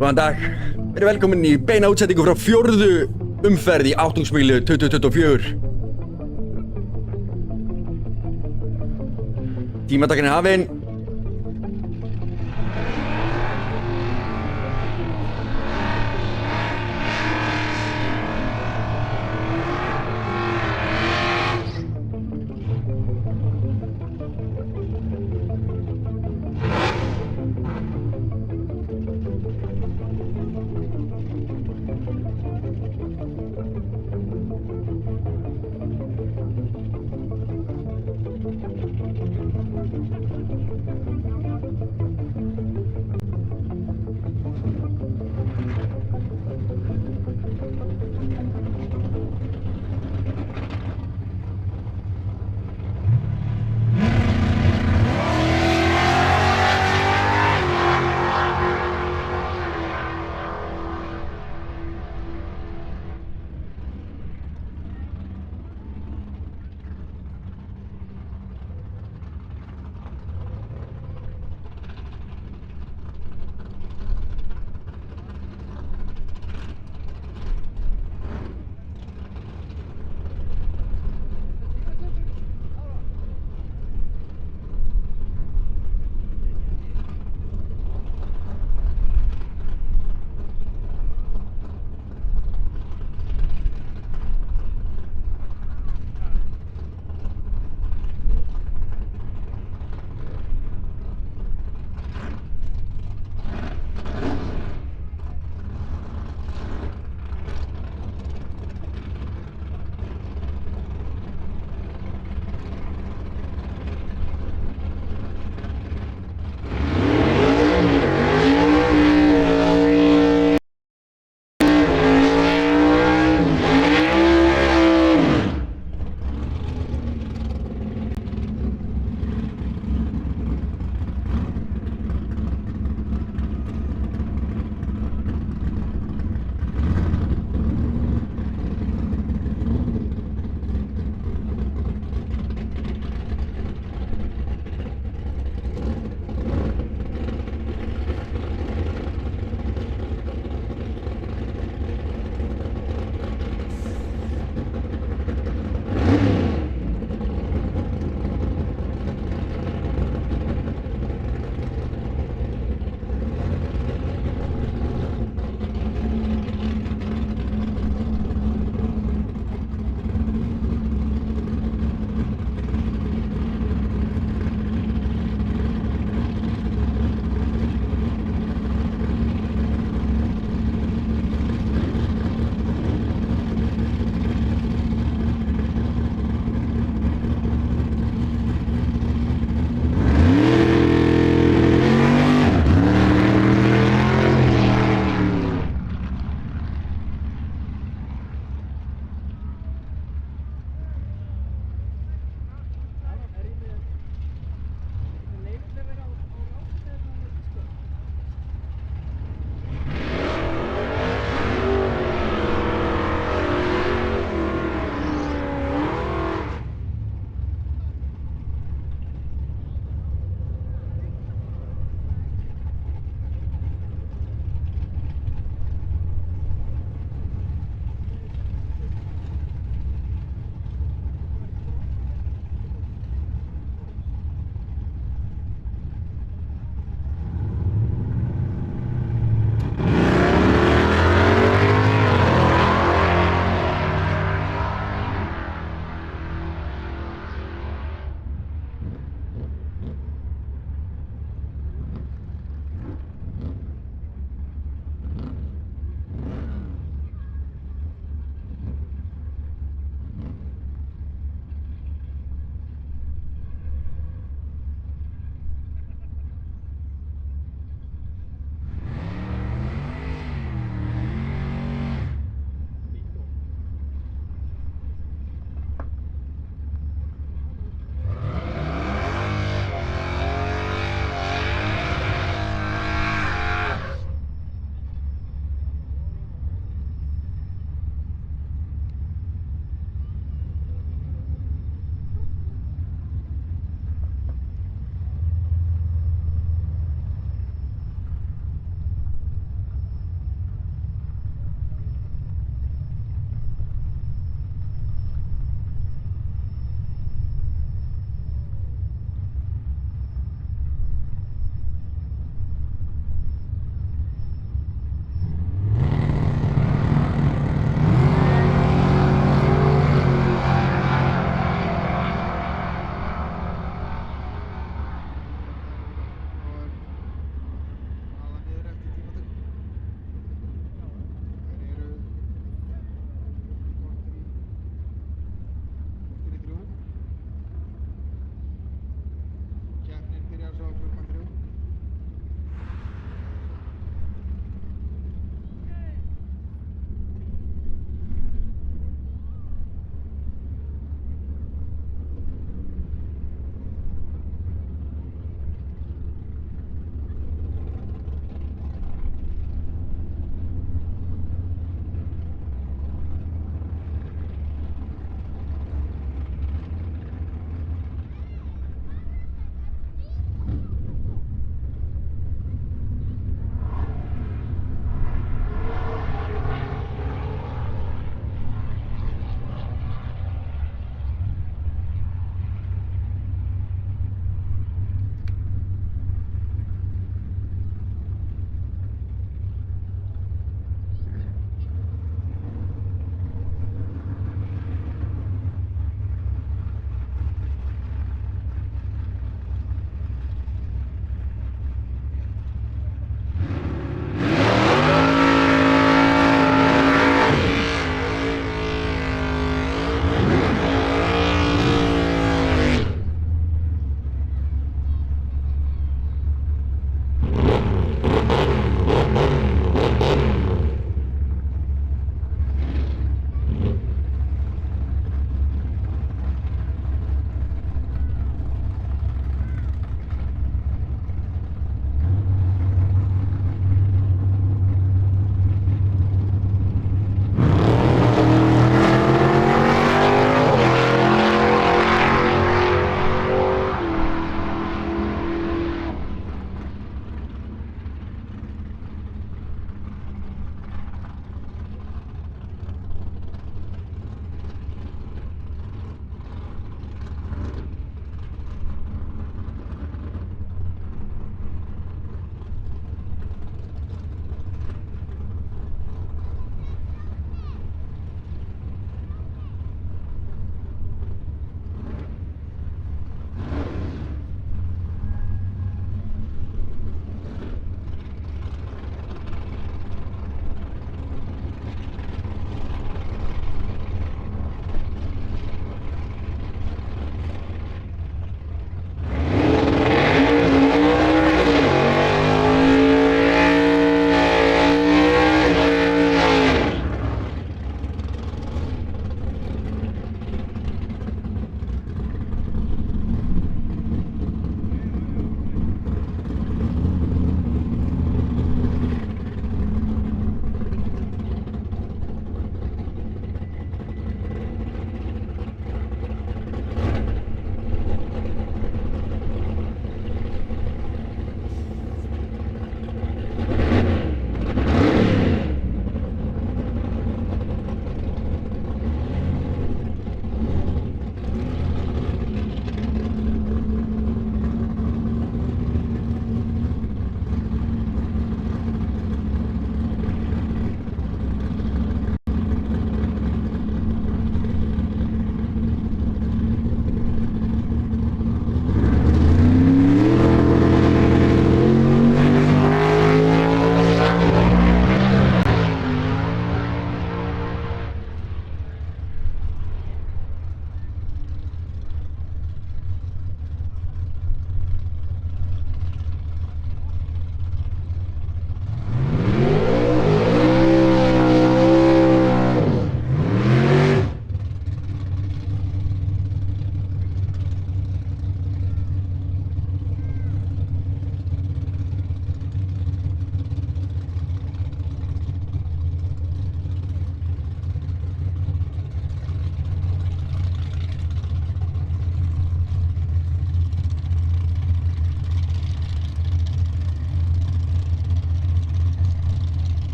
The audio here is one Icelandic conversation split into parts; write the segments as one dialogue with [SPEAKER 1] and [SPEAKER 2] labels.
[SPEAKER 1] Góðan dag, verið velkomin í beina útsendingu frá fjórðu umferð í Átungsmýlu 2024. Tímatakinn er hafinn.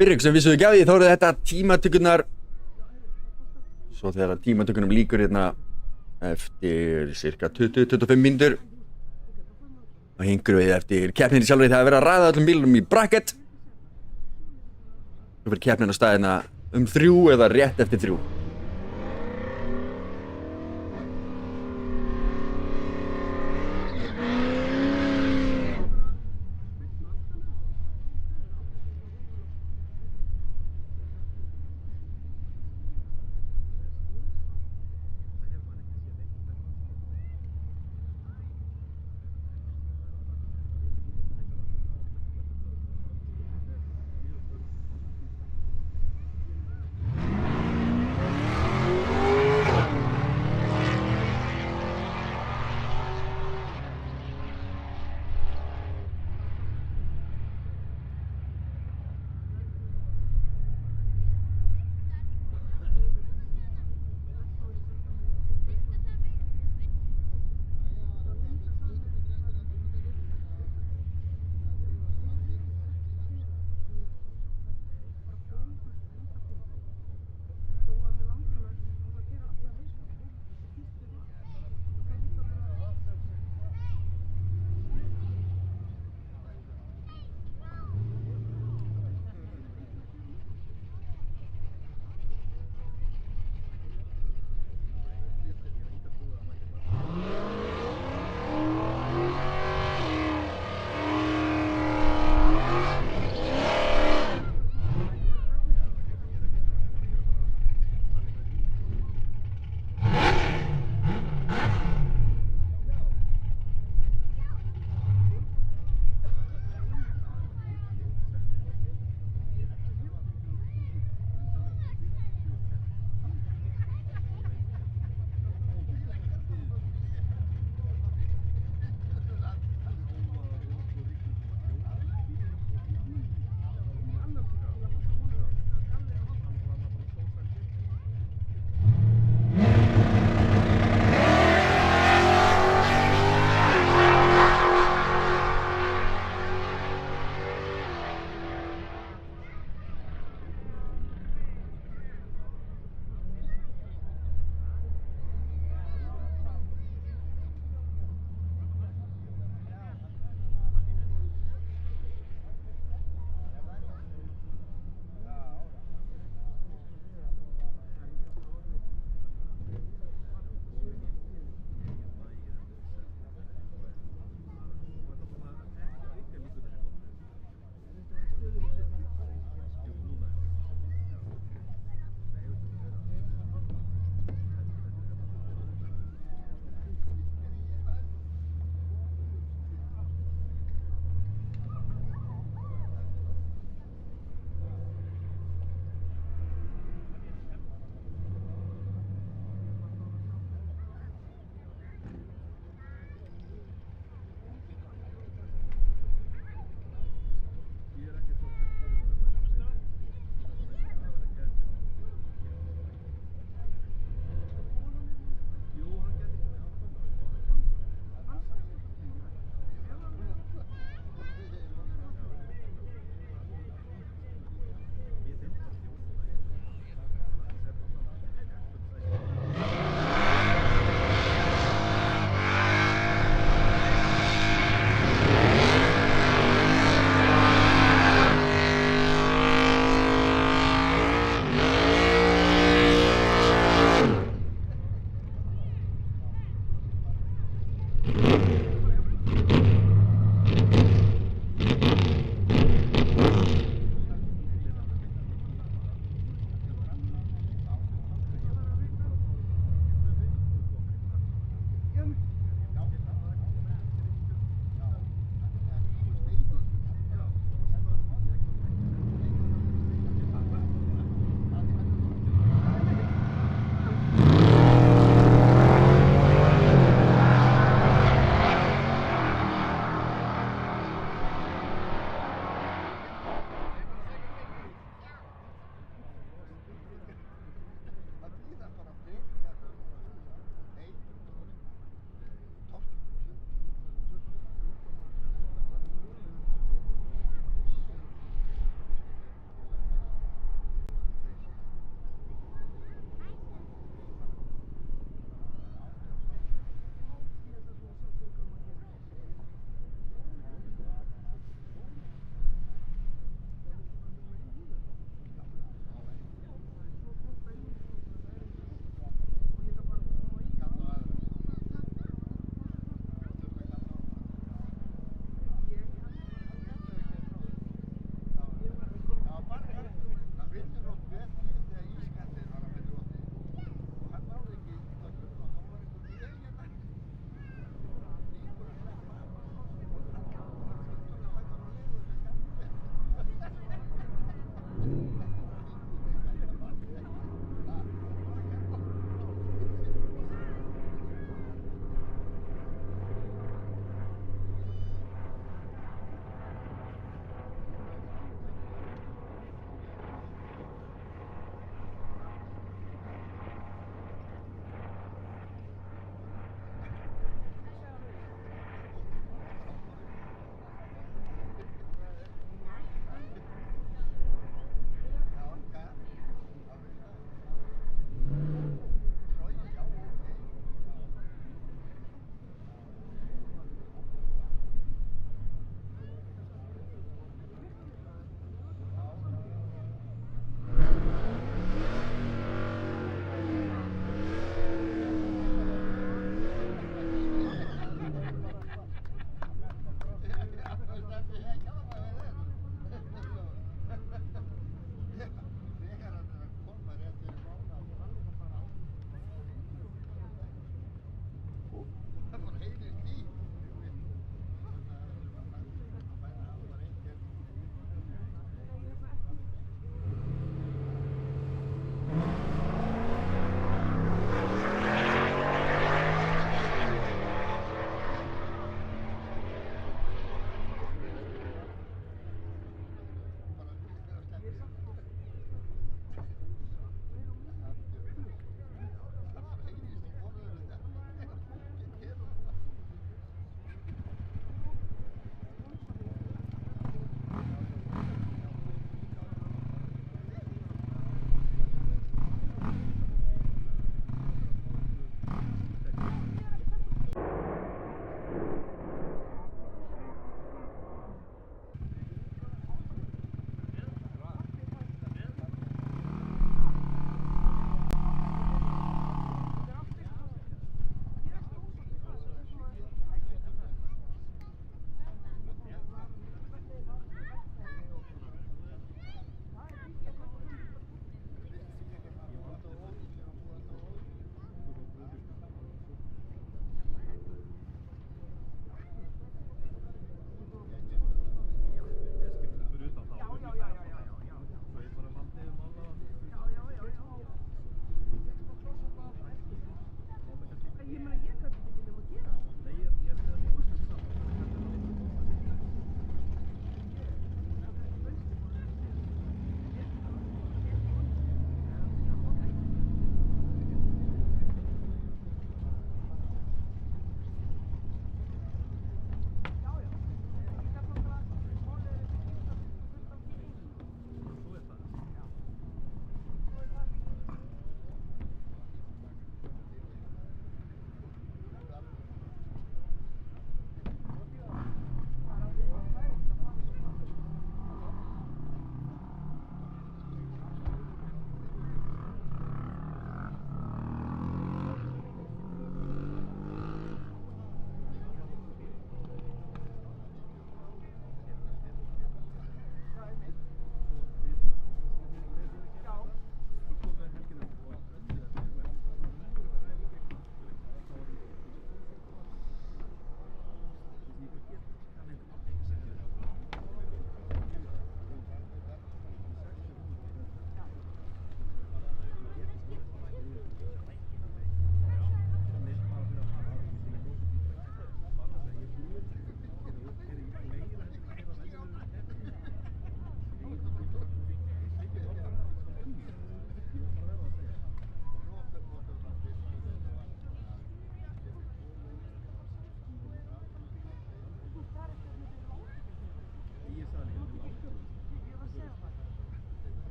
[SPEAKER 1] Fyrir ykkur sem vissuðu ekki af því þá eru þetta tímatökurnar. Svo þegar tímatökunum lýkur hérna eftir cirka 20-25 mínútur þá hingur við eftir keppninni sjálfri. Það er verið að raða öllum bílunum í bracket. Svo fyrir keppnin á staðina 3 eða rétt eftir 3.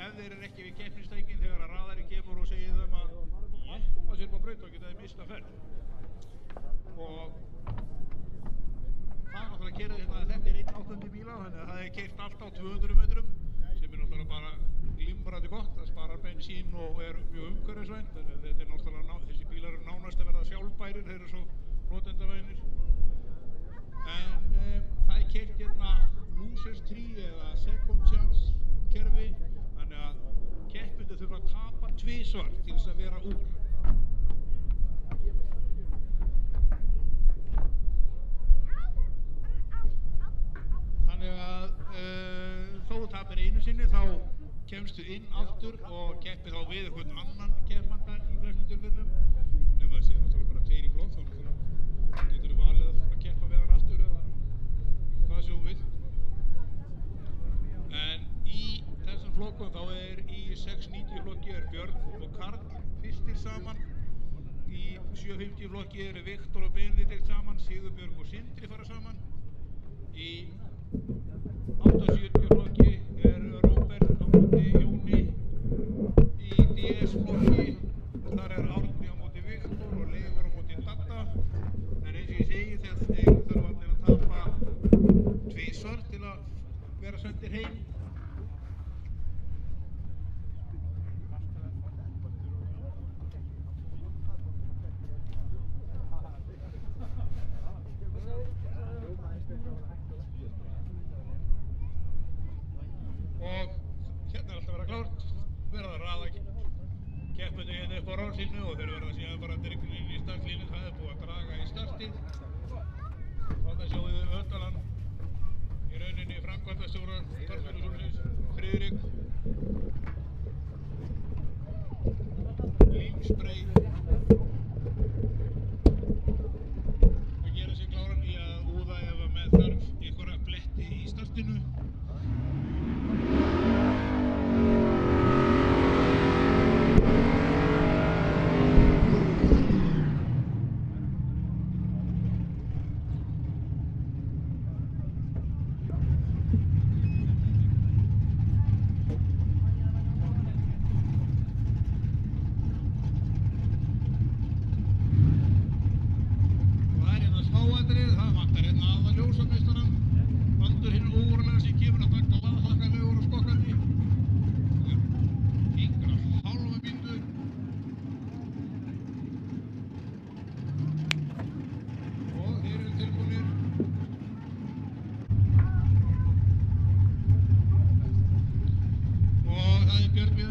[SPEAKER 2] ef þeir eru ekki við keppnistækin þegar að raðarinn kemur og segir þeim að jeppa sér på braut og geta þeir mista ferð. Og það er náttúrulega að gera þetta er 1.800 bíla, þannig að það er keyrt allt á 200 metrum sem er náttúrulega bara glimrandi gott, það sparar bensín og er mjög umhverfisvænt, þannig að þetta er náttúrulega, þessi bílar eru nánast að verða sjálfbærir, þeir eru svo notendavænir. En það er keyrt hérna losers tree eða second chance kerfi, þannig að keppendur þurfa að tapa tvisvar til þess að vera úr. Þannig að þó þú tapir einu sinni þá kemstu inn aftur og keppir þá við einhvern annan keppanda í flestum tilfellum. Nefnum að það sé náttúrulega bara 2 í flokk, þá getur þú valið að keppa við hann aftur eða hvað sem þú vilt. En í þessum flokkum þá er í 690 flokki er Björn og Karl fyrstir saman. Í 750 flokki eru Viktor og Benedikt saman, Sigurbjörg og Sindri fara saman. Í 870 flokki er Róbert á móti Jóni. Í DS flokki þar er Árni á móti Viktor og Leifur á móti Dadda. En eins og ég segi þegar þeir þurfa allir að tapa tvisvar til að vera sendir heim. Og hérna er alltaf að vera klárt, verða að raða keppendur hérna upp á rálsínu og þeir verða síðan bara drifnir inn í startlínu, það er búið að draga í startið. Þarna sjáum við Ötalan, í rauninni framkvæmdastjóra starfsfélagsins, Friðrik, límsprey og gera sig kláran í að úða ef að með þarf einhverja bletti í startinu.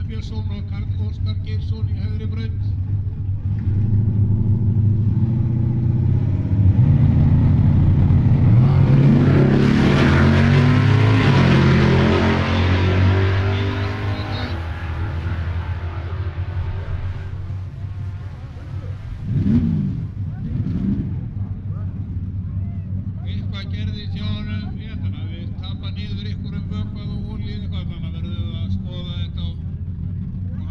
[SPEAKER 2] Björnsson og Karl Óskar Geirsson í hægri braut. Eitthvað gerðist hjá honum, þannig að við tapa niður ykkur vökvað og olíu eitthvað, þannig að verðum við að skoða þetta og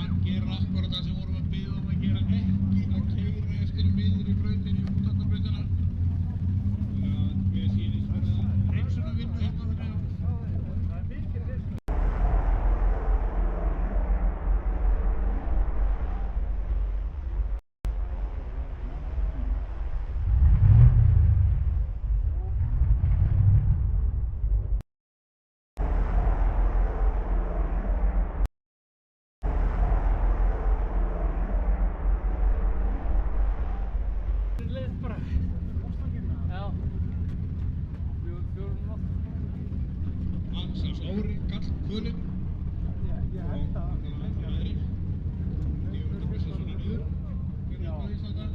[SPEAKER 2] hann gerir akkurat það sem vorum að biðja að gera, ekki að keyra eftir miður í brautinni út af brautina. Þannig að við sýnist verða hreinsun að vinna hérna þannig að Ári Karl Kvölin og aðrir Díu verður pressa svona niður fyrir eitthvað í standa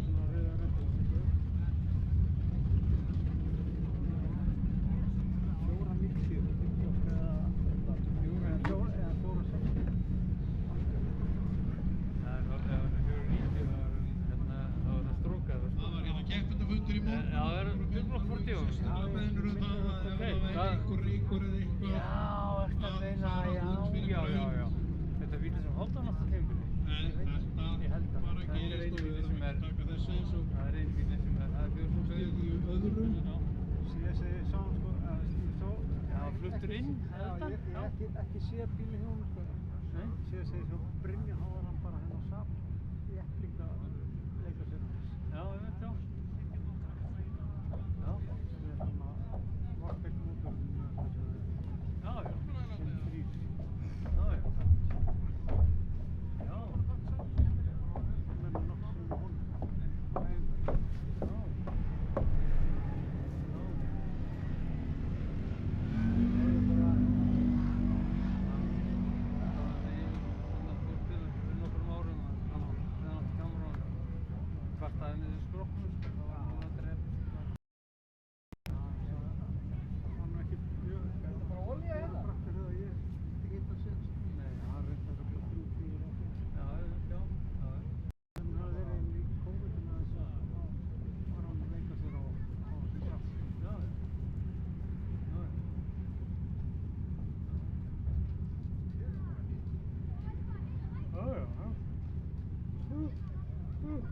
[SPEAKER 2] Það var hérna keppendafundur í morgun. Já, það er umlokk 40. Það beðnur það að ef það væri einhver ríkur eða eitthvað
[SPEAKER 3] Þetta er bílið sem Hálfdan átti að tímabili.
[SPEAKER 2] En þetta bara gerist og við erum ekki að taka þessu eins og
[SPEAKER 3] Það er einn bílið sem er Björnsson
[SPEAKER 2] í öðru.
[SPEAKER 3] Síðast ég sá hann sko, fluttur inn, þetta?
[SPEAKER 4] Ég ekki séð bílinn hjá honum sko.
[SPEAKER 3] Nei?
[SPEAKER 4] Síðast þegar ég svo Brynja, þá var hann bara hérna á safn í Epplinga að leika sér hans.
[SPEAKER 3] Já, ég veit, já. Já.
[SPEAKER 4] Sem er hann að Vortex mótorinn með eitthvað sem
[SPEAKER 3] Já, já.
[SPEAKER 4] sem þrýr.
[SPEAKER 3] Já, já. Já.
[SPEAKER 4] Menn er nokkuð sem honum. Ægur.
[SPEAKER 3] Já.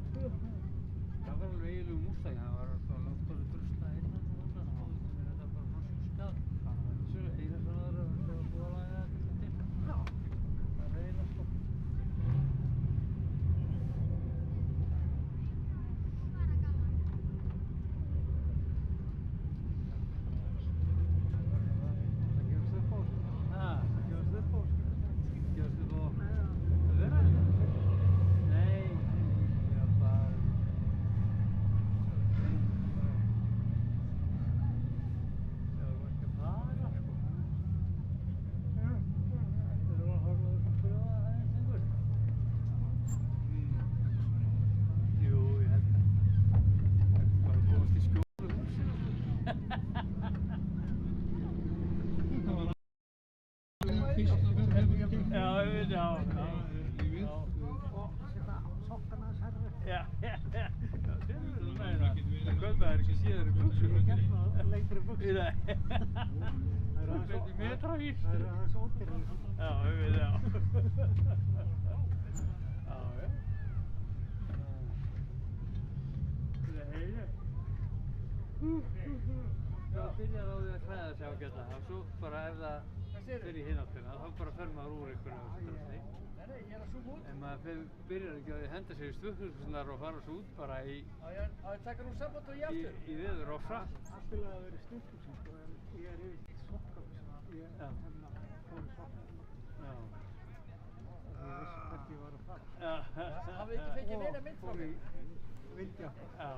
[SPEAKER 3] Það var alveg eiginlega Mustang, það var alltaf loftorði drusla innan og þetta stóð sem er þetta bara fransku skall. Svo eina svona aðra sem var búið að laga þetta til. Já. Það er eiginlega sko.
[SPEAKER 4] Það gefast upp á sig.
[SPEAKER 3] Ha?
[SPEAKER 4] Það gefast upp á sig.
[SPEAKER 3] Gefstu þú á?
[SPEAKER 4] Nei,
[SPEAKER 3] Það vera? Nei, ég var bara... Já, það var ekki að fara sko. Þeir eru að horfa á þessu pröfa aðeins einhver? Jú, ég held það. Það er bara að komast í skjólu húsinu.
[SPEAKER 2] Það var fyrsta ferð hefur gert.
[SPEAKER 3] Já, ég veit, já.
[SPEAKER 2] Lífið.
[SPEAKER 3] Já.
[SPEAKER 4] og setja sokkana þess herri.
[SPEAKER 3] Já, þeir eru vel meira. Það kvöldaði ekki síðar í buxur.
[SPEAKER 4] Ég gert það lengri buxur.
[SPEAKER 3] Í það.
[SPEAKER 4] Það eru aðeins
[SPEAKER 3] Þetta er metravís.
[SPEAKER 4] Það eru aðeins ódýrari.
[SPEAKER 3] Já, ég veit, já. Já, já. Það er heilig. Það byrjar á því að klæða sig ágætlega og svo bara ef það fer í hináttina þá bara fer maður úr einhverju strassi. En maður byrjar ekki á því að henda sig í stuðhúsnar og fara svo út bara í veður og fram.
[SPEAKER 4] Allt til að það veri stuttbuxum sko, en ég er yfir sokkabusum. Ég
[SPEAKER 3] Já.
[SPEAKER 4] hérna fór í sokkabusum.
[SPEAKER 3] Já.
[SPEAKER 4] Ég vissi hvert ég var að fara.
[SPEAKER 3] Já.
[SPEAKER 5] Hafið ekki fengið neina mynd frá
[SPEAKER 4] Fór í
[SPEAKER 5] mér?
[SPEAKER 4] vindjakka.
[SPEAKER 3] Já.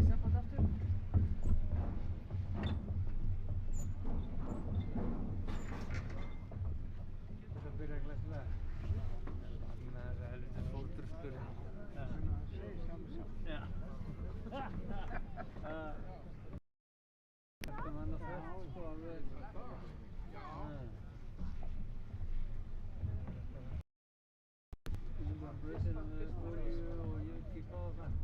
[SPEAKER 5] Samband aftur?
[SPEAKER 3] Þetta byrjar glæsilega. Þannig að það er helviti fóldrustur.
[SPEAKER 4] Þannig að það segir sjálf sjálf.
[SPEAKER 3] Já. Þetta mann að þess sko alveg. Bröðsinn með olíu og ég veit ekki hvað það.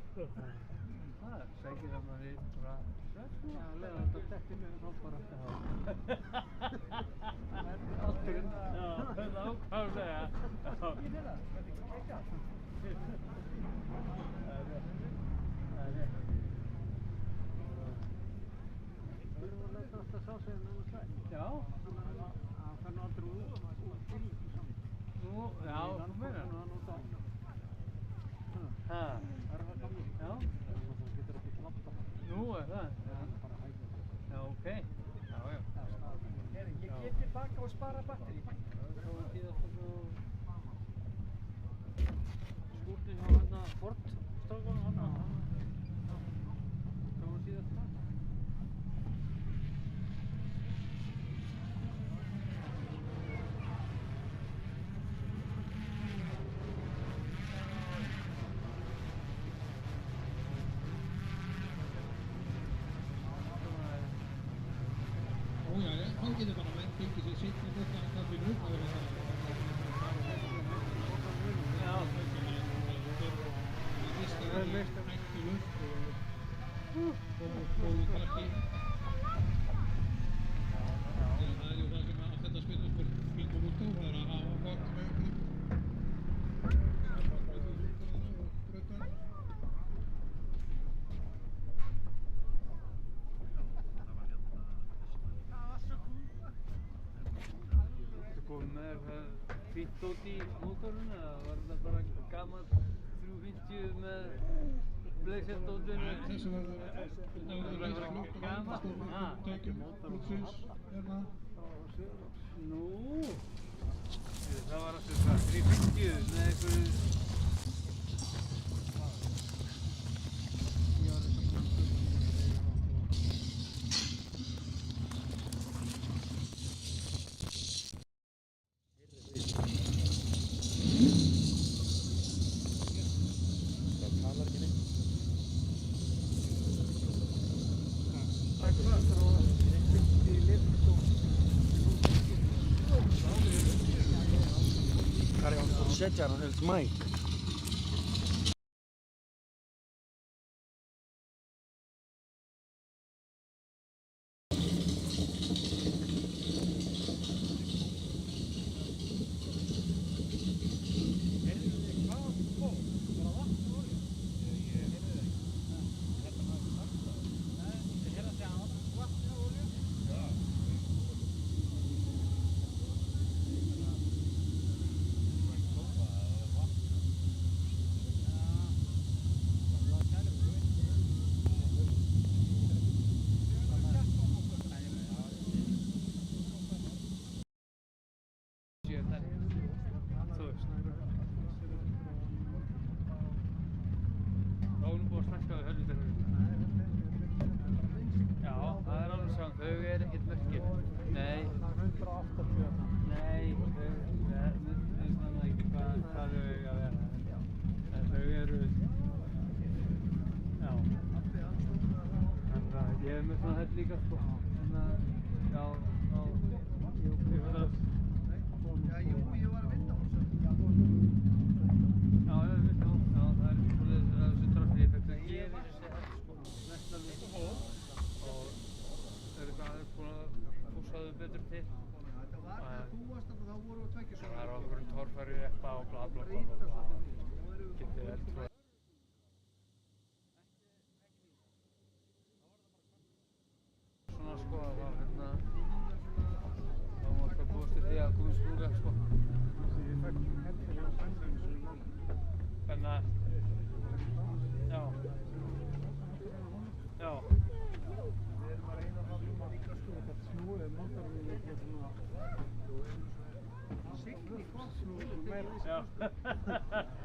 [SPEAKER 3] Það sækir að manni bara svett.
[SPEAKER 4] Já, leiða þetta detti mér þá bara.
[SPEAKER 3] Allturinn. Já, nákvæmlega. Já.
[SPEAKER 5] Þetta er ekki kekka.
[SPEAKER 3] Það er rétt.
[SPEAKER 4] Það eru að leita alltaf sá sig en það slæm.
[SPEAKER 3] Já.
[SPEAKER 4] Þannig að það fer nú aldrei út til saman.
[SPEAKER 3] Nú, já, þú meinar.
[SPEAKER 4] Það er nú þá.
[SPEAKER 3] Ha.
[SPEAKER 4] Það er það gamli.
[SPEAKER 3] Já.
[SPEAKER 4] Þannig að það getur ekki lappa.
[SPEAKER 3] Nú er það.
[SPEAKER 4] Það er bara hægir.
[SPEAKER 3] Já, ok. Já, já.
[SPEAKER 5] Herri, ég get tilbaka og spara batteri.
[SPEAKER 3] Svo síðast og svo skúrni hjá hérna Ford strákunum hérna. Svo síðast það.
[SPEAKER 2] Ójæja, þá getur bara menn fengið sér seinna bókað að kaffinu og verið það.
[SPEAKER 3] Já.
[SPEAKER 2] Það er hættulegt og
[SPEAKER 3] Er það fínt dót í mótorinn eða var þetta bara gamall 350 með blazer-dótinu?
[SPEAKER 2] Þessu verður slútt
[SPEAKER 3] Gamall?
[SPEAKER 2] tækjum útsins hérna.
[SPEAKER 3] Nú, það var alltaf hvað, 350 með einhverju...
[SPEAKER 6] Setja hann á helst mæk.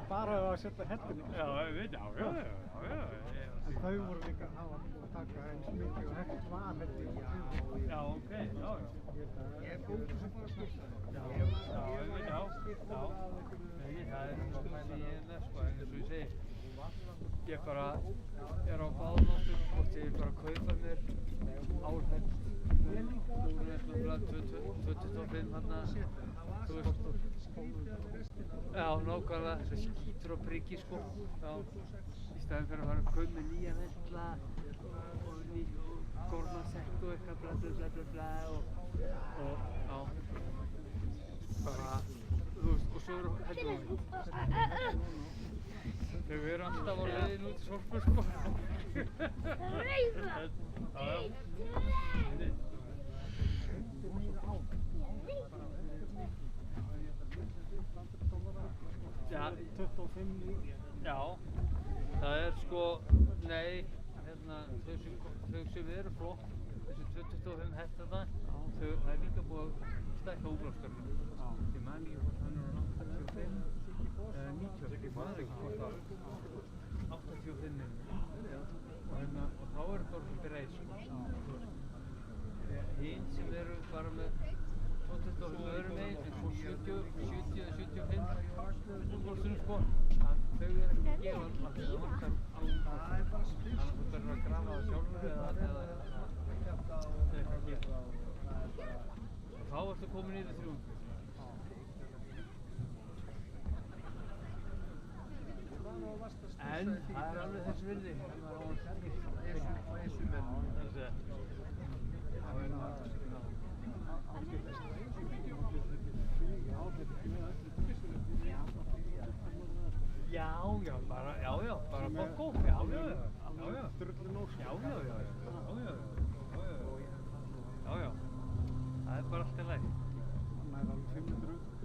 [SPEAKER 4] Bara að setja hendina á.
[SPEAKER 3] Já, ég veit, já.
[SPEAKER 4] En þau voru líka að hafa að taka eins mikið og ekkert var held ég.
[SPEAKER 3] Já, ok, já.
[SPEAKER 5] Ég fókus að bara skipta það.
[SPEAKER 3] Já, ég veit, já. Nei, það er svona pæli ég með, sko, en eins og ég segi, ég bara er á báðnáttum hvort ég bara kaupa mér áhætt úr nefnilega 25 þarna, þú veist, já, nákvæmlega, þessi skítur og priggi, sko, já, í staðinn fyrir að fara að kaupa með nýja vella og gormasett og eitthvað bla og já, bara, þú veist, og svo eru heldur þau eru alltaf á leiðinu út í Sorpu, sko. Já, 25, já, það er sko, nei, hérna, þau sem eru flott, þessi 25 hestana, það er líka búið að stækka úrláskarnir. Ég man ekki hvort hann er á 85, 90, maður ekki hvort það, 85 og þá er þetta orðið breið, sko. Hinn sem eru bara með 25 öðrum meginn, en svo 70 eða 75 úrlástunum, sko, þau eru ekki að gefa hann, af því það vantar annars þú verður að grafa það sjálfur eða eitthvað að gera. Og þá ertu komin yfir 300. En það er alveg þessi virði. Já, bara bokko. Já. Það er bara allt í lagi.
[SPEAKER 4] Hann er alveg 500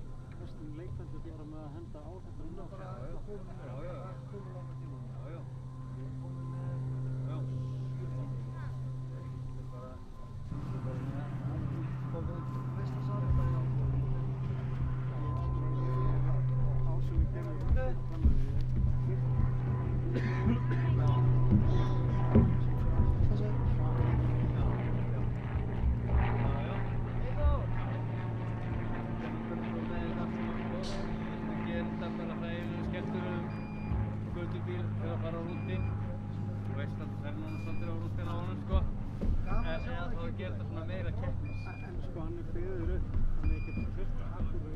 [SPEAKER 3] að gera þetta svona meira keppnis.
[SPEAKER 4] En sko hann byggður upp, þannig ég geti fyrst akkurri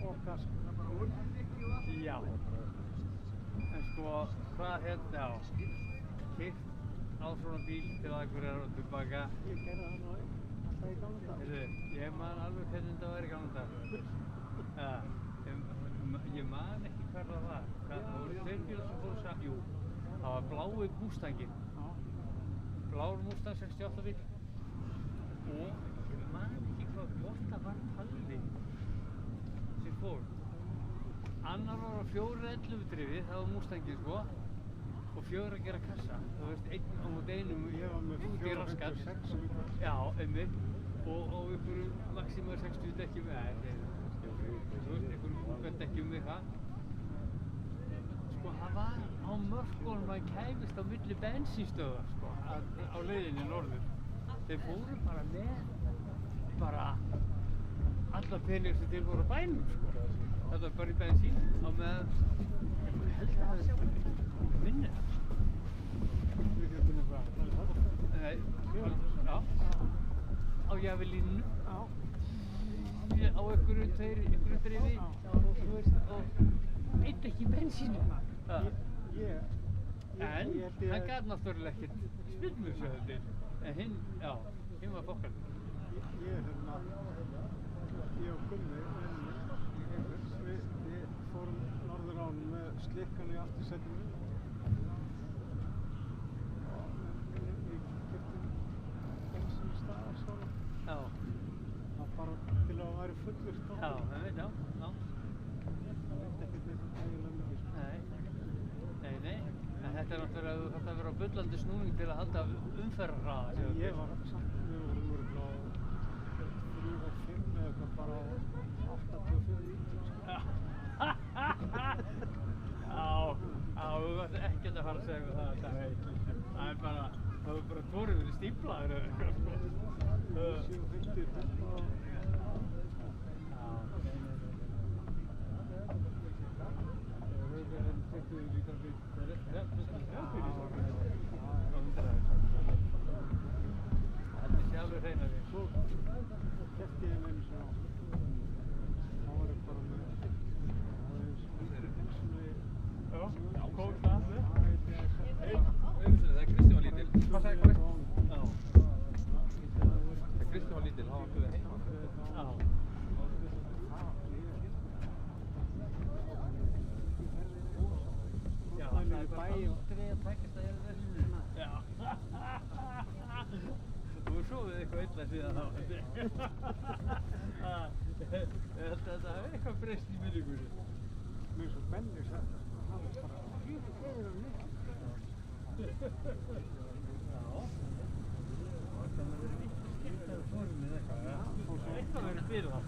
[SPEAKER 4] og kask.
[SPEAKER 3] Já. En sko, hvað hérna, já, keypt á svona bíl til Akureyrar og tilbaka.
[SPEAKER 4] Ég gerði það nú alltaf í gamla dag.
[SPEAKER 3] Heyrðu, ég man alveg hvernig þetta var í gamla dag. Ja, ég man ekki hver það var. Það voru tveir bílar sem fóru saman. Jú, það var blái Mustanginn. Blár Mustang 68 bíl. Og ég man ekki hvort það var Palli sem fór. Annar var á 411 drifið, það var Mustanginn sko. Og 4 að gera kassa. Þú veist, einn á móti einum
[SPEAKER 4] Ég var með
[SPEAKER 3] út í raskat.
[SPEAKER 4] 456
[SPEAKER 3] Já, einmitt. Og á einhverjum Maxima 60 dekkjum, þú veist, einhverjum útgönd dekkjum við það. Sko, það var á mörkunum að kæmist á milli bensínstöðar, sko, á leiðinni norður. Þeir fóru bara með, alla peningar sem til voru á bænum, sko. Þetta var bara í bensín, á meðan, ég held að það minnir það.
[SPEAKER 4] Við getum eitthvað.
[SPEAKER 3] Nei, já, á Javelínu.
[SPEAKER 4] Já.
[SPEAKER 3] Á einhverju drifi og þú veist, og eitt ekki bensínu. En hann gat náttúrulega ekkert spilmusjöðu til, en hinn var fokkalur.
[SPEAKER 4] Ég og Gummi, við fórum norður á hann með slikkan í aftursetinu. Við keyptum bensínstað svona.
[SPEAKER 3] Já.
[SPEAKER 4] Það var bara til að það væri fullur stofn.
[SPEAKER 3] Já, það veit, já.
[SPEAKER 4] Það veit ekkert eiginlega mikið.
[SPEAKER 3] Nei. En þetta er náttúrulega, þú þarft að vera á bullandi snúning til að halda umferðarhraða.
[SPEAKER 4] Ég var samt, við vorum örugglega á 3 og 5 eða eitthvað bara á 84.
[SPEAKER 3] Já, þú ætti ekkert að fara að segja það þetta veit. Það er bara tórið verið stíflaður eða eitthvað, sko.
[SPEAKER 4] 750 og...
[SPEAKER 3] Þetta sé alveg hreinari.
[SPEAKER 4] Svo keypti ég einu sinni á. Þá var ég bara með...
[SPEAKER 3] Já, kók það.
[SPEAKER 7] Það er Kristján var lítil. Hvað sagði Kristján?
[SPEAKER 3] Já.
[SPEAKER 7] Þegar Kristján var lítil, þá var hann heima.
[SPEAKER 3] Já. Já, það er bara aldrei að takast að gera þessu. Já. Þú hefur sofið eitthvað illa síðan þá. Ég held að þetta hafi eitthvað breyst í minningunni.
[SPEAKER 4] Mér er svo Benni sagt, hann var bara fyrir á nýtt.
[SPEAKER 3] Já. Það kann að vera líkt að skipta formið eitthvað. Eitthvað verið fyrir það.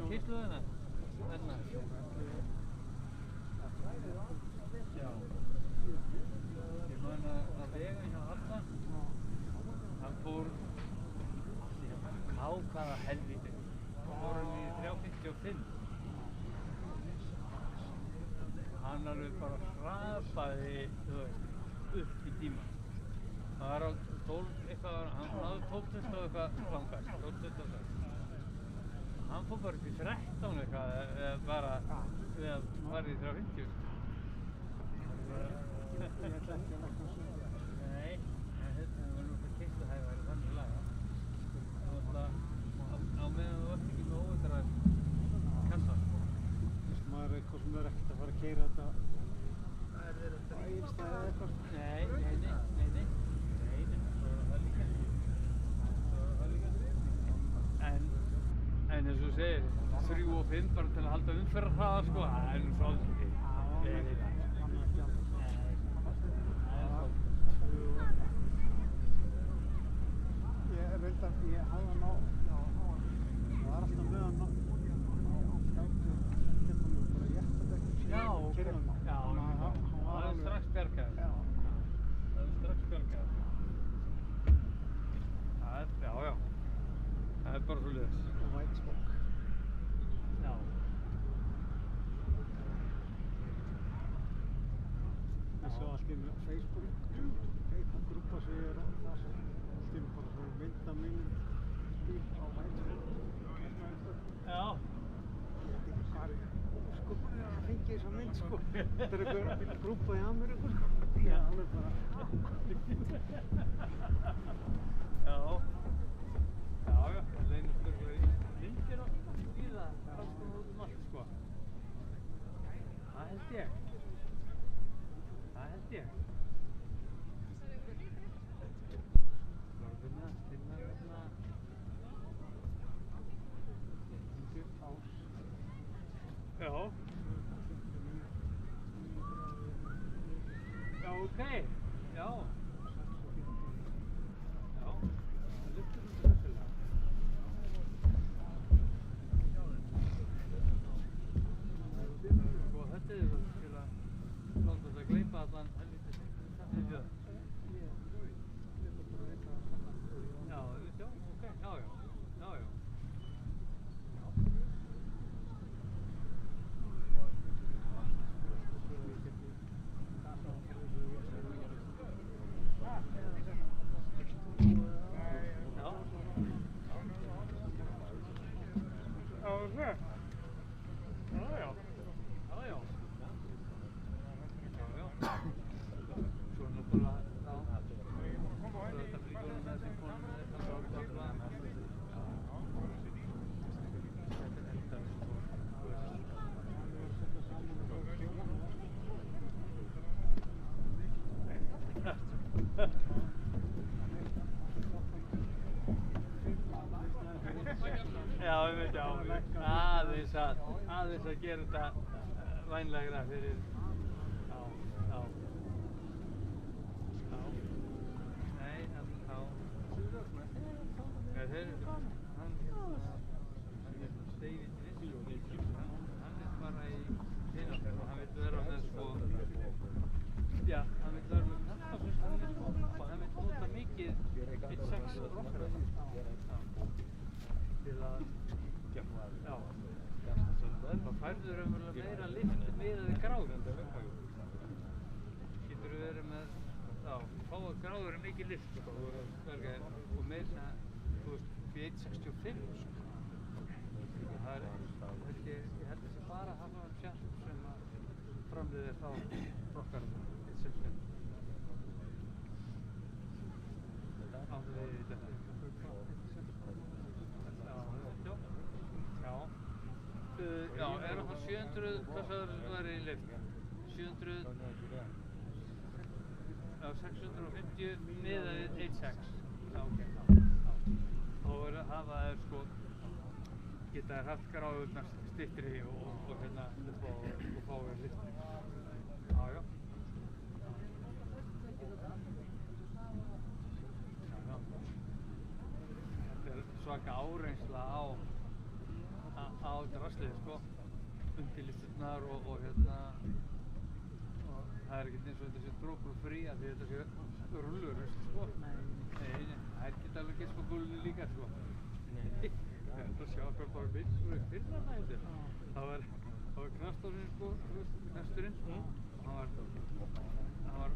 [SPEAKER 4] 16.
[SPEAKER 3] Hvaða helvíti. Fór hann í 355. Hann alveg bara hrapaði, þú veist, upp í tíma. Það var á 12 eitthvað, hann náði 12 og eitthvað langast, 12-26. Hann fór bara upp í 13 eitthvað, eða bara við að fara í 350.
[SPEAKER 4] Ég ætla ekki að lækna svona.
[SPEAKER 3] Nei, en þetta var náttúrulega keyptuhæfari þannig laga. Á meðan þú ert ekki með óvindræð kassa.
[SPEAKER 4] Þess að maður er eitthvað sem er ekkert að fara að keyra þetta á Egilsstaði eða eitthvað.
[SPEAKER 3] Nei, svo er það líka. En eins og þú segir, 3 og 5 bara til að halda umferðarhraða sko, það er nú svolítið. Ég veit það.
[SPEAKER 4] Ég reyndar, ég hafði hann á, það var alltaf með hann á skættu, bara jættadekk síðan kyrrðan á.
[SPEAKER 3] Já, það er strax bjargaður.
[SPEAKER 4] Já.
[SPEAKER 3] Það er strax bjargaður. Já. Það er bara svoleiðis.
[SPEAKER 4] Og vætspokk.
[SPEAKER 3] Já.
[SPEAKER 4] Ég sá allt í Facebook-grúpa sem ég er á það sem allt í bara svona mynda minn bíl á vætspokk.
[SPEAKER 3] Já.
[SPEAKER 4] Ég veit ekki hvað sko bara að fengja þessa mynd sko. Þetta er einhver grúpa í Ameríku sko. Já, alveg bara.
[SPEAKER 3] Já, það leynast örugglega í myndir og víða, alls konar út allt sko. Það held ég. Bara finna hérna.
[SPEAKER 4] Ás.
[SPEAKER 3] Já. Já, ok. Já. Það lyftir hressilega. Sko, þetta er til að láta þetta gleypa allan helvítið viðbjöð. Já, ok, já. Svo náttúrulega, þetta flýtur með sem konum með þetta sáttafla. Já, ég veit, aðeins að gera þetta vænlegra fyrir, já. Nei, hann David Winslow, hann bara í hináttina og hann vill vera með sko, já, hann vill vera með kattaflöskunni sko og hann vill nota mikið 1.6 rockara til að, já, það færður raunverulega meira lyft miðað við gráður. Getur verið með, já, fáa gráður er mikið lyft sko og meira, þú veist, við 1.65 sko. Það er, ég held þessi bara að hafa sjans sem að framleiðir þá rockarum 1.65. Áður þetta. Já, er það 700, hvað sagður það væri í lyft? 700, já, 650 miðað við 1.6. Já, ok, já. Þá hafa þeir sko, geta þær haft gráðurnar styttri og hérna upp og fáið lyfti. Já. Þetta er svaka áreynsla á draslið sko, undirlisturnar og hérna, og það er ekkert eins og þetta sé drópulfrí af því þetta sé rullur sko. Nei, það er ekki alveg gert sko gulunni líka sko. Þetta sjá hvað bara byrjum fyrir fyrra nættir. Það var knasturinn sko, knasturinn, og hann var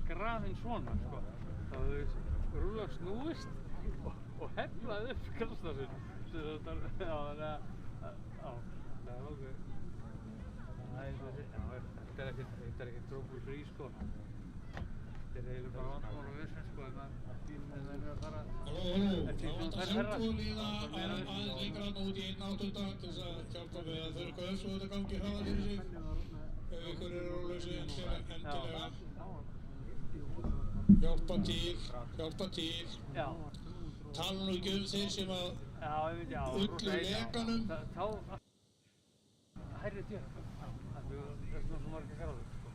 [SPEAKER 3] grafinn svona sko. Það hafði rullar snúist og heflaði upp knasturinn. Já, þannig að, já, það er alveg, þetta er ekkert drópulfrí sko. Þetta er eiginlega bara vandamál og vesen sko, ef bílinn er að fara eftir því að það herra.
[SPEAKER 2] Aðeins lengra út í 1.8 til þess að hjálpa við að þurrka upp svo þetta gangi hraða fyrir sig. Ef ykkur eru rólausir endilega. Hjálpa til. Tala nú ekki þeir sem að ullu lekanum.
[SPEAKER 3] rétt jökk. Það er svona svo marga gráður, sko.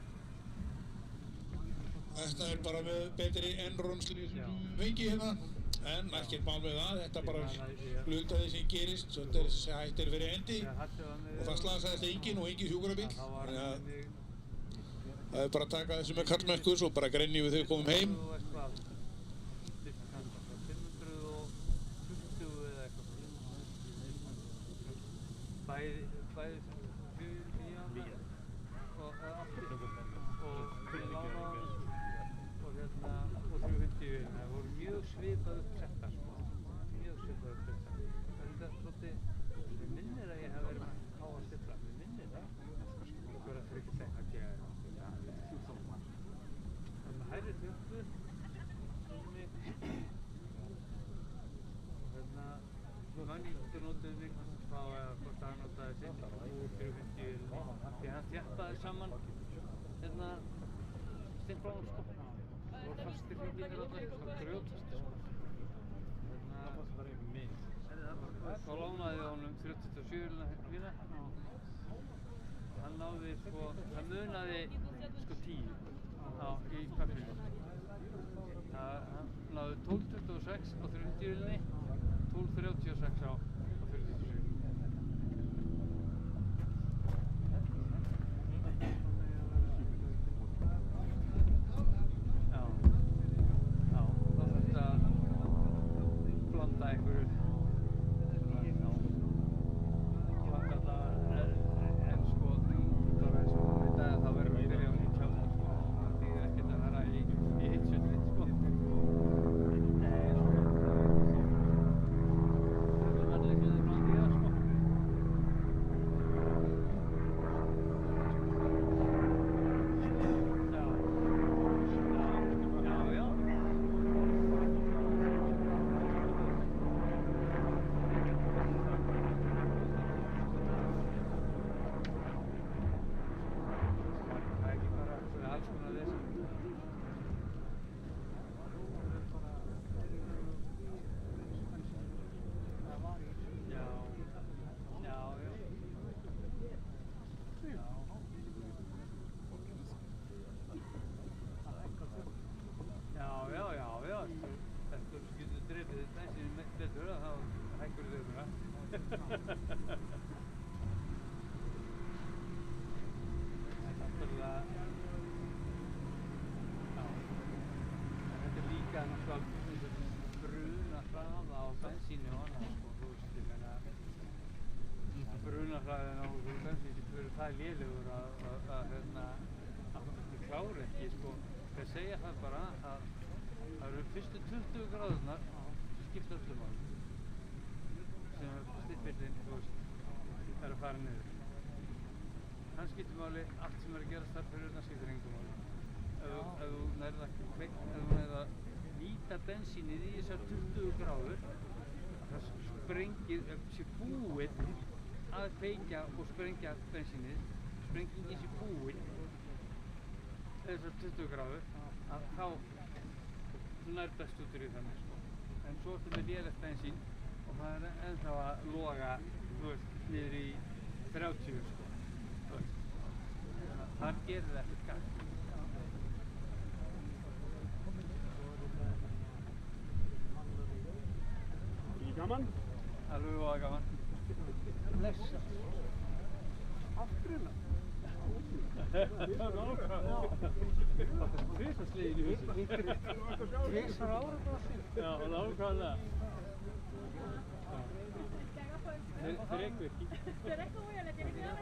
[SPEAKER 2] Þetta er bara með betri ennronsli sem við fengi hérna, en ekkert mál með það, þetta bara hluta því sem gerist, þetta er þessi hættir fyrir hendi og það slasaðist enginn og enginn hjúkrabíll, þannig að það er bara að taka þessu með kallmekkur og bara grenni við þegar við komum heim.
[SPEAKER 3] 520 eða eitthvað. Bæði fyrir og aftur og fyrir lánaðan og 350, það voru mjög svipað uppsettar, sko. Mjög svipað uppsettar. Þetta er svolítið, mér minnir að ég hef verið með háa stifla, mér minnir það. Það verður aftur ekki segja að ég er það með hærri þjóttu, og Mönningur notaði mig þá eða hvort hann notaði sitt úr 450 því hann þjappaði saman stimplanum, sko. Það voru fastir hringirnir alltaf, það var grjótfastir, sko. Þá lánaði ég honum 37 lína og hann náði, sko, það munaði, sko, 10 í pappírinu. Hann náði 12.26 á 350 líni, 12.36 á 47. Brunahraðin á bensíni það er lélegur að þið klári ekki, sko. Þeir segja það bara að það eru fyrstu 20 gráðurnar sem skipta öllu máli. Sem stippillinn, þú veist, er að fara niður. Hann skiptir máli, allt sem er að gerast þar fyrir utan skiptir engu máli. Ef þú nærð að nýta bensínið í þessar 20 gráður, það sprengir, sé búið að kveikja og sprengja bensínið, sprengingin sé búin þessar 20 gráður, að þá nær best út úr í þannig, sko. En svo ertu með lélegt bensín og það er ennþá að loga, þú veist, niður í 30, sko. Þú veist, þar gerir það ekkert gagn.
[SPEAKER 4] Gaman?
[SPEAKER 3] Alveg voða gaman.
[SPEAKER 4] Blessa. Afturina.
[SPEAKER 3] Það er tvisvarslegin í húsinu. Tvisvar ára bara síðan. Já, nákvæmlega. Þrekvirki.
[SPEAKER 8] Þrekvirki voy a la tiene que dar.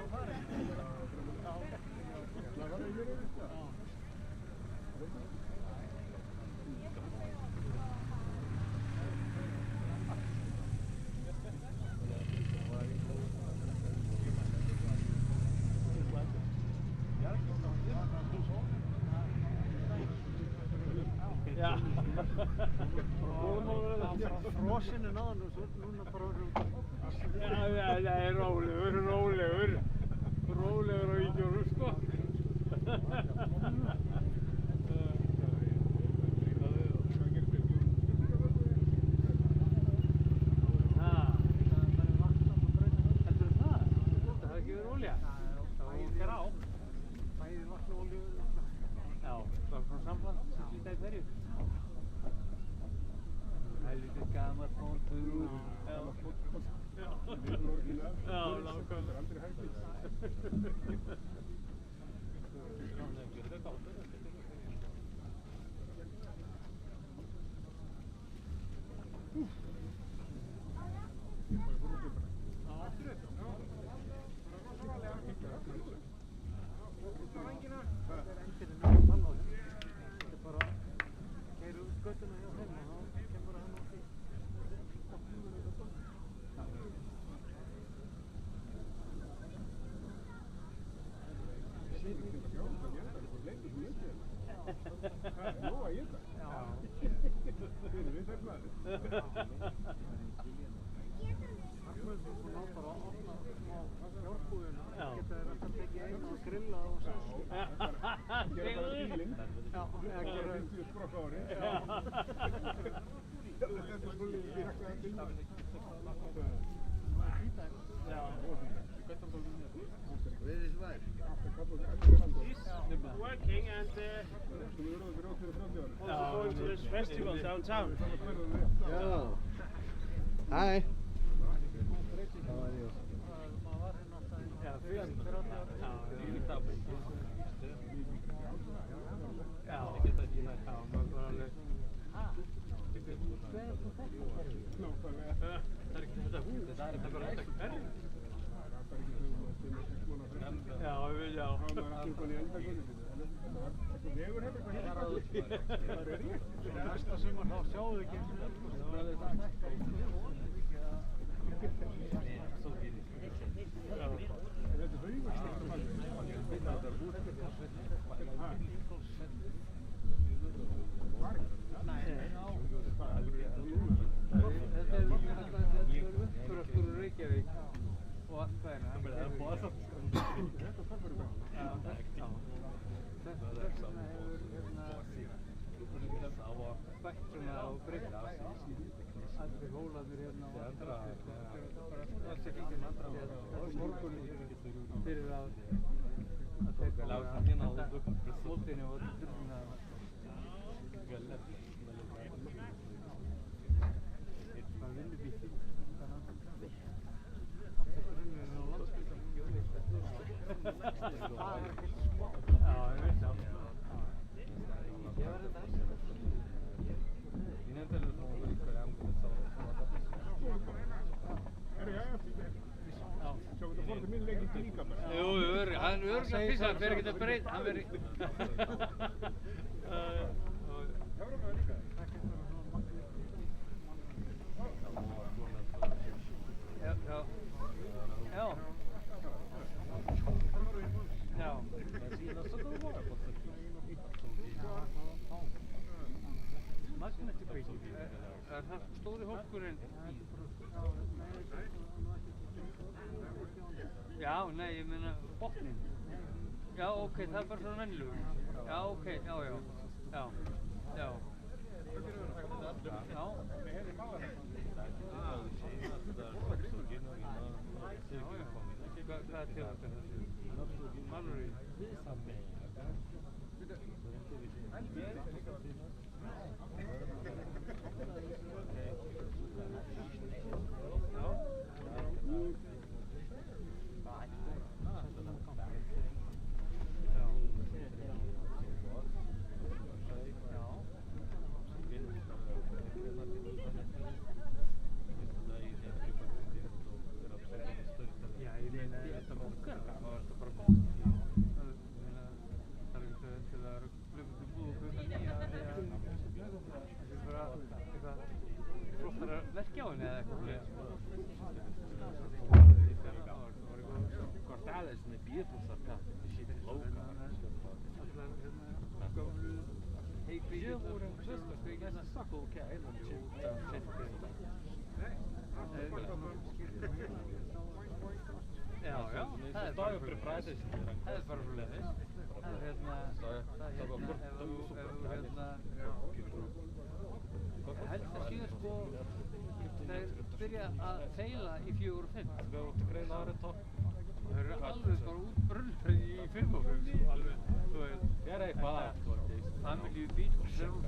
[SPEAKER 3] Já.
[SPEAKER 4] Frosinn er náðan og svo núna bara
[SPEAKER 3] Já, rólegur á vídeónu, sko. Heldur það? Það hafi ekki verið olía? og grá.
[SPEAKER 4] Bæði vatn og olíu.
[SPEAKER 3] Já, það var svona sambland sem lítið í hverju. Helviti gamalt mótur. Já, nákvæmlega.
[SPEAKER 5] Aldrei hægt. Working and also going to this festival downtown.
[SPEAKER 6] Yeah. Hi.
[SPEAKER 4] Næsta sumar þá sjáum við ekki eins
[SPEAKER 3] Reykjavík og allt hvað er það? Þess vegna hefur bætt svona á breytt allir hólarnir hérna og alls ekki ekki morgunni fyrir að þeir bara henda mótinu og þurfum að það vinnur býtti hann er örgulega fyrst, hann verður ekki að breyta, hann verður Er það stóri hópurinn? Já, nei, ég meina botnin. Já, ok, það er bara svona venjulegur. Já, ok, já. Hvað er til þetta? Mallory. Byrja að feila í 4 og 5 og þeir eru alveg bara út brunnfrið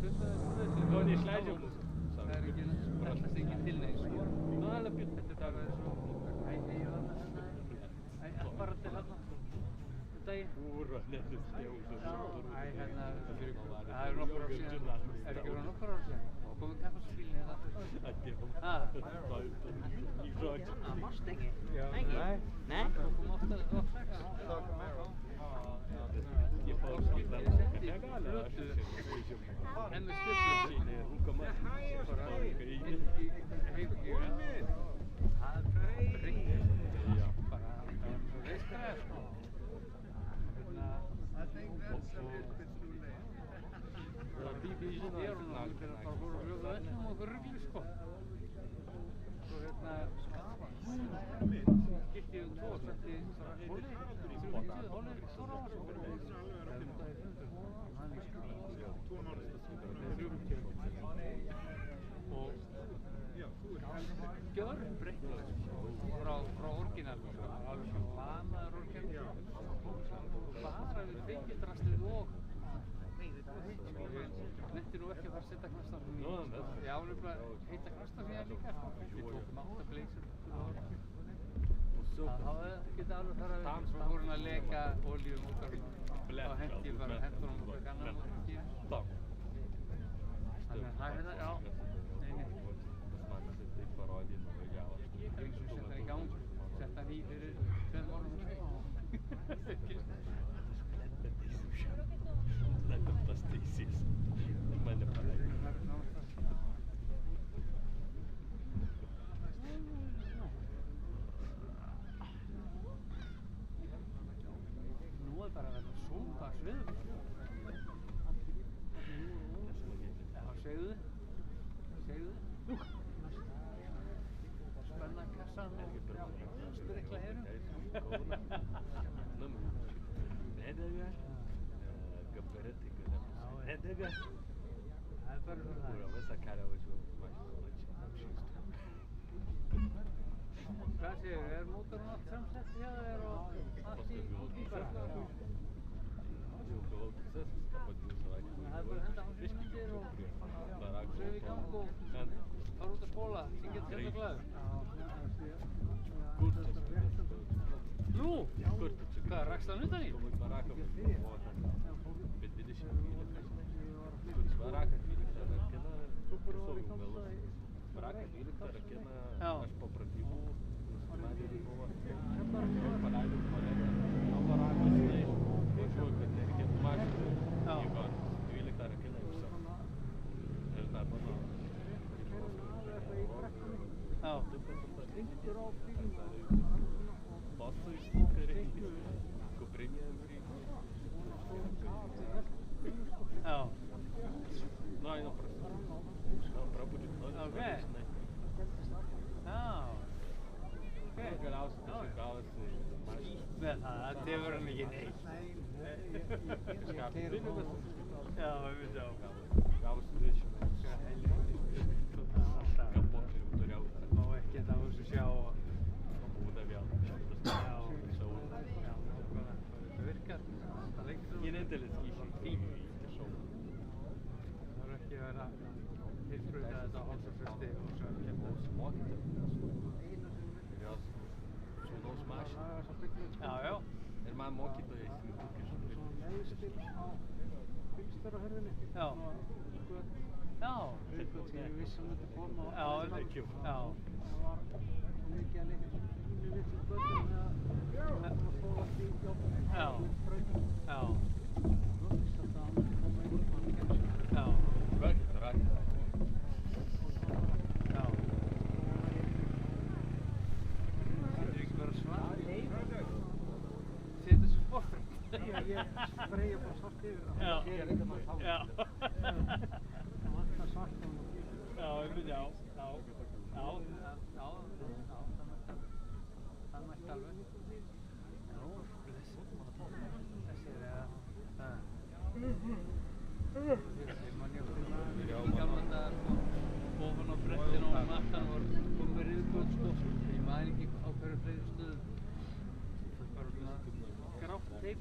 [SPEAKER 3] Góðan í slæðjum. Það ekki, alltaf engin til neins. Nó, alveg björn. Þetta var svo, apparati hérna, daginn.
[SPEAKER 7] Úrra, nettist stjóðum.
[SPEAKER 3] Það er nokkur ár síðan. Er ekki verið nokkur ár síðan? Komið kappasbílinn hérna. Mást ekki? Nei. Þú kom ofta að flagga.
[SPEAKER 7] Ég fór skilta
[SPEAKER 3] flötu henni stöflum síni. Hún kom að bara inn í heimkjöra. Það er breytt. Bara það var svo reisgræð sko. BBC er hún og hún fyrir bara fór að hljóða öllum og okkur rugli sko. Svo skipti ég tvo, setti hólið, 350 hólið, stóra á þessu. Og gjörbreytt frá orginal, alveg svo lamaður orginal. Og bara við fengidrastrið og nefndi nú ekki að fara að setja knastar í. Ég álefnilega heita knastar síðan líka. Við tókum 8 bleysur. Það geti alveg farið að við vorum að leka olíu mótornum og hendi bara hendunum og eitthvað annar mótornum. Þannig að það er það, já. Nei. Eins og setja hann í gang, setja hann í fyrir 2 árum.
[SPEAKER 7] Let them plasticis. Meine Frage.
[SPEAKER 3] Nú er bara að vera súpa sviðum. Já, segðu. Spenna kassan og sprikla herum.
[SPEAKER 7] Nedega. Gabarete kada. Nedega.
[SPEAKER 3] Það er bara svona það.
[SPEAKER 7] Úrra, þessa kæra var svo mæst.
[SPEAKER 3] Hvað segir, er mótorinn allt samsett hjá þér og allt í bara? Það er bara að henda hans myndir og sveif í gang og fara út að skóla, syngja til hérna glæður. Nú? Hvað, rakst hann utan í? Það tefur hann ekki neitt. Já, við sjá. Má ekkert á þessu sjá. Það virkar.
[SPEAKER 7] Ég nefndi í sín tími í þessu.
[SPEAKER 3] Það er ekki að vera tilbreyta þetta á hálsarfresti og svo að kemja. Já.
[SPEAKER 7] Er maður mókið það í sín kúkir sem við?
[SPEAKER 4] Fylgstar á hörðinni.
[SPEAKER 3] Já.
[SPEAKER 4] Ég vissi að þetta koma á.
[SPEAKER 3] Já.
[SPEAKER 4] Það var svo mikið að litlu göttum að fólast í jobbum.
[SPEAKER 3] Já.
[SPEAKER 4] Svo vissi að það koma inn og kemur sér.
[SPEAKER 3] Já.
[SPEAKER 7] Rækir það rækir.
[SPEAKER 3] Já. Þetta ekki bara svart? Setja sér sportrætt?
[SPEAKER 4] Ég spreyja bara svart yfir það.
[SPEAKER 3] Já.
[SPEAKER 4] Það vantar svart á það.
[SPEAKER 3] Já, einmitt, já. Það mætti alveg. Já, þessi er það. Man ég í gamla dagar ofan á brettinu og mattan var komið riðgöld sko. Ég man ekki á hverju fleiri stöðum. Bara svona grátt teip,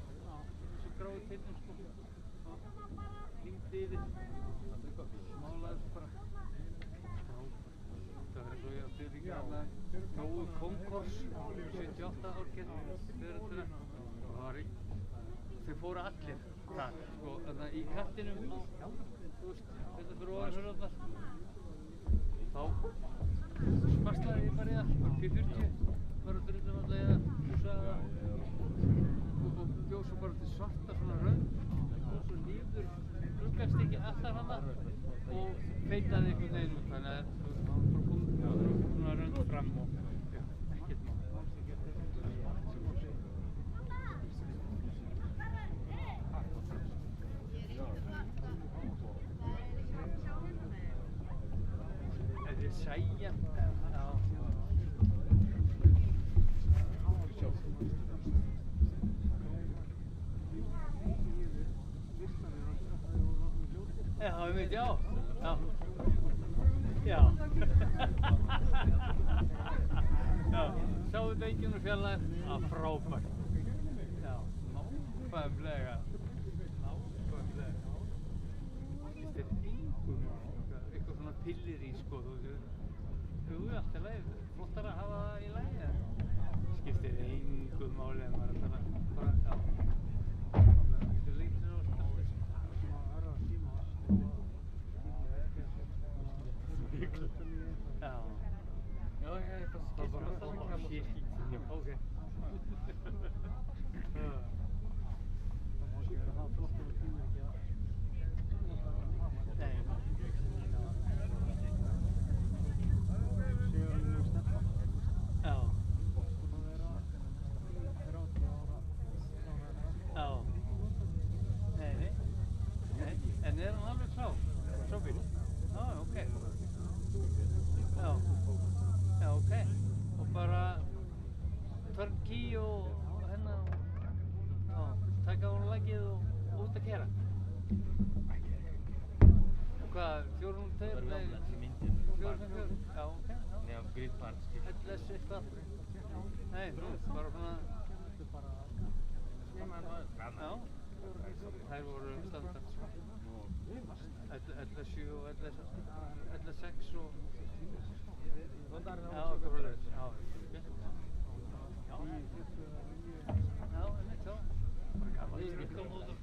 [SPEAKER 3] þessu gráu teipum sko. hringdi yfir, málaði bara. Það var eins og ég átti líka þarna Nóu Konkors, 78 orkestri, veröldina. Og það var þau fóru allir þar, sko, þarna í kattinum á, þú veist, þetta fyrir ofan hurðarnar. Þá smaslaði ég bara í það, P40, bara drullum alltaf í það, húsaði það og bjóð svo bara til svarta svona rönd og svo nýður gluggastikki alltaf hana og feitaði einhvern veginn út, þannig að hann bara kom svona rönd fram og ja, ekkert mál. Þetta er Sæja. Já. Já, ég veit, já. Já. Já. Já, sáu þetta enginn úr fjarlægð? Já, frábært. Já, nákvæmlega. Nákvæmlega. Þetta er engum eitthvað svona pillir í, sko, þú veist. Jú, allt er leið. Flottar að hafa það í lagi. Skiptir engum máli en maður er bara, já. Þetta er lengt sér á staflis. Já. Já, ég er bara skipt með það líka mútið. Ok. Það má ekki vera það flottur og tíma ekki að nei. Já. Já. Nei, nei. Nei, en er hann alveg klár? Klárfíl? Já, ok. Já. Já, ok. Og bara turnkey og hennar já, taka hún lagið og út að kera. Og hvað, 402? Nei, 454? Já, ok.
[SPEAKER 7] Já, grillpark.
[SPEAKER 3] LS eitthvað? Nei, bara svona já, þær voru standard sko. LS7 og LS6 og já, eitthvað svoleiðis. Já, ok. Já, einmitt, já. Bara gaman skiptamótum.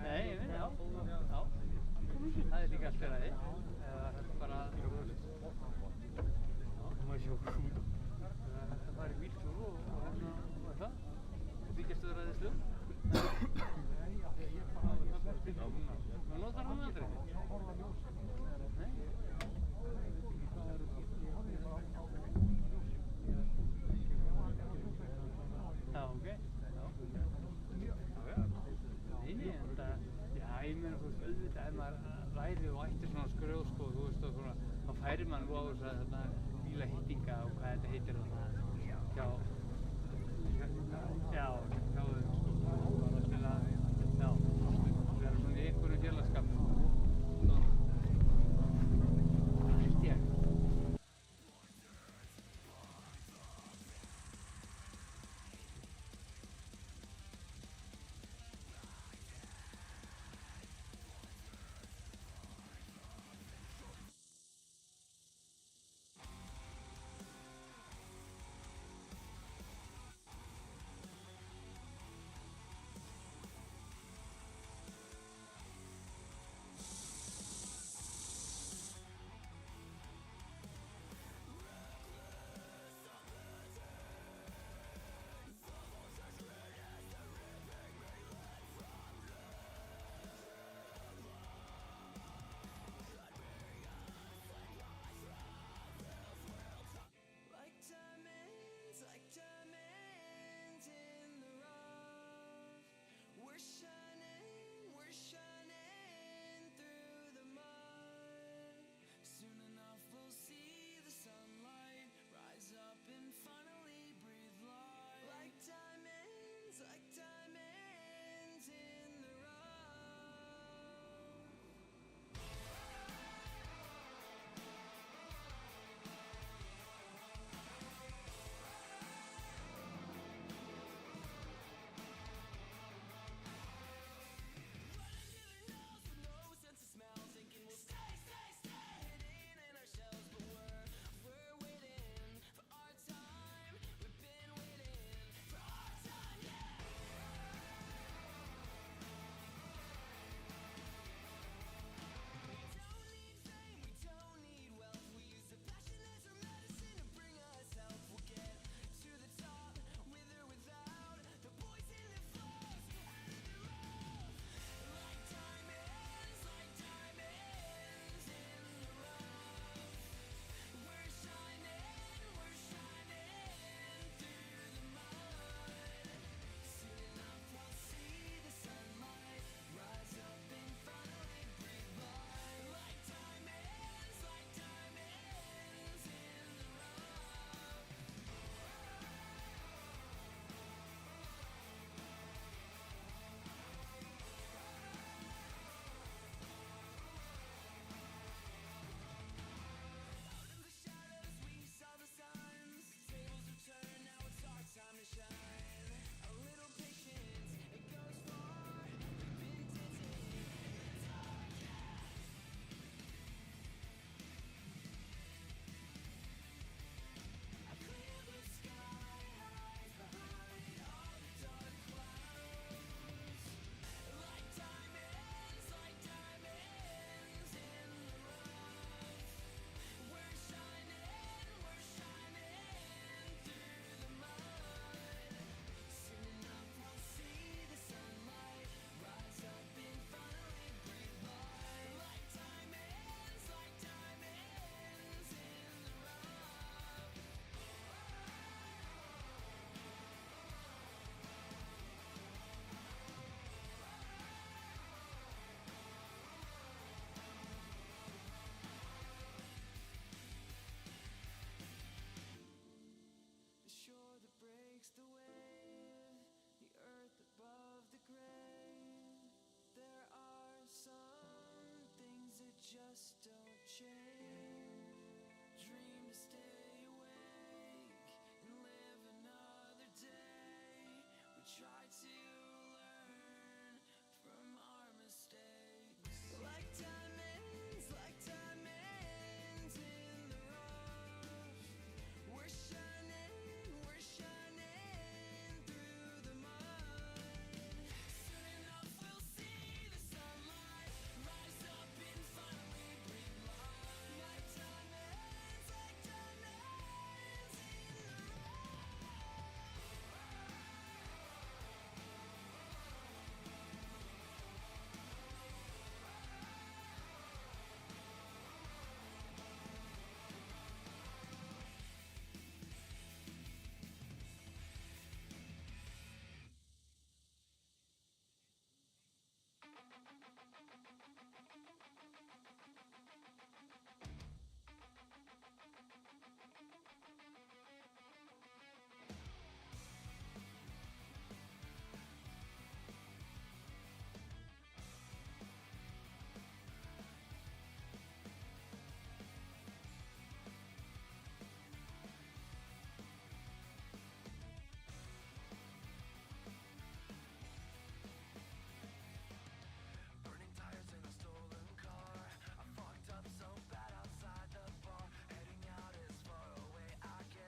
[SPEAKER 3] Nei, ég veit, já. Já. Það er líka allt í lagi. Eða bara má sjá út. Það er hægt að fara í bíltúr og hérna og það. Og þykjast þau ræðislu. Þú notar hann aldrei? Nei? Já, ok. Nei, en það, já, ég meina þú veist, auðvitað ef maður væri og ætti svona skröð, sko, þú veist, og svona, þá færir mann nú á þess að þarna bílahittinga og hvað þetta heitir þarna, hjá, já, hjá þeim, sko, til að, já, vera svona í einhverju félagskapnum, svona, það held ég.
[SPEAKER 9] just don't change. Dream to stay awake and live another day. We try to learn from our mistakes. Like diamonds in the rough. We're shining through the mud. Soon enough we'll see the sunlight rise up and finally bring light. Like diamonds in the burning tires in a stolen car. I fucked up so bad outside the bar, heading out as far away I can.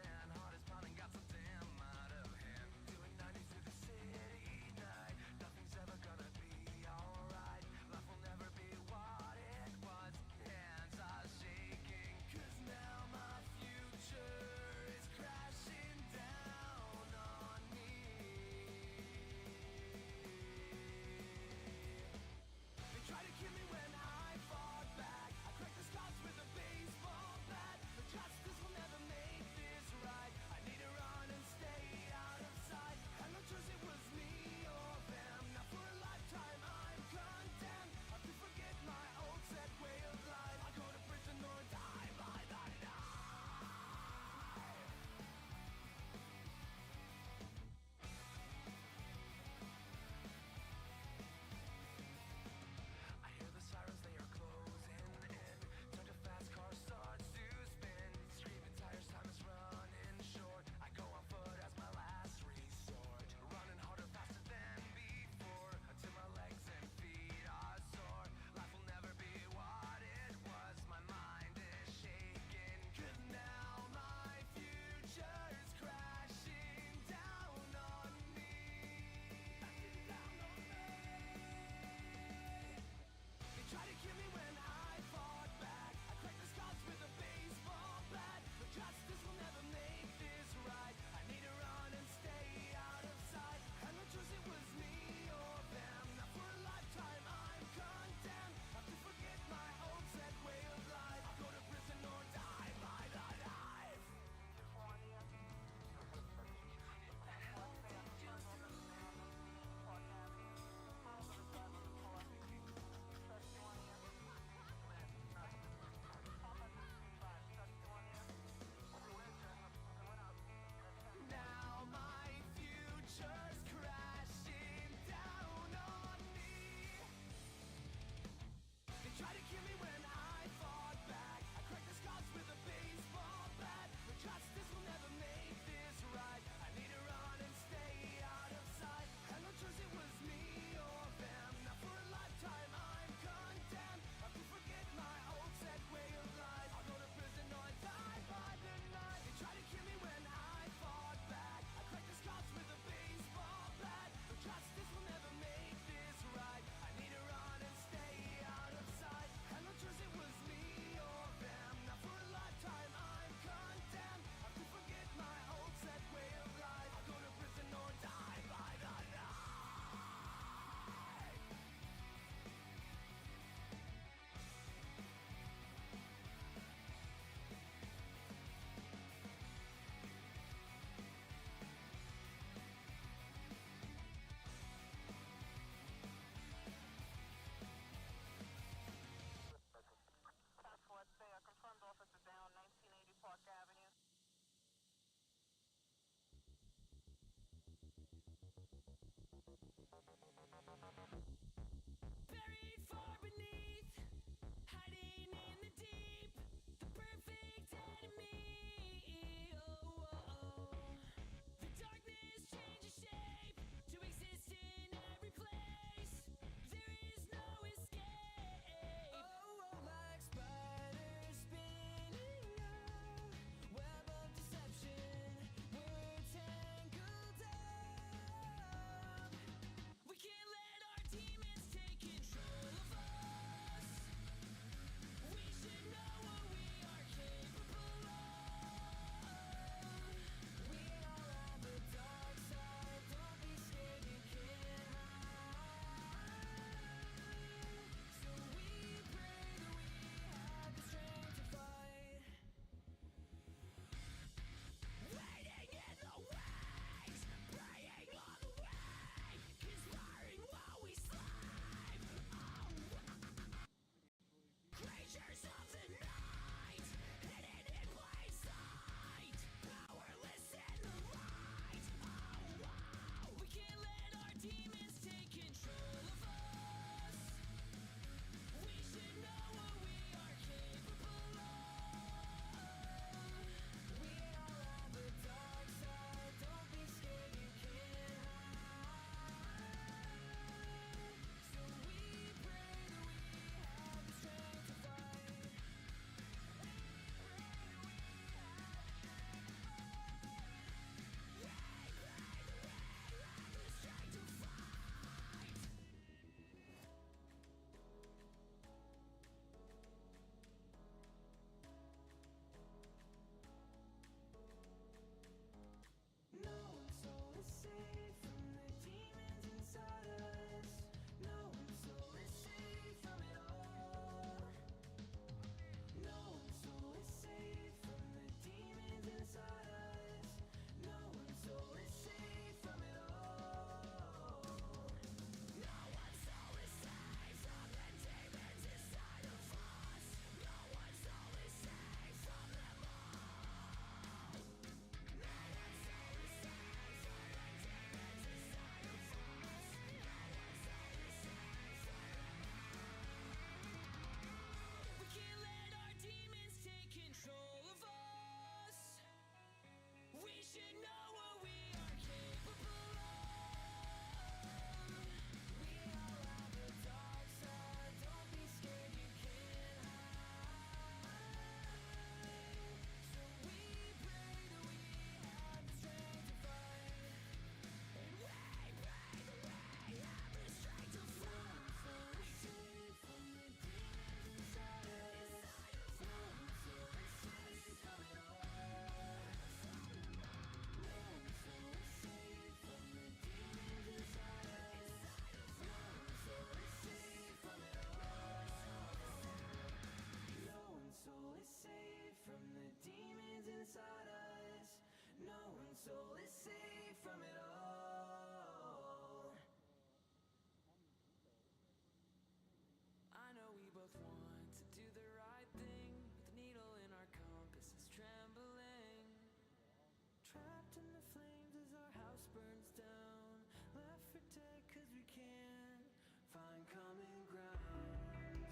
[SPEAKER 9] burns down, left for dead 'cause we can't find common ground.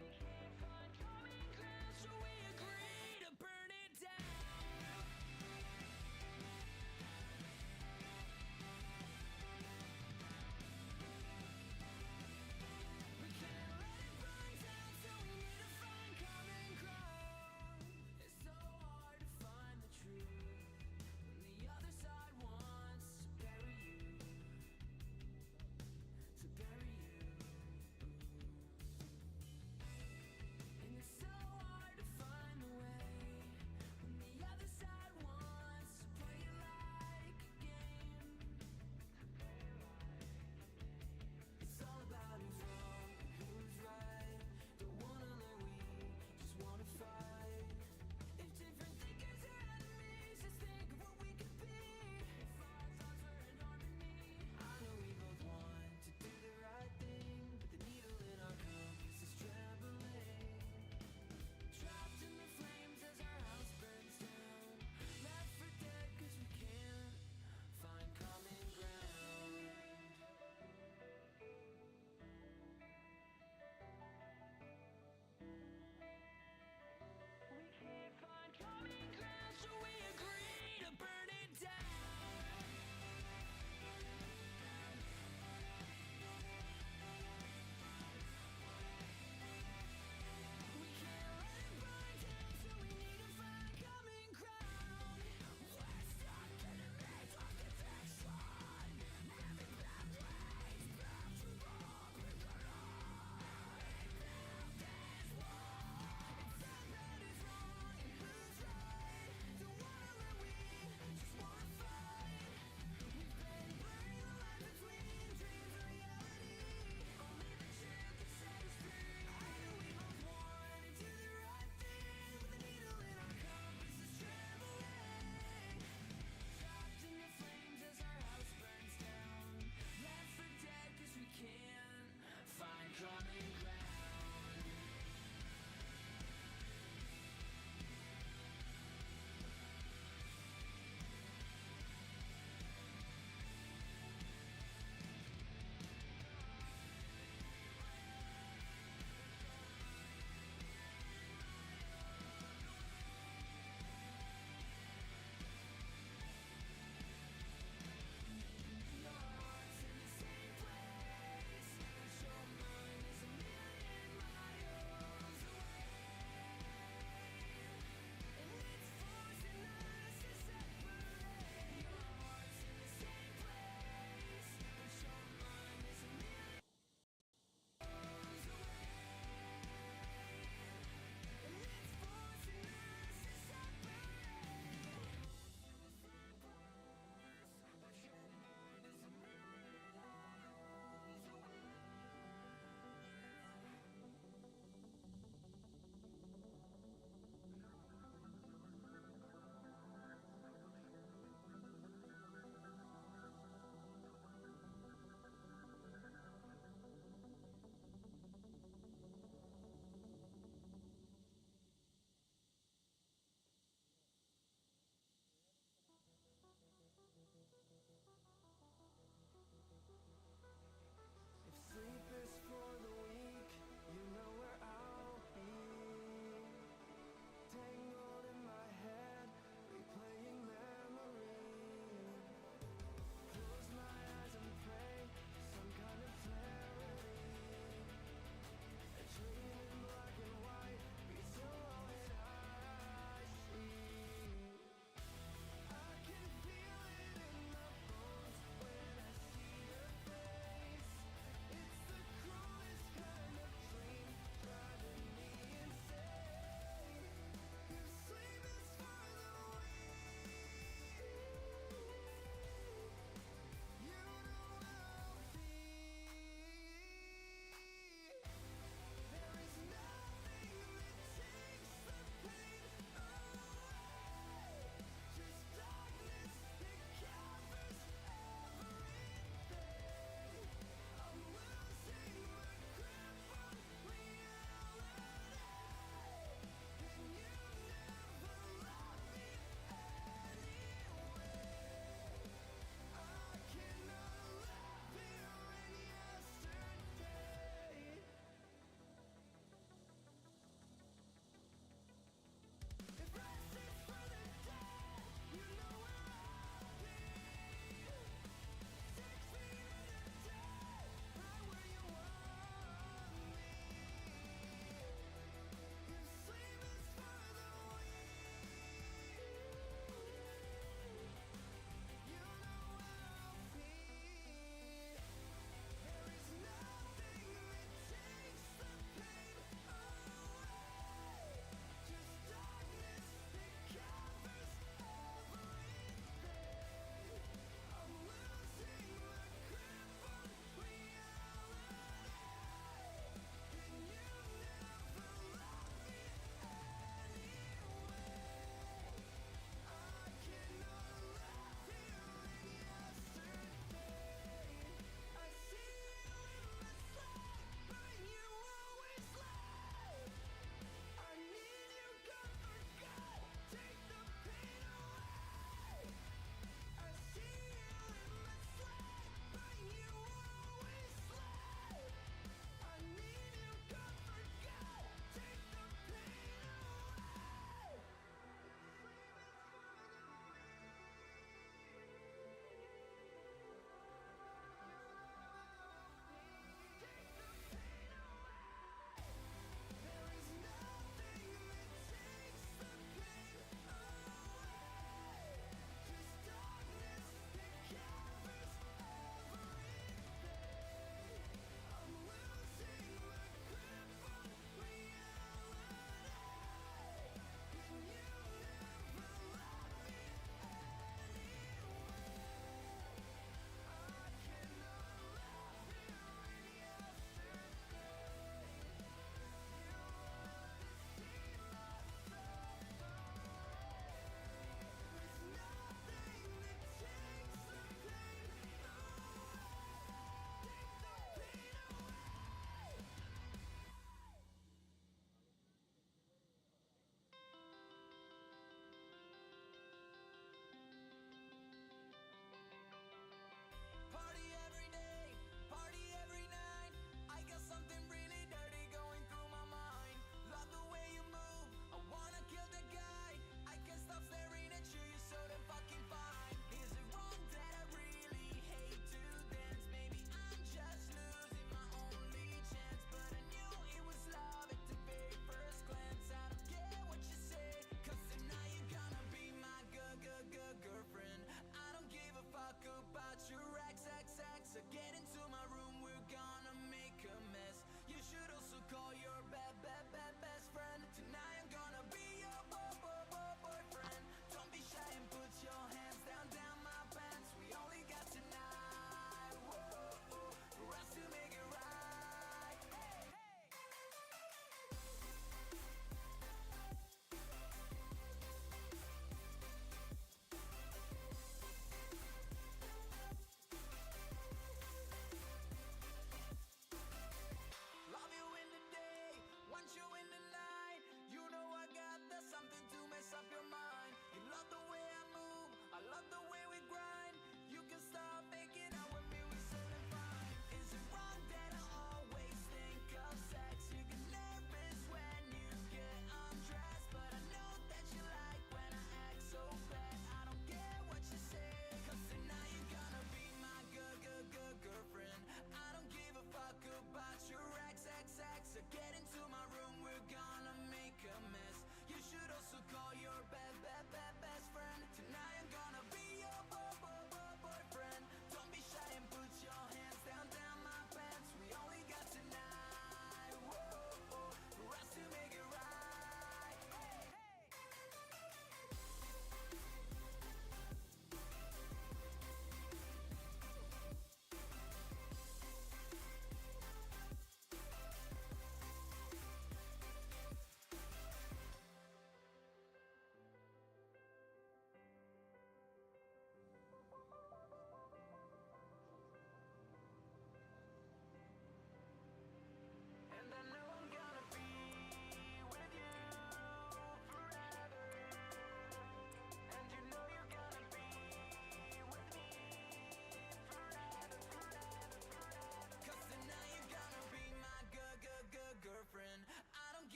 [SPEAKER 9] We can't find common ground, so we agree to burn it down. We can't let it burn down, so we need to find common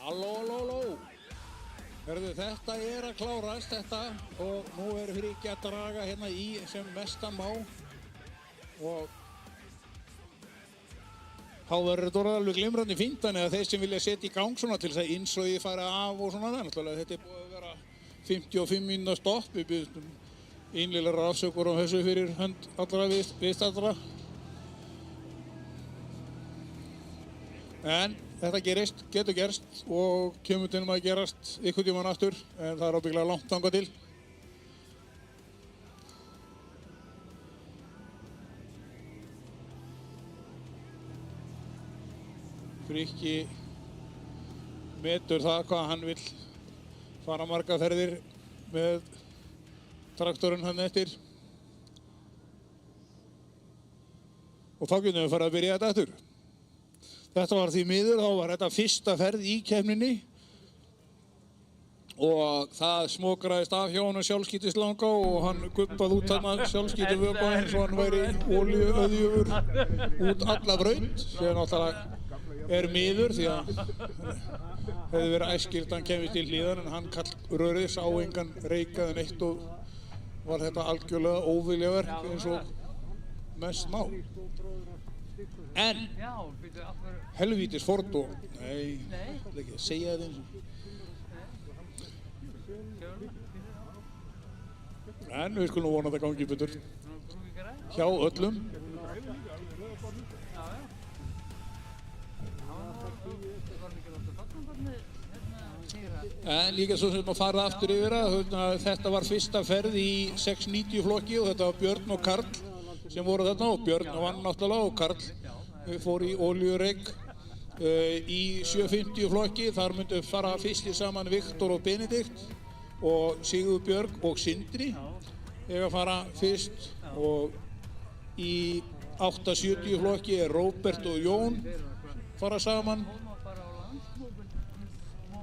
[SPEAKER 2] Halló. Hörðu, þetta að klárast þetta og nú fyrir ekki að draga hérna í sem mestan má og þá verður þetta alveg glimrandi fínt þannig að þeir sem vilja setja í gang svona til þess að innsogið fara af og svona náttúrulega þetta búið að vera 55 mínúna stopp við byrjum einlegar afsökur á þessu fyrir hönd allra viðstaddra en þetta getur gerst og kemur til að gerast ykkur tímann aftur en það ábyggilega langt þangað til. Frikki metur það hvað hann vill fara marga ferðir með traktorinn hann eftir og þá getum við farið að byrja þetta aftur. Þetta var því miður, þá var þetta fyrsta ferð í keppninni og það smokraðist af hjá honum sjálfskítislanga og hann gubbaði út þarna sjálfskítivökva eins og hann væri olíuauðjufur út alla braut sem náttúrulega miður því að hefði verið æskilt að hann kemist til hlíðar en hann kallrörið sá engan reikaðan eitt og var þetta algjörlega óviljaverk eins og mest má. En helvítis Ford og nei, ekki að segja þetta eins og en við skulum vona að það gangi betur hjá öllum en líka svo sem að fara aftur yfir að þetta var fyrsta ferð í 690 flokki og þetta var Björn og Karl sem voru þarna og Björn vann náttúrulega og Karl fór í olíureik í 750 flokki. Þar myndu fara fyrstir saman Viktor og Benedikt og Sigurbjörg og Sindri eiga að fara fyrst og í 870 flokki Róbert og Jón fara saman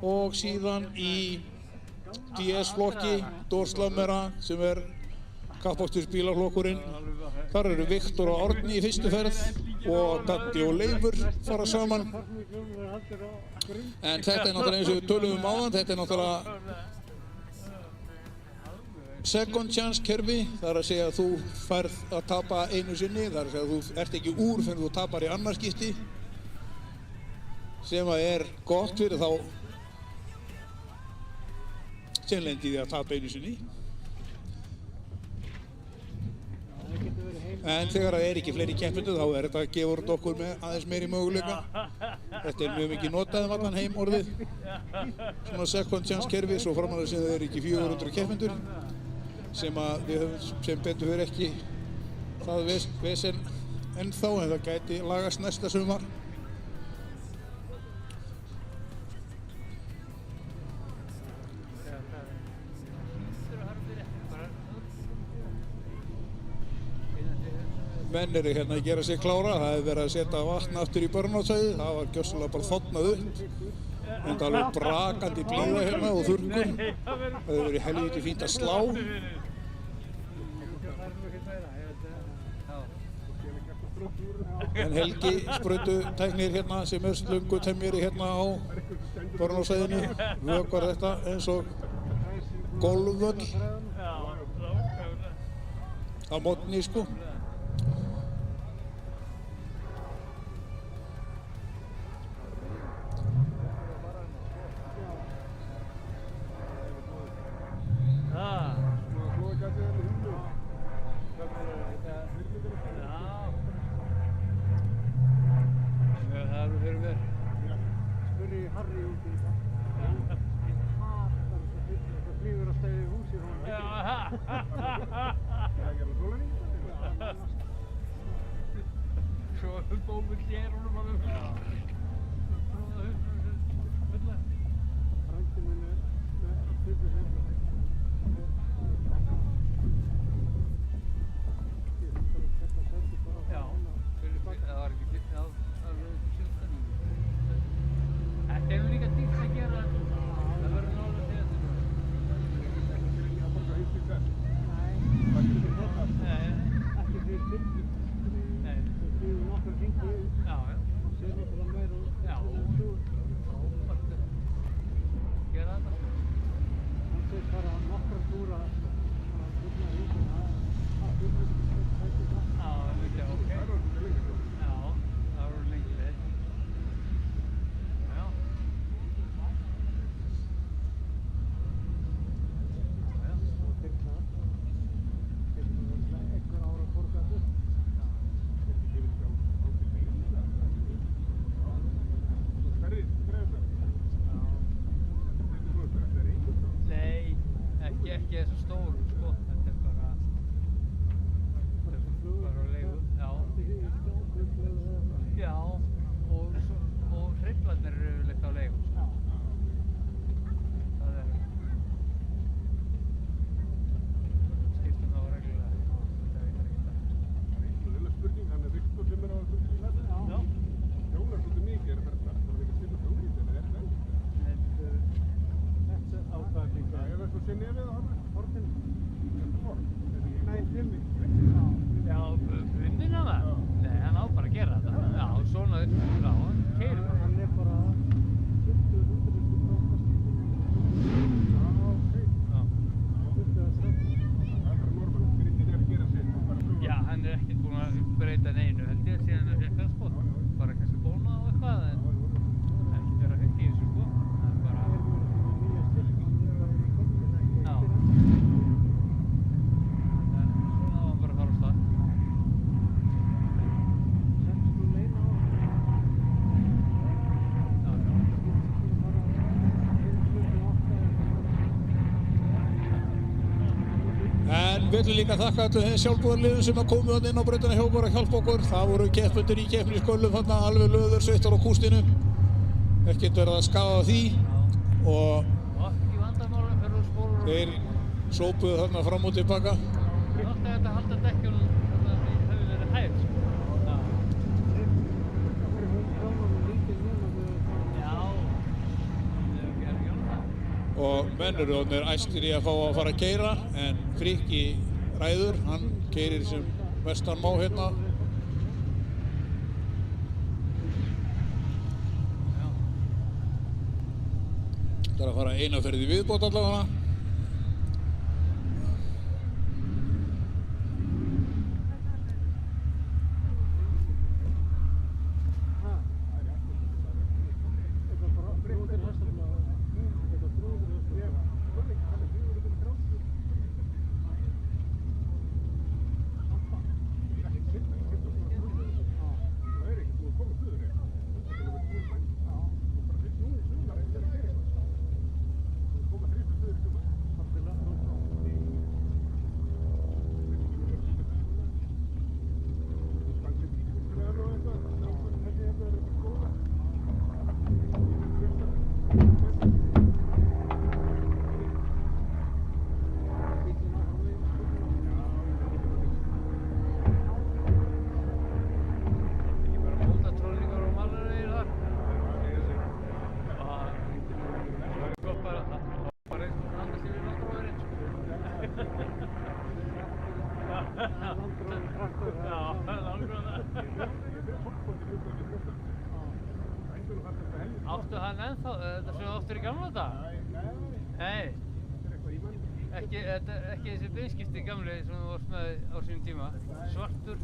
[SPEAKER 2] og síðan í DS flokki Dórslamera sem kappakstursbílaflokkurinn. Þar eru Viktor og Árni í fyrstu ferð og Datti og Leifur fara saman. En þetta náttúrulega eins og við tölum áðan, þetta náttúrulega second chance kerfi. Það að segja að þú færð að tapa einu sinni, það að segja að þú ert ekki úr fyrir þú tapar í annarskipti sem að gott fyrir þá sem lendi því að tapa einu sinni. En þegar það ekki fleiri keppendur þá þetta gefur okkur með aðeins meiri möguleika. Þetta mjög mikið notað allan heim orðið. Svona second chance kerfi svo framan að það ekki 400 keppendur sem að við höfum sem betur fyrir ekki það vesen ennþá en það gæti lagast næsta sumar. Menn hérna að gera sig klára, það hefði verið að setja vatn aftur í börnátsæðið, það var gjörsamlega bara þotnað upp. En það alveg brakandi blíða hérna og þurrkur. Það hefði verið helviti fínt að slá. En Helgi spraututæknir hérna sem slöngutemjari hérna á börnátsæðinu, vökvar þetta eins og golfvöll á mótni sko.
[SPEAKER 3] breyta neinu held ég síðan við fékk það sko. Bara kannski bóna og eitthvað en ekki vera fyrir í þessu sko. Það er bara... Já. En svona var bara að fara á stað.
[SPEAKER 2] En við viljum líka þakka öllum þeim sjálfboðaliðum sem að komu inn á brautina hjá okkur að hjálpa okkur. Það voru keppendur í keppniskörlum þarna, alveg löður, sveittar á kústinu. Ekkert verið að skaða því. Og
[SPEAKER 3] Ekki vandamálum fyrir spólur og...
[SPEAKER 2] þeir sópuðu þarna fram og tilbaka.
[SPEAKER 3] Ég átti að halda dekkjunum þannig að það hefði verið hægt sko.
[SPEAKER 2] Og menn eru orðnir æstir í að fá að fara að keyra, en Frikki ræður, hann keyrir sem vestan má hérna. Það er að fara eina ferð í viðbót allavega.
[SPEAKER 3] Áttu hann ennþá, þetta sem þú áttur í gamla dag? Nei. Ekki þessi beinskipti gamli sem þú varst með á sínum tíma? Svartur?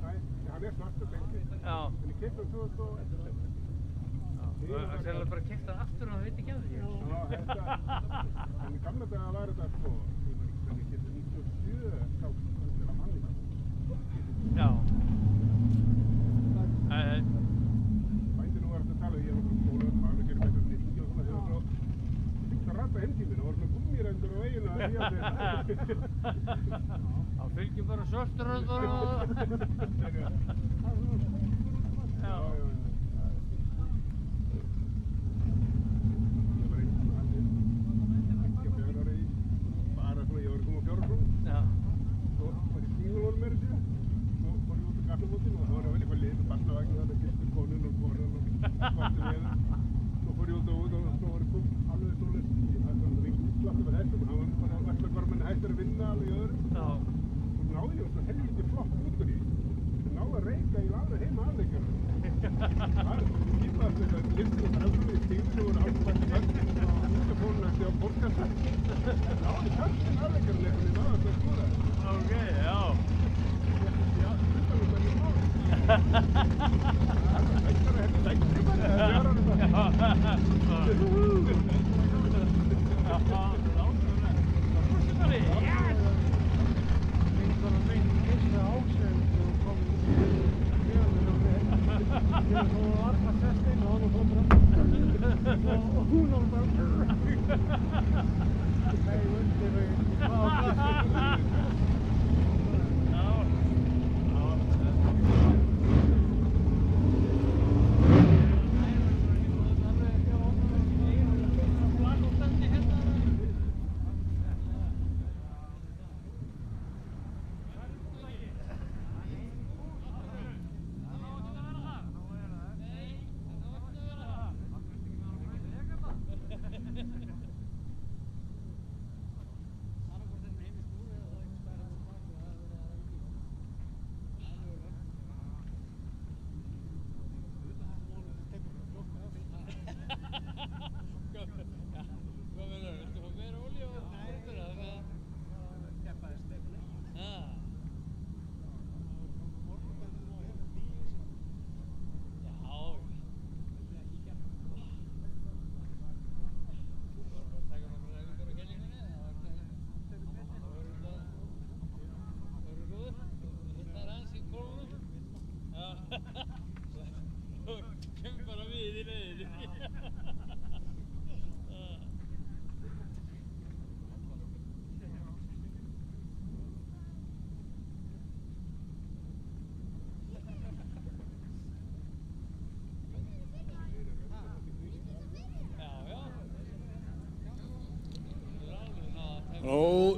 [SPEAKER 10] Nei, hann er svartur beinskipti.
[SPEAKER 3] Já.
[SPEAKER 10] En ég keypti hann 2011.
[SPEAKER 3] Það er sérlega bara keypt hann aftur og hann veit ekki af því.
[SPEAKER 10] Já, þetta, en í gamla daga var þetta sko, ég keypti 97 þá til að manni.
[SPEAKER 3] Já.
[SPEAKER 10] Bændinu var þetta að tala, ég var frá skóla, maður gerir betur nýtti og svona, þegar það fyrst að rata heimtíminn, það var svona gummirendur á veginu að því að þetta.
[SPEAKER 3] Það fylgir bara svörturöndur og... Já.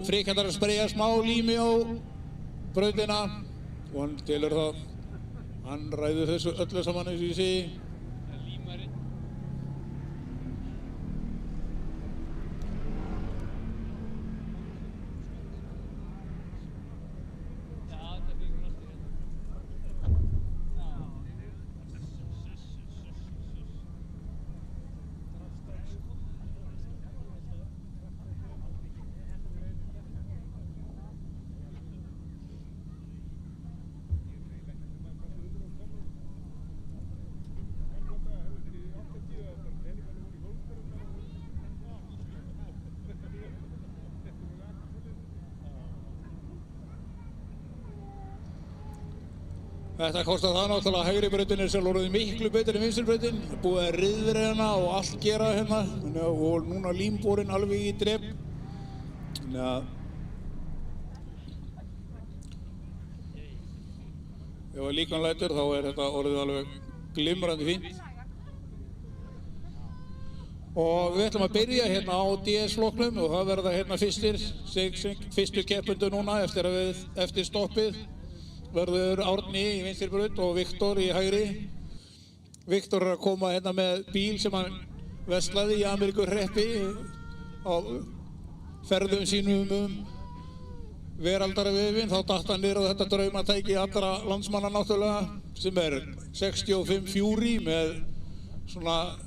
[SPEAKER 2] Frikk að spreyja smá lími á brautina og hann telur það. Hann ræður þessu öllu saman eins og ég segi. Þetta kostar það náttúrulega að hægri brautin er sjálf orðið miklu betur en vinstri brautin. Búið að ryðra hérna og allt gera hérna. Og núna límborinn alveg í drep. Þannig að ef að líkan lætur þá er þetta orðið alveg glimrandi fínt. Og við ætlum að byrja hérna á DS-flokknum og það verða hérna fyrstu keppendur núna eftir stoppið. Verður Árni í vinstri braut og Viktor í hægri. Viktor er að koma hérna með bíl sem hann veslaði í Ameríkuhreppi á ferðum sínum veraldarvefinn. Þá datt hann niður á þetta draumatæki allra landsmanna náttúrulega sem er 65 Fury með svona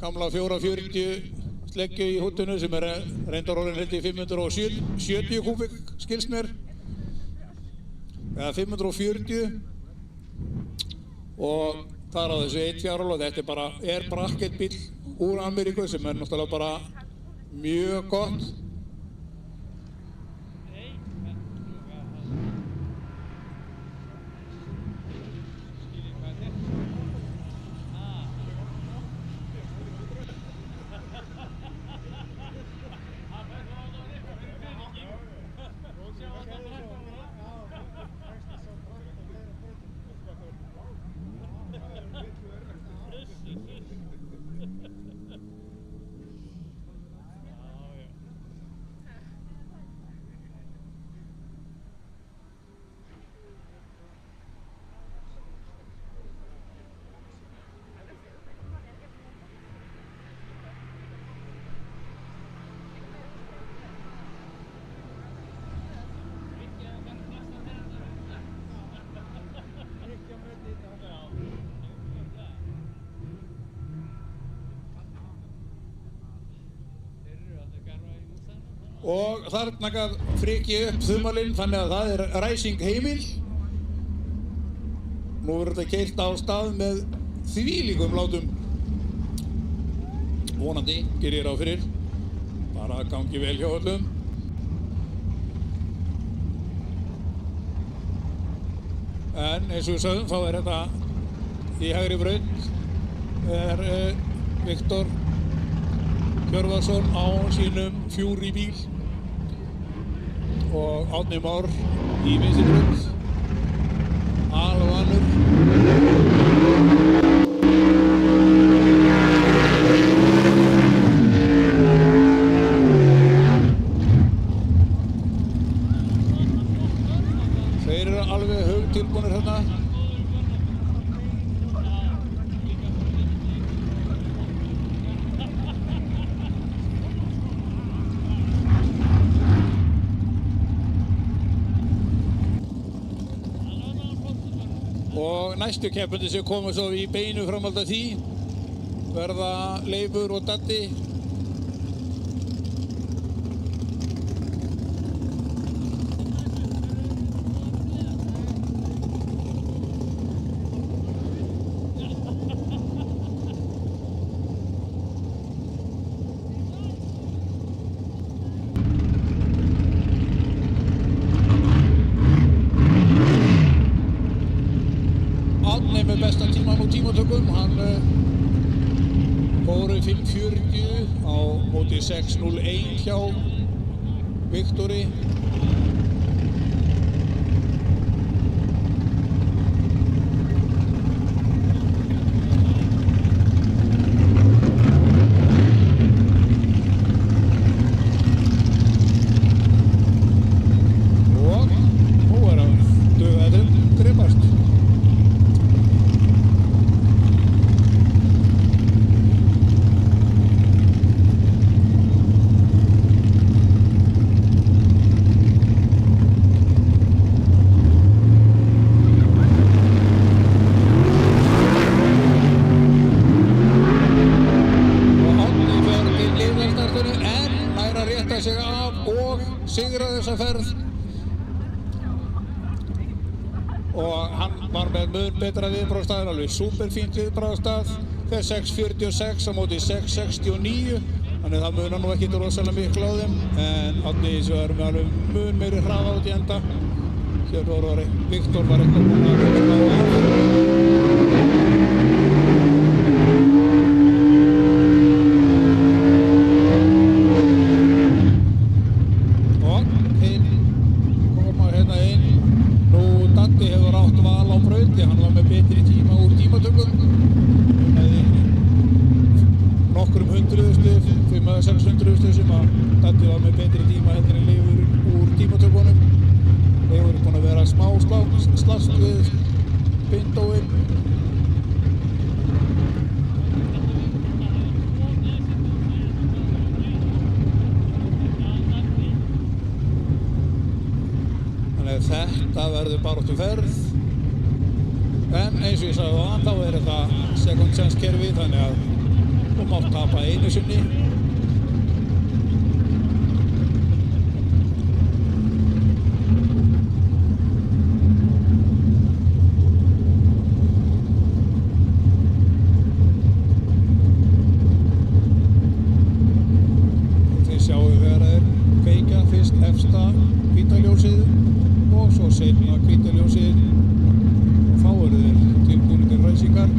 [SPEAKER 2] gamla 440 sleggju í húttinu sem er reyndar orðin held í 570 kúbík skilst mér. Eða 540 og það er á þessu 1.4 og þetta er bara bracketbíl úr Ameríku sem er náttúrulega bara mjög gott. Og þarna gaf Frikki upp þumalinn þannig að það er ræsing heimil. Nú verður þetta keyrt á stað með þvílíkum látum. Vonandi, gerir ég ráð fyrir. Bara gangi vel hjá öllum. En eins og við sögðum þá er þetta í hægri braut. Er Viktor Hjörvarsson á sínum Fury bíl. Og Árni Már í vinstri braut, alvanur. Þeir eru alveg hugtilbúnir hérna. Og næstu keppendur sem koma svo í beinu framhald af því verða Leifur og Datti. Með besta tíman og tímatökum, hann fóru 5.40 á móti 6.01 hjá Viktori. og hann var með mun betra viðbragðsstað, alveg superfínt viðbragðsstað, fer 6.46 á móti 6.69, þannig það munar nú ekkert rosalega miklu á þeim, en Árni hins vegar með alveg mun meiri hraða út í enda. Hér var Viktor var eitthvað búinn að slá af. Þetta verður baráttuferð, en eins og ég sagði áðan þá er þetta second chance kerfi, þannig að þú mátt tapa einu sinni. Þið sjáu þegar þeir kveikja fyrst efsta hvíta ljósið og svo seinna hvíta ljósið og þá eru þeir tilbúnir til ræsingar.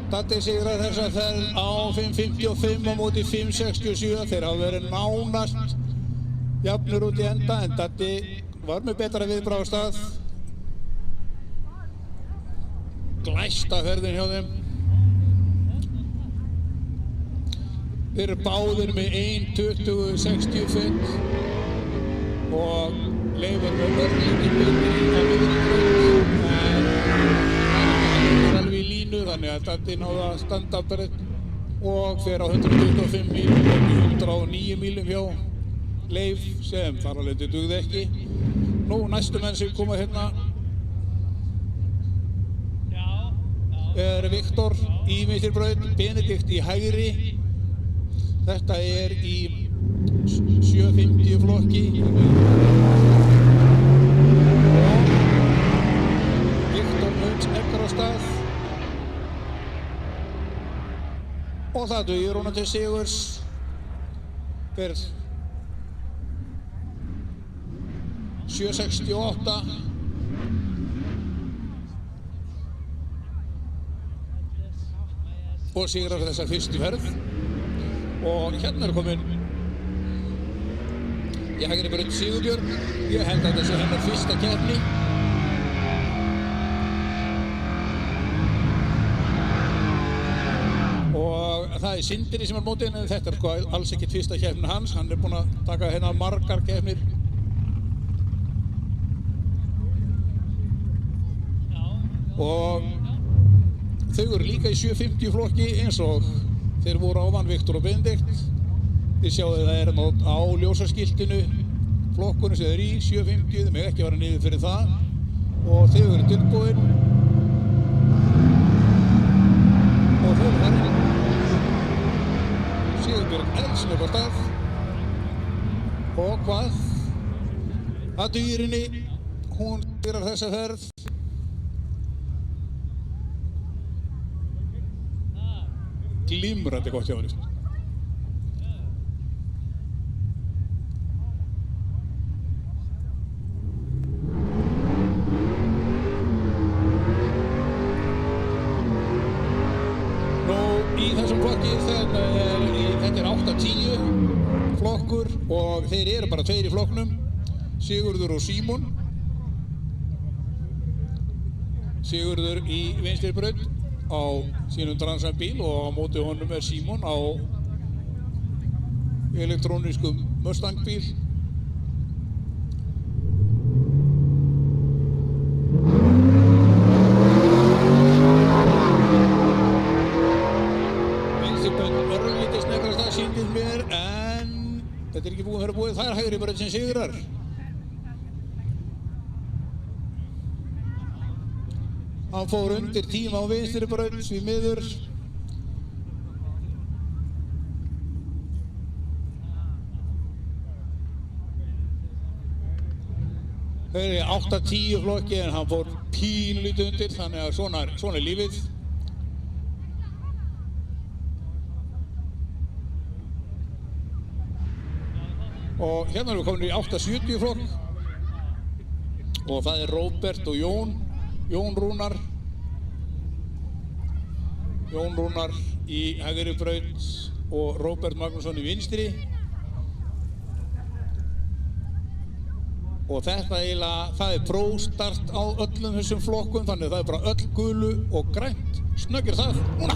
[SPEAKER 2] Datti sigrar þessa ferð á 5.55 á móti 5.67. Þeir hafa verið nánast jafnir út í enda, en Datti var með betra viðbragðsstað. Glæsta ferðin hjá þeim. Þeir eru báðir með 1.20.65 og Leifur með örlítið betri á miðjum, en alveg í línu, þannig að Datti náði að standa brett og fer á 125 mílum og 109 mílum hjá Leif sem þar alveg dugði ekki. Nú næstu menn sem koma hérna er Viktor í vinstri braut, Benedikt í hægri. Þetta er í 750 flokki. Viktor mun sneggar á stað. Og það dugir honum til sigurs. Fyrir 7.68. Og sigrar þessa fyrstu ferð. Og hérna er komin í hægri braut Sigurbjörn. Ég held að þetta sé hennar fyrsta keppni. Og það er Sindri sem er mótið, en þetta er sko alls ekkert fyrsta keppnin hans. Hann er búinn að taka hérna margar keppnir. Og þau eru líka í 750 flokki eins og þeir voru áðan, Viktor og Benedikt. Þið sjáu það er nátt á ljósaskiltinu flokkunum sem þeir í 750, þið meg ekki vera niður fyrir það. Og þau eru tilbúin. Og þau eru herrin. Sigurbjörn eldsnögg á stað. Og hvað? Að dýrinni, hún sigrar þessa ferð. Glimrandi gott hjá henni. Nú, í þessum flokki, þetta er 8-10 flokkur og þeir eru bara tveir í flokknum, Sigurður og Símon. Sigurður í vinstri braut á sínum Transan bíl og á móti honum er Símon á elektróniskum Mustang bíl. Vinstri braut örlítið snegrast það sýndist mér, en þetta er ekki búið að vera búið, það er hægri braut sem sigrar. Hann fór undir tíma á vinstri braut, því miður. Það er 8-10 flokki en hann fór pínlítið undir, þannig að svona er lífið. Og hérna erum við komin í 8-70 flokk og það er Róbert og Jón Rúnar í hægri braut og Róbert Magnússon í vinstri. Og þetta eiginlega, það er próstart á öllum þessum flokkum, þannig að það er bara öll gulu og grænt. Snöggir það, núna!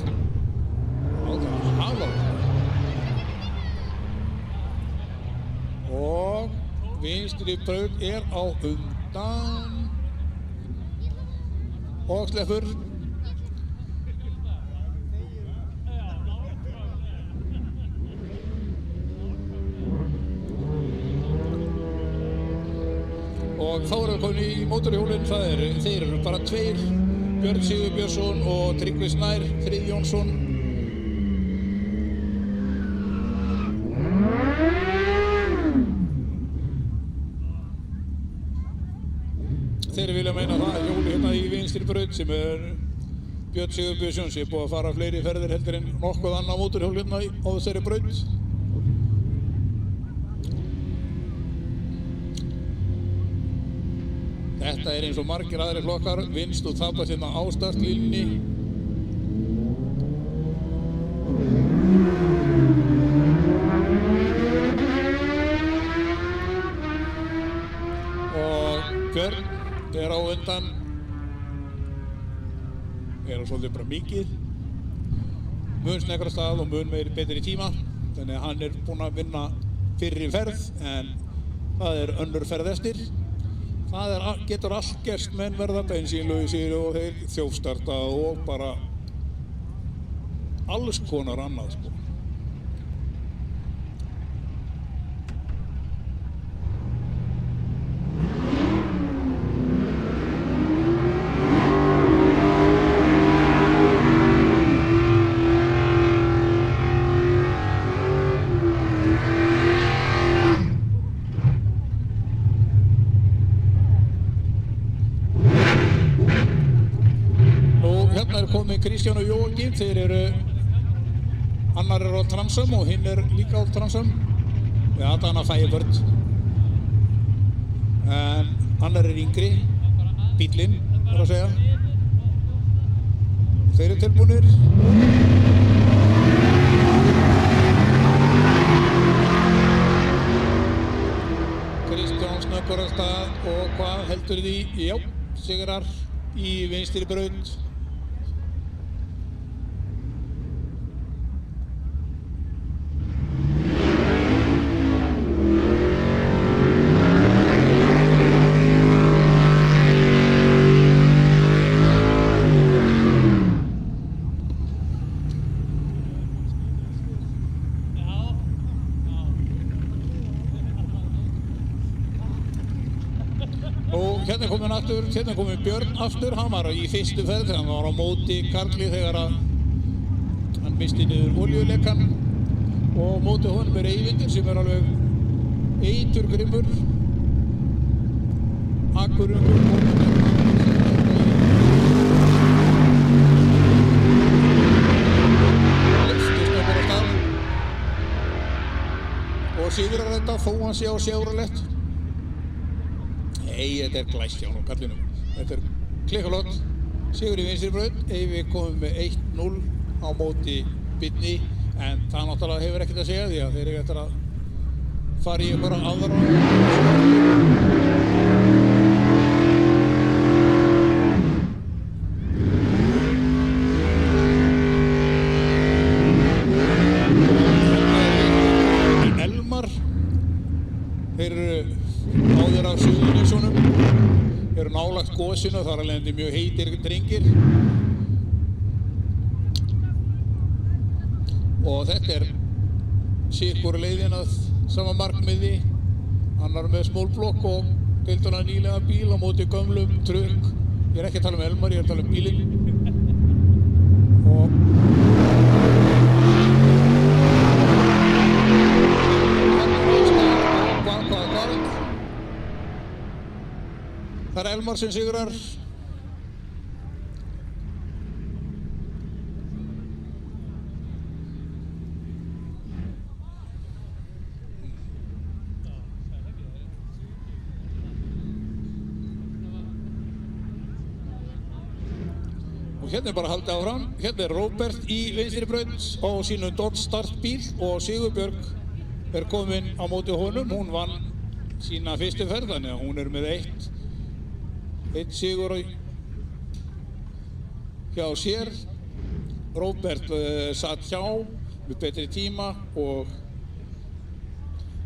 [SPEAKER 2] Halló! Og vinstri braut er á undan og sleppur. Og þá erum við komin í mótorhjólinn, þeir eru bara tveir, Björn Sigurbjörnsson og Tryggvi Snær Friðjónsson. Þeir vilja meina það að hjóli hérna í vinstri braut sem er Björn Sigurbjörnsson sem er búið að fara fleiri ferðir heldur en nokkuð annað mótorhjól hérna á þessari braut. Þetta er eins og margir aðri flokkar, vinst og tapast hérna á startlínunni. Og Björn er á undan, er á svolítið bara mikið, mun snegra stað og mun meiri betri tíma, þannig að hann er búinn að vinna fyrri ferð en það er önnur ferð eftir. Það getur allt gerst, menn verða bensínlausir og þeir þjófstarta og bara alls konar annað sko. Kristján og Jóakim, þeir eru, annar er á Transam og hinn er líka á Transam, eða Adana Firebird. En annar er yngri, bíllinn, þarf að segja. Þeir eru tilbúnir. Kristján snöggur af stað og hvað heldur því? Já, sigrar í vinstri braut. Hérna komið Björn aftur, hann var í fyrstu ferð þegar hann var á móti Karli þegar hann misti niður olíulekan og móti honum er Eyvindur sem er alveg eiturgrimmur, akkurungur Leifstisnöfnur á stað og sigrar þetta þó hann sé á sjáralett. Nei, þetta er glæst hjá hann kallinum. Þetta er klikkalott, sigur í vinstri braut, Eyvi komið með 1-0 á móti Byrni, en það náttúrulega hefur ekkert að segja því að þeir eru eftir að fara í einhverja aðra. Elmar, þeir eru áður af Suðurnesjunum, eru nálægt gosinu, þar alveg mjög heitir drengir. Og þetta er sikur leiðin að sama markmiði. Hann var með smólblokk og tiltölulega nýlega bíl á móti gömlum trukk. Ég er ekki að tala um Elmar, ég er að tala um bílinn. Og það er Elmar sem sigrar. Og hérna er bara haldið áfram. Hérna er Róbert í vinstri braut á sínum Dodge Start bíl og Sigurbjörg er komin á móti honum. Hún vann sína fyrstu ferð, þannig að hún er með eitt sigur hjá sér. Róbert satt hjá með betri tíma og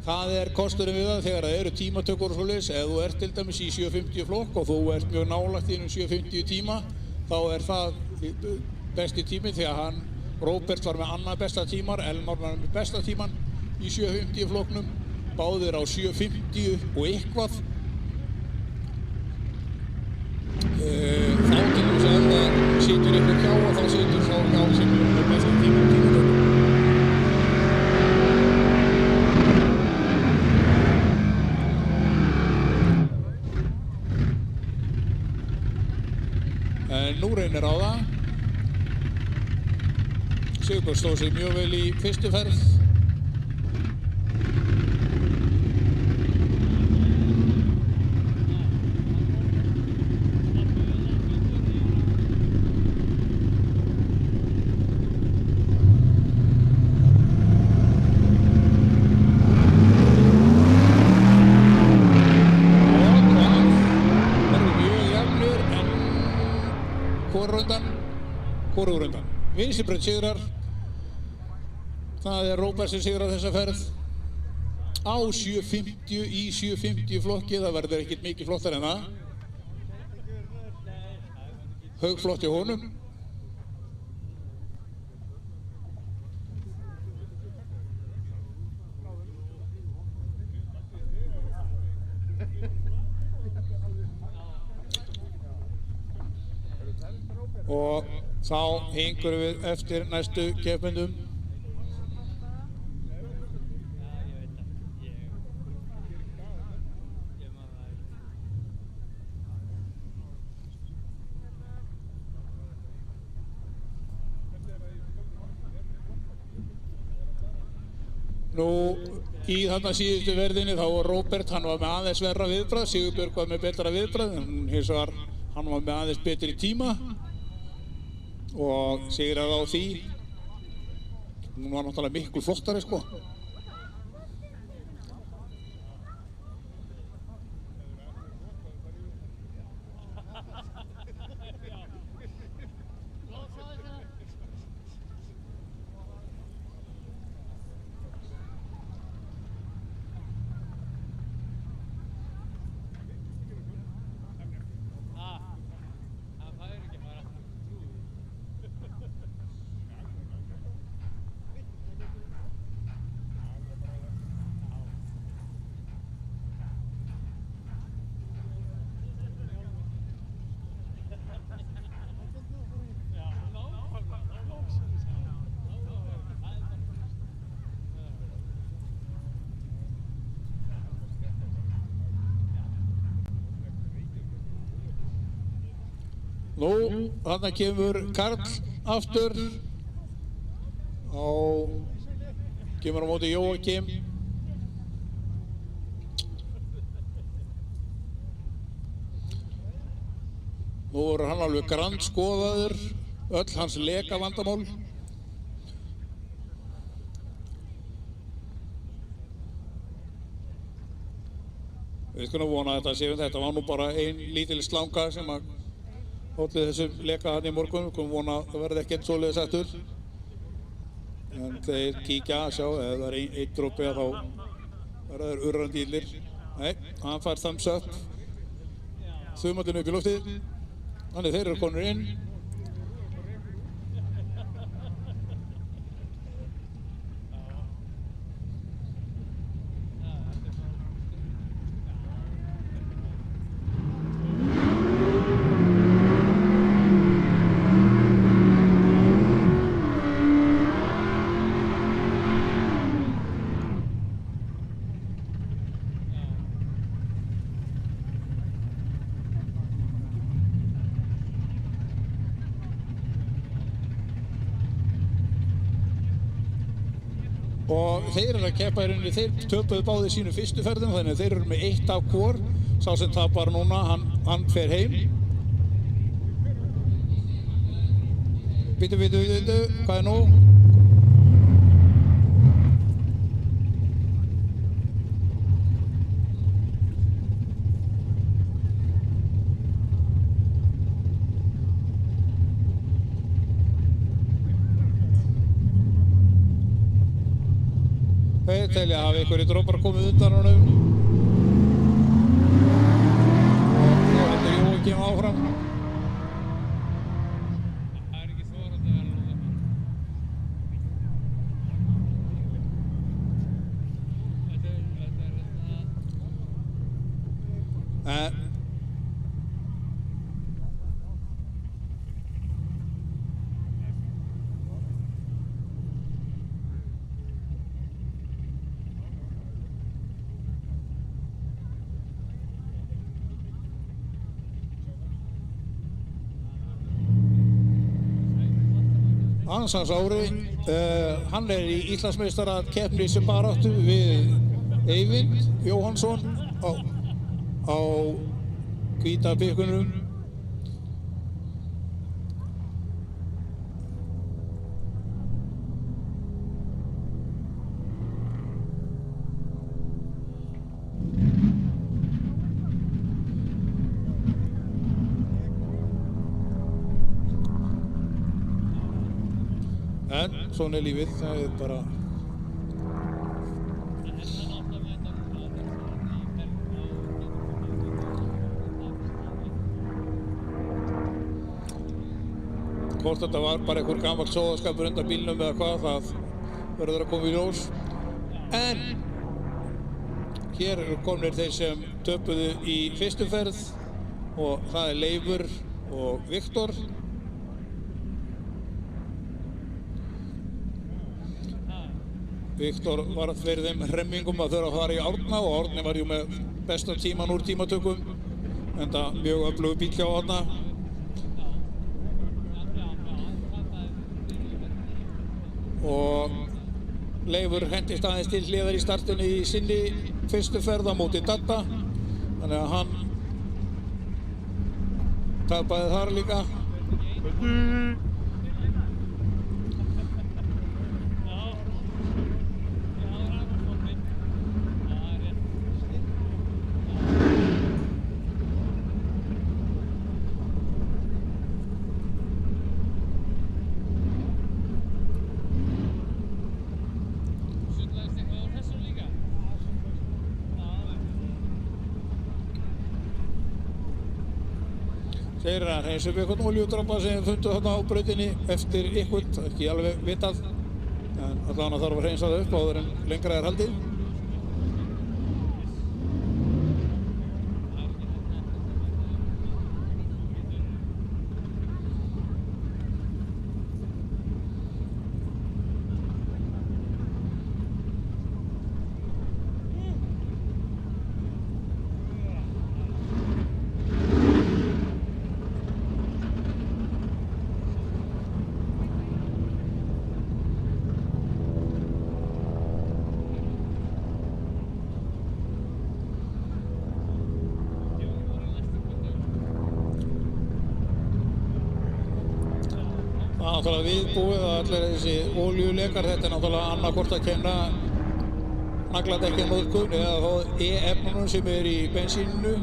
[SPEAKER 2] það er kosturinn við það þegar það eru tímatökur og svoleiðis. Ef þú ert til dæmis í 750 flokk og þú ert mjög nálægt þínum 750 tíma, þá er það besti tími því að Róbert var með annað besta tímar, Elmar var með besta tíman í 750 flokknum, báðir á 750 og eitthvað. Þá til þess að það situr ykkur hjá og þá situr þá hjá sem er með besta tíma og tímatökum. En nú reynir á það. Sigurbjörg stóð sig mjög vel í fyrstu ferð. Hvorugur undan. Vinstri braut sigrar. Það er Róbert sem sigrar þessa ferð á 750 í 750 flokki. Það verður ekkert mikið flottar en það. Haugflott í honum. Og þá hingurum við eftir næstu keppendum. Nú, í þarna síðustu verðinni þá var Róbert, hann var með aðeins verra viðbragð, Sigurbjörg var með betra viðbragð, en hins vegar hann var með aðeins betri tíma. Og sigraði á því. Hún var náttúrulega miklu flottari sko. Nú, þarna kemur Karl aftur kemur á móti Jóakim. Nú voru hann alveg grandskoðaður, öll hans lekavandamál. Við skulum vona að þetta var nú bara ein lítil slanga sem að olli þessum leka hann í morgun. Við skulum vona að það verði ekkert svoleiðis aftur. En þeir kíkja að sjá, ef það er einn dropi þá verða þeir urrandi illir. Nei, hann fær thumbs up. Þumallinn upp í loftið. Þannig þeir eru konur inn. og þeir eru að keppa í rauninni, þeir töpuðu báðir sínum fyrstu ferðum, þannig að þeir eru með 1 af hvor. Sá sem tapar núna, hann fer heim. Bíddu, hvað er nú? Þeir telja að hafi einhverjir drópar komið undan honum og svo heldur Jóakim áfram.
[SPEAKER 3] Það er ekki þorandi að vera núna. Þetta er
[SPEAKER 2] Ansans Ári, hann er í Íslandsmeistarakeppni sem baráttu við Eyvind Jóhannsson á hvíta bikkunum. En svona er lífið, það er bara... Hvort þetta var bara einhver gamall sóðaskapur undan bílnum eða hvað, það verður að koma í ljós. En hér eru komnir þeir sem töpuðu í fyrstu ferð og það er Leifur og Viktor. Viktor var fyrir þeim hremmingum að þurfa að fara í Árna og Árni var jú með besta tíman úr tímatökum, enda mjög öflugur bíll hjá Árna. Og Leifur hendist aðeins til hliðar í startinu í sinni fyrstu ferð á móti Dadda, þannig að hann tapaði þar líka. Þeir eru að hreinsa upp einhvern oljudropa sem við fundum þarna á brautinni eftir ykkur, ekki alveg vitað, en allan þarf að hreinsa það upp áður en lengra er haldið. Það er náttúrulega viðbúið að allir þessi olíulekar, þetta er náttúrulega annaðhvort að kenna nagladekkjanotkun eða þá E-efnunum sem er í bensíninu.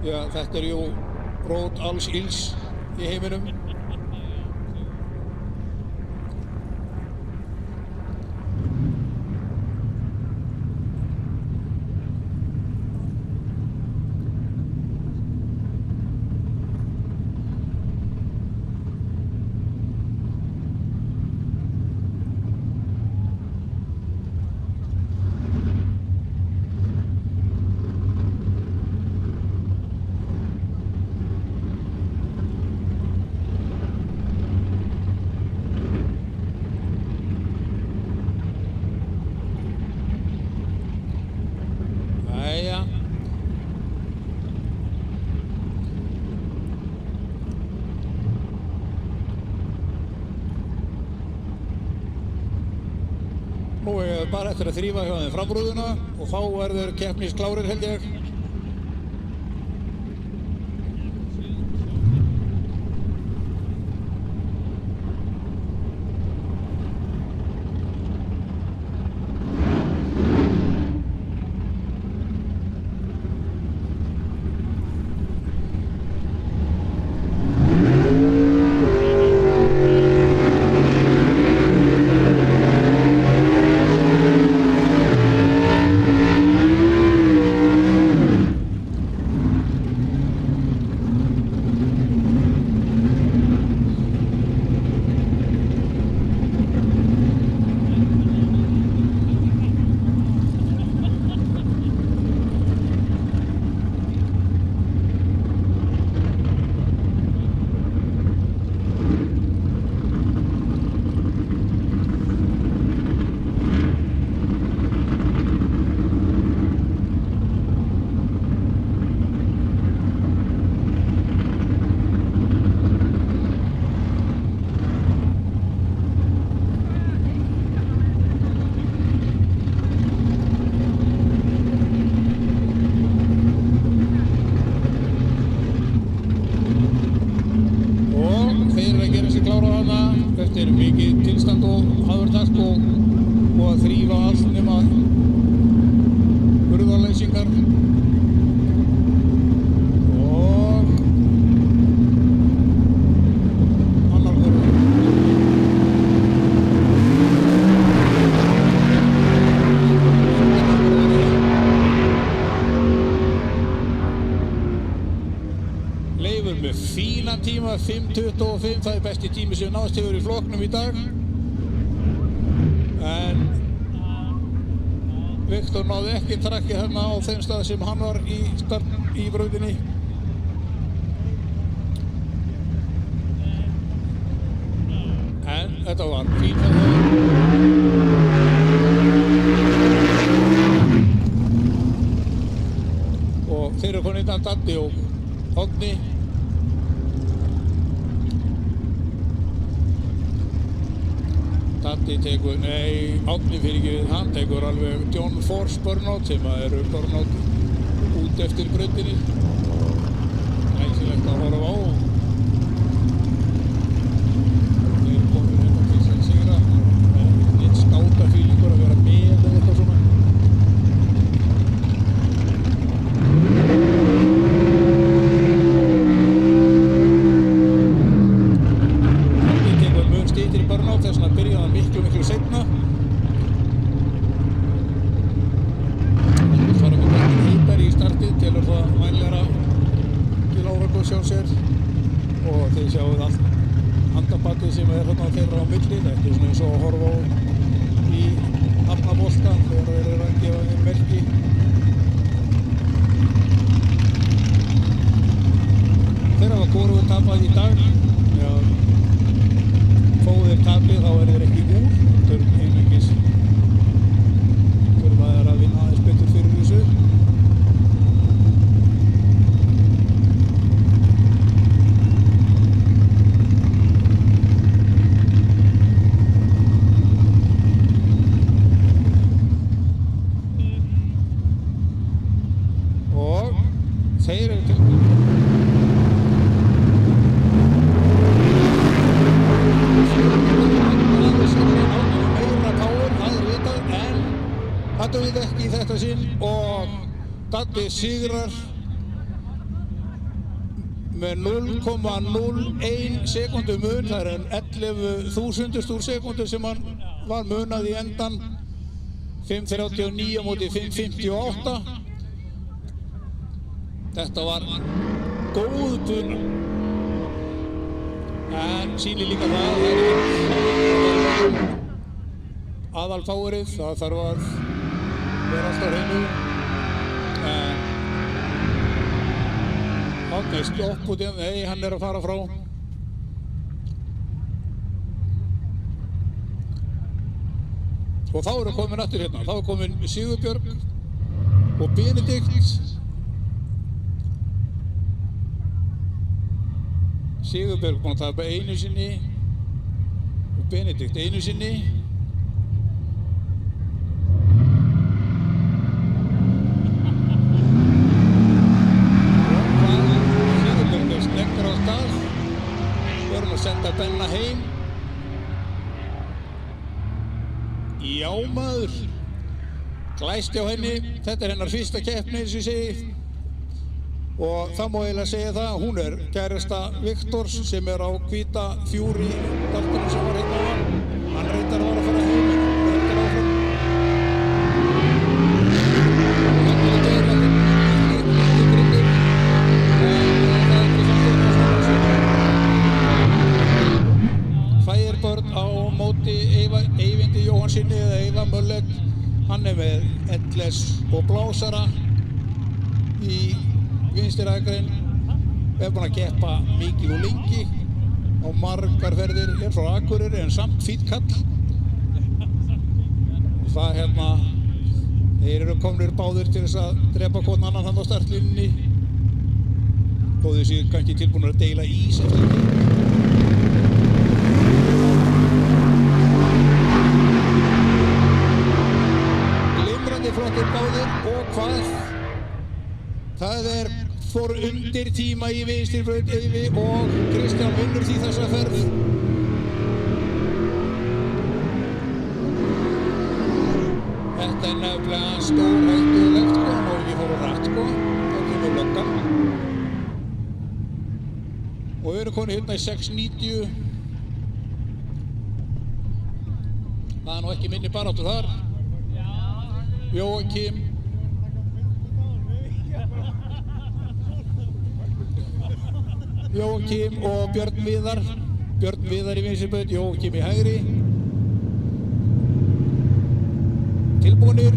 [SPEAKER 2] Já, þetta er jú rót alls ills í heiminum. Nú er bara eftir að þrífa hjá þeim framrúðuna og þá verður keppnisklárir held ég. Eftir mikið tilstand og hafurtakt og að þrífa allt nema burðarleysingar og annar burður. Leifur með fínan tíma, 5:25, það er besti tími sem náðst hefur í flokknum í dag. En Viktor náði ekki trakki hérna á þeim stað sem hann var í brautinni. En þetta var fín og þeir eru komin innan Datti og Árni. Datti tekur, Árni fyrirgefið, hann tekur alveg John Force burnout sem eru burnout út eftir brautinni. Æsilegt að horfa á. Þeir eru komin hérna til að sigra. Það er eitt skátafílingur að vera með eða eitthvað svona. Þess vegna byrjaði hann miklu seinna. Hann vil fara með bættin hýtar í startið, telur það vænlegra til árangur sjá sér og þeir sjáuð allt handabakið sem er hérna þeirra á milli. Þetta er svona eins og að horfa á í hafnabolta þegar þeir eru að gefa þeim merki. Þeir hafa hvorugur tapað í dag. Fóðu þeir tapið þá eru þeir ekki úr. Þetta er einungis þurfa þeir að vinna aðeins betur fyrir þessu. Og þeir eru það dugði ekki í þetta sinn og Datti sigrar með 0,01 sekúndu mun. Það er 11.000 úr sekúndu sem hann var munað í endan. 5.39 á móti 5.58. Þetta var góð buna. En sýnir líka það er aðalfáirið, það þarf að vera alltaf hreinu. Árni er stopp út í hann, nei, hann er að fara frá. Og þá eru komin aftur hérna, þá er komin Sigurbjörg og Benedikt. Sigurbjörg búinn að tapa einu sinni og Benedikt einu sinni. hæst hjá henni. Þetta er hennar fyrsta keppni, eins og ég segi. Og það má eiginlega segja það, hún er kærasta Viktors sem er á hvíta Fury daltinum sem var hérna á hann. Hann reyndar að fara heim, en hún heldur áfram. Og hann er að gera lítið grimmir. En það er ekki samt eitthvað svona. Firebird á móti Eyvindi Jóhannsinni eða Eyva Möllet. Hann er með endless og blásara í vinstri akrein, er búinn að keppa mikið og lengi á margar ferðir, er frá Akureyri en samt fínn kall. Og það hérna, þeir eru komnir báðir til þess að drepa hvern annan hann á startlínunni. Þó þeir séu kannski tilbúinir að deila ís eftir því. Glimrandi flottir báðir og hvað? Það er fór undir tíma í vinstri braut Eyvi og Kristján vinnur því þessa ferð. Þetta er nefnilega stórhættulegt sko, hann má ekki fóra rætt sko, þá kemur löggan. Og við erum konið hérna í 6.90. Það er nú ekki minni baráttu þar. Jóakim. Jóakim og Björn Viðar. Björn Viðar í vinstri braut, Jóakim í hægri. Tilbúnir.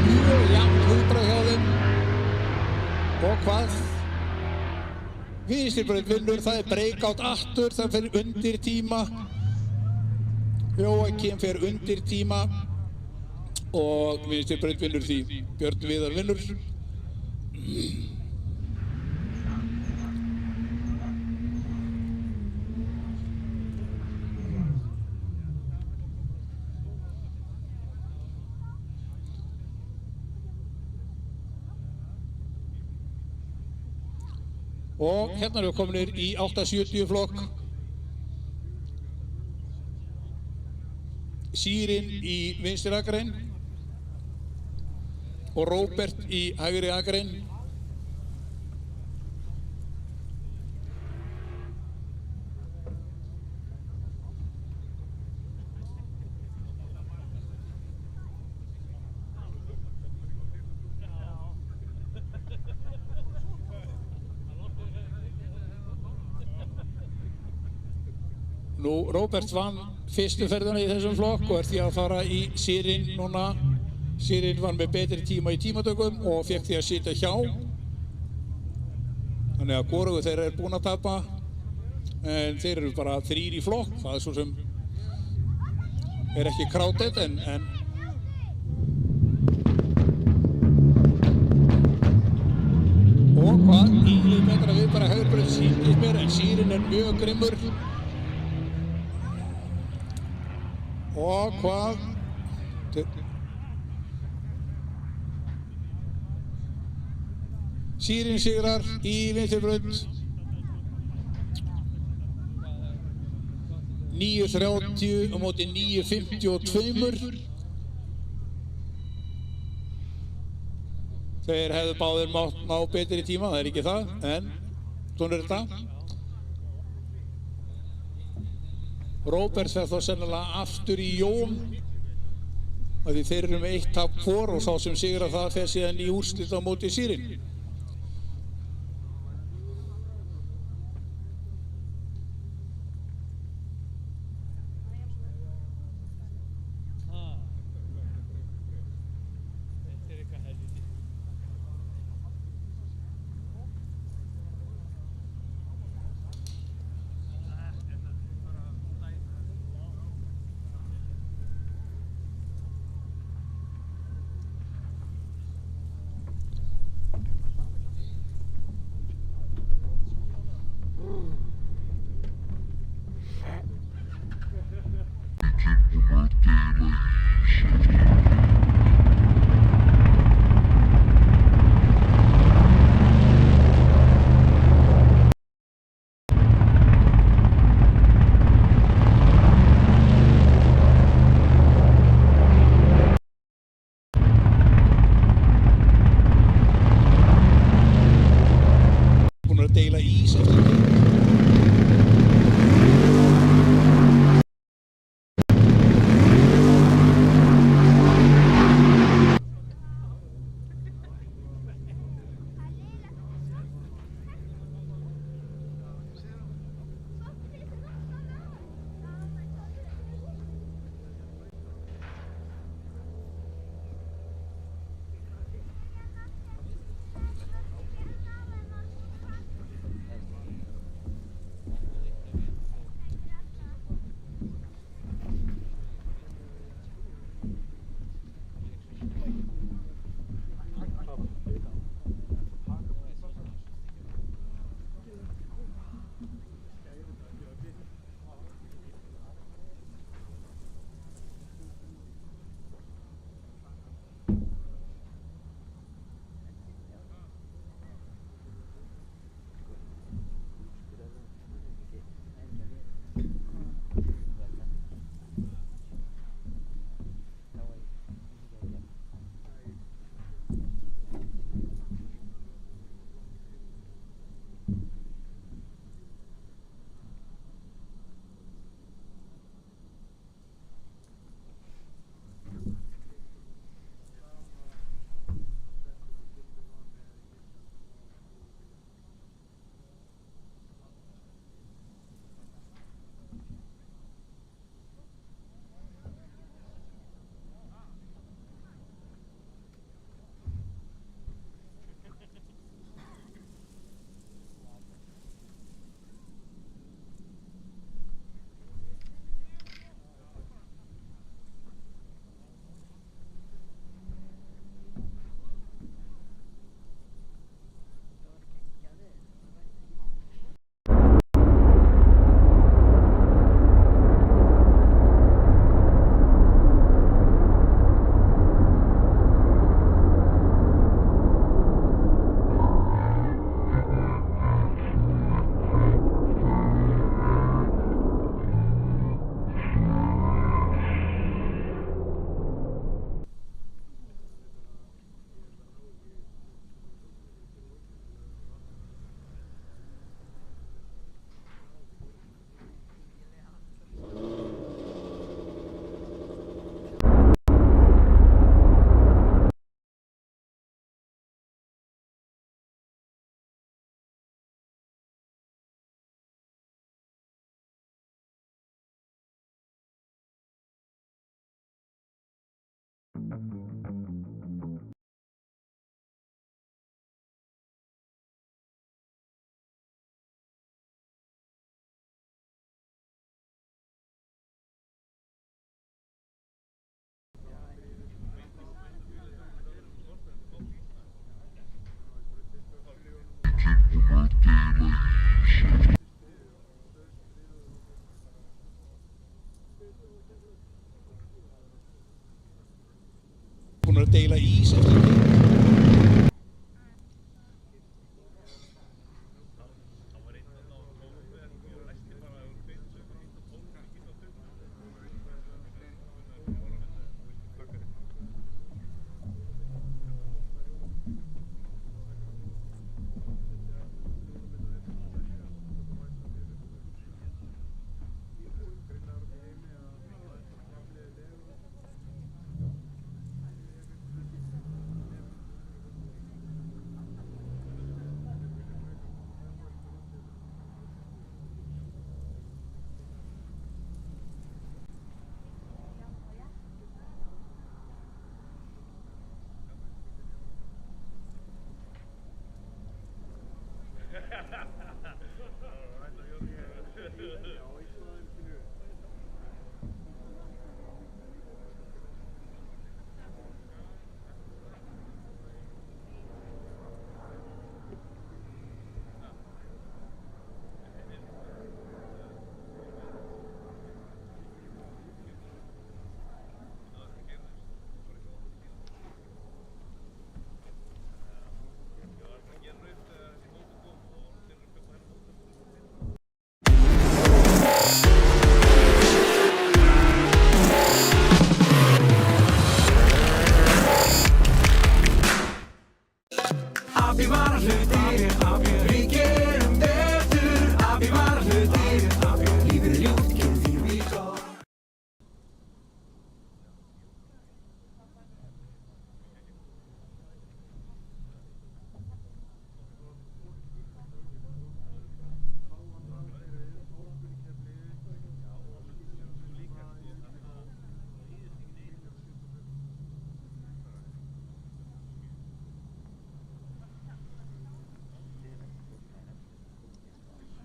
[SPEAKER 2] Mjög jafnt hugbragð hjá þeim. Og hvað? Vinstri braut vinnur, það er breakout aftur, það fer undir tíma. Jóakim fer undir tíma. Og vinstri braut vinnur því Björn Viðar vinnur. Og hérna erum við kominir í 870 flokk. Sýrin í vinstri akrein og Róbert í hægri akrein. Nú, Róbert vann fyrstu ferðina í þessum flokk og er því að fara í Sýrin núna. Sýrin var með betri tíma í tímatökum og fekk því að sitja hjá. Þannig að hvorugur þeirra er búinn að tapa. En þeir eru bara 3 í flokk. Það er svo sem er ekki crowded en og hvað? Ílið metra við bara hægurbraut sýndist mér en Sýrin er mjög grimmur. Og hvað? Sýrin sigrar í vinstri braut. 9.30 á móti 9.52. Þeir hefðu báðir ná betri tíma, það er ekki það, en svona er þetta. Róbert fer þá sennilega aftur í Jón af því þeir eru með 1 tap hvor og sá sem sigrar það fer síðan í úrslit á móti Sýrin. búin að deila ís eftir því.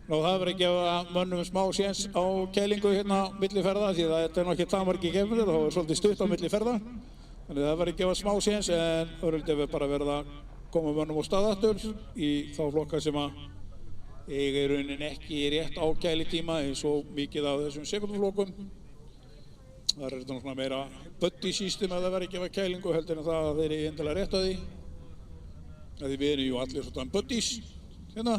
[SPEAKER 2] Nú það verður að gefa mönnum smá séns á kælingu hérna milli ferða því að þetta er nokkið það margir kemur og er svolítið stutt á milli ferða. Þannig það verður að gefa smá séns en örugglega við bara verða að koma mönnum á stað aftur í þá flokka sem að eiga í rauninni ekki rétt á kælitíma eins og mikið af þessum sekunduflokkum. Það er þetta svona meira buddy system að það verður að gefa kælingu heldur en það að þeir eru endilega rétt að því. Því við erum jú allir svona buddies hérna.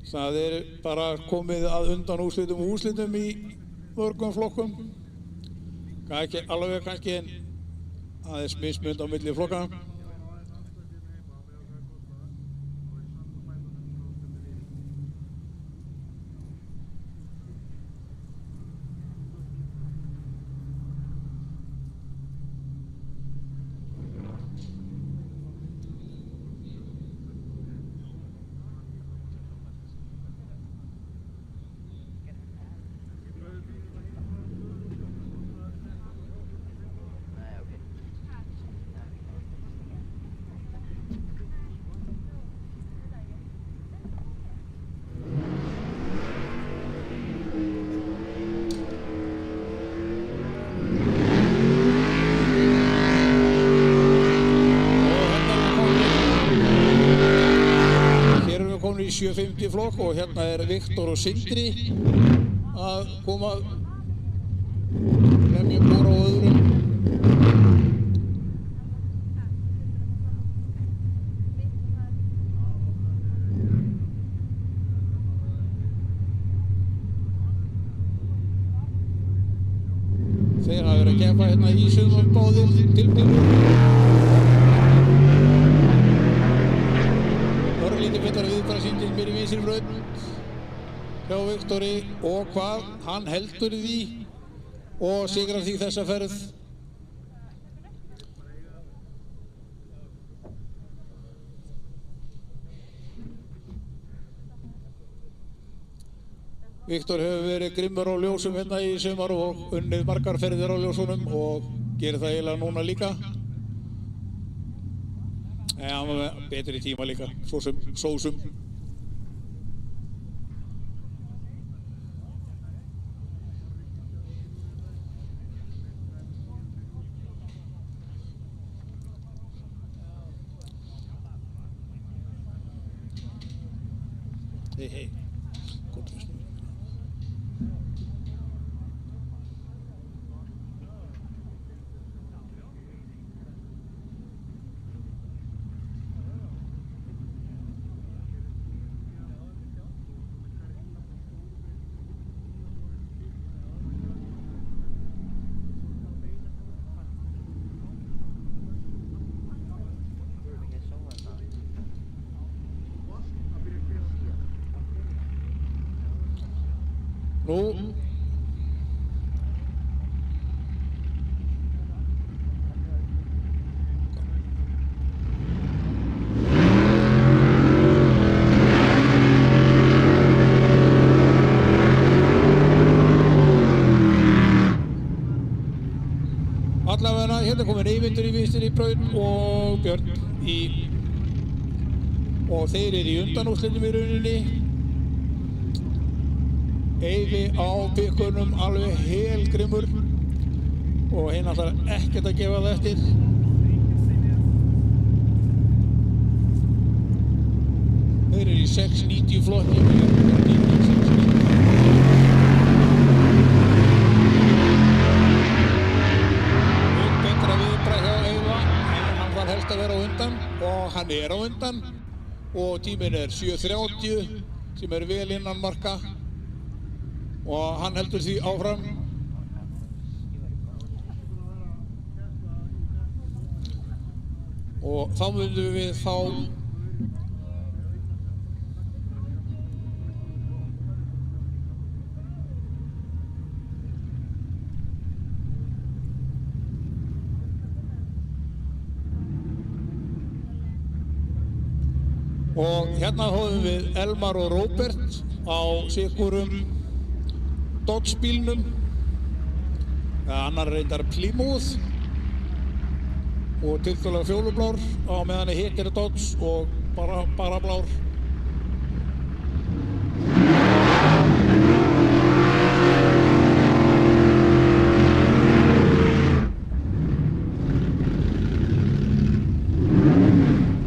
[SPEAKER 2] Það er bara komið að undan úrslitum í mörgum flokkum. Ekki alveg kannski en aðeins mismund á milli flokka. Í 750 flokk og hérna er Viktor og Sindri að koma lemja bara á öðrum. Þeir hafa verið að keppa hérna í sumum báðir tilbyrjum. Örlítið betra viðbragðsýndin mér í vinstri braut hjá Viktori og hvað hann heldur í því og sigrar því þessa ferð. Viktor hefur verið grimmur á ljósum hérna í sumar og unnið margar ferðir á ljósunum og gerir það eiginlega núna líka. En hann var með betri tíma líka, svo sem sósum. Hei. Gott veist. Nú allavega hérna komin Eyvindur í vinstri braut og Björn í og þeir eru í undanúrslitum í rauninni. Eyvi á byggunum alveg helgrimmur og hinn ætlar ekkert að gefa það eftir. Þeir eru í 6.90 flokki. Betra viðbragð hjá Eyva en hann þarf helst að vera á undan og hann er á undan og tíminn er 7.30 sem er vel innan marka. Og hann heldur því áfram. Og þá myndum við fá og hérna hóðum við Elmar og Róbert á sikkurum Dodge bílnum, annar reyndar Plymouth og tiltölulega fjólublár á meðan hitt er Dodge og bara blár.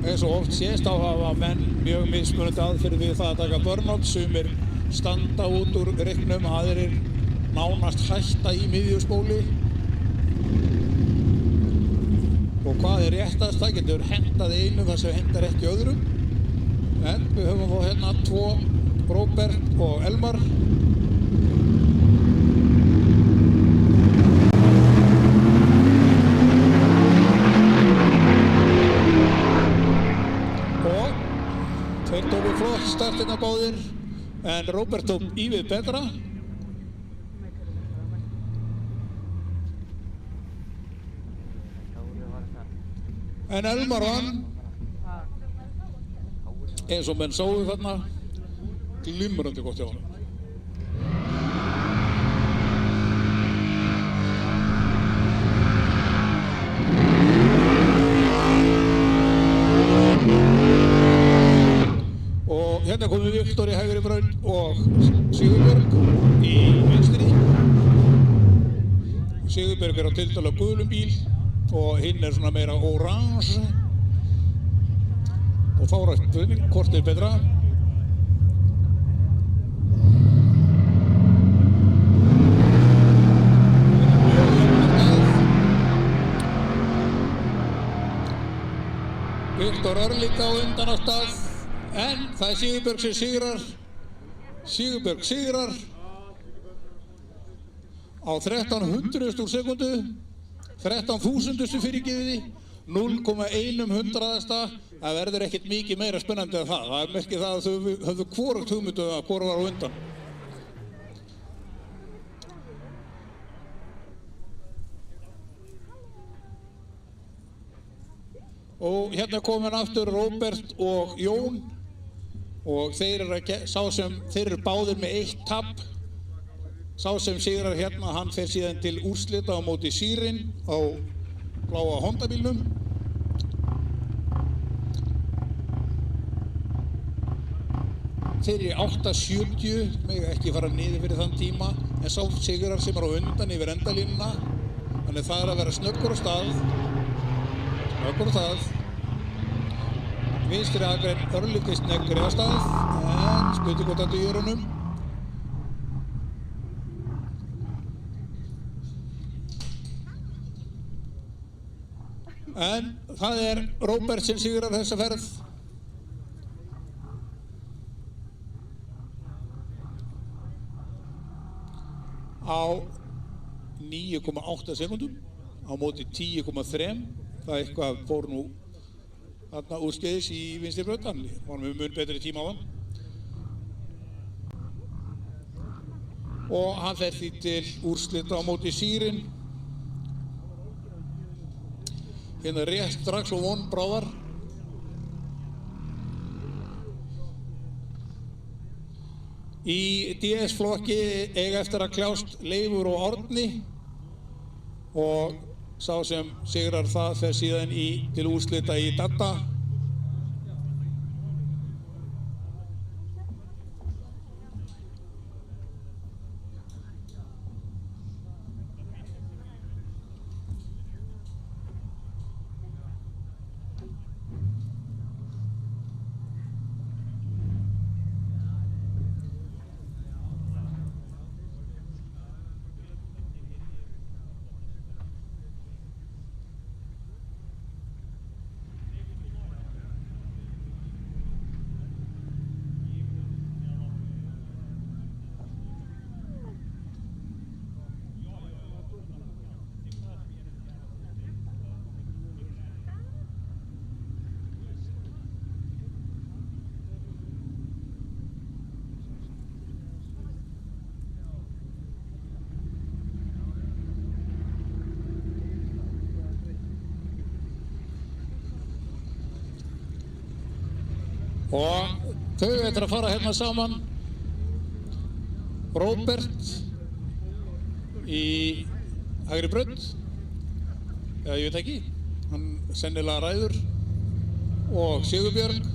[SPEAKER 2] Eins og oft sést þá hafa menn mjög mismunandi aðferð við það að taka burnout, sumir standa út úr reiknum, aðrir nánast hætta í miðjuspóli. Og hvað er réttast? Það getur hentað einu þar sem hentar ekki öðrum. En við höfum þá hérna tvo, Róbert og Elmar. Og þeir tóku flott startina báðir. En Róbert tók ívið betra. En Elmar vann. Eins og menn sáu þarna, glimrandi gott hjá honum. Og hérna komum Viktor í hægri braut og Sigurbjörg í vinstri. Sigurbjörg er á tiltölulega gulum bíl og hinn er svona meira orange. Og þá rættum við hvort er betra. Viktor er líka á undan á stað. En það er Sigurbjörg sem sigrar. Sigurbjörg sigrar á 1300 sekundu, 13.000 fyrirgefiði, 0,1 hundraðasta. Það verður ekkert mikið meira spennandi en það. Það merkir það að þau höfðu hvorugt hugmyndu að hvor var á undan. Og hérna komin aftur Róbert og Jón. og þeir eru báðir með 1 tap. Sá sem sigrar hérna, hann fer síðan til úrslita á móti Sýrin á bláa Honda-bílnum. Þeir eru 8:70, mega ekki fara niður fyrir þann tíma, en sá sigrar sem er á undan yfir endalínuna. Þannig það er að vera snöggur á stað. Vinstri akrein örlítið snöggri á stað, en spötukotandi í jörunum. En það er Róbert sem sigrar þessa ferð. Á 9,8 sekúndum á móti 10,3. Það eitthvað fór nú þarna úrskeiðis í vinstri braut, hann var með mun betri tíma á hann. Og hann fer því til úrslita á móti Sýrin. Hérna rétt strax og von bráðar. Í DS-flokki eiga eftir að kljást Leifur og Árni og sá sem sigrar það fer síðan til úrslita í Dada. Og þau ætla að fara hérna saman. Róbert í hægri braut, eða ég veit ekki, hann sennilega ræður, og Sigurbjörg.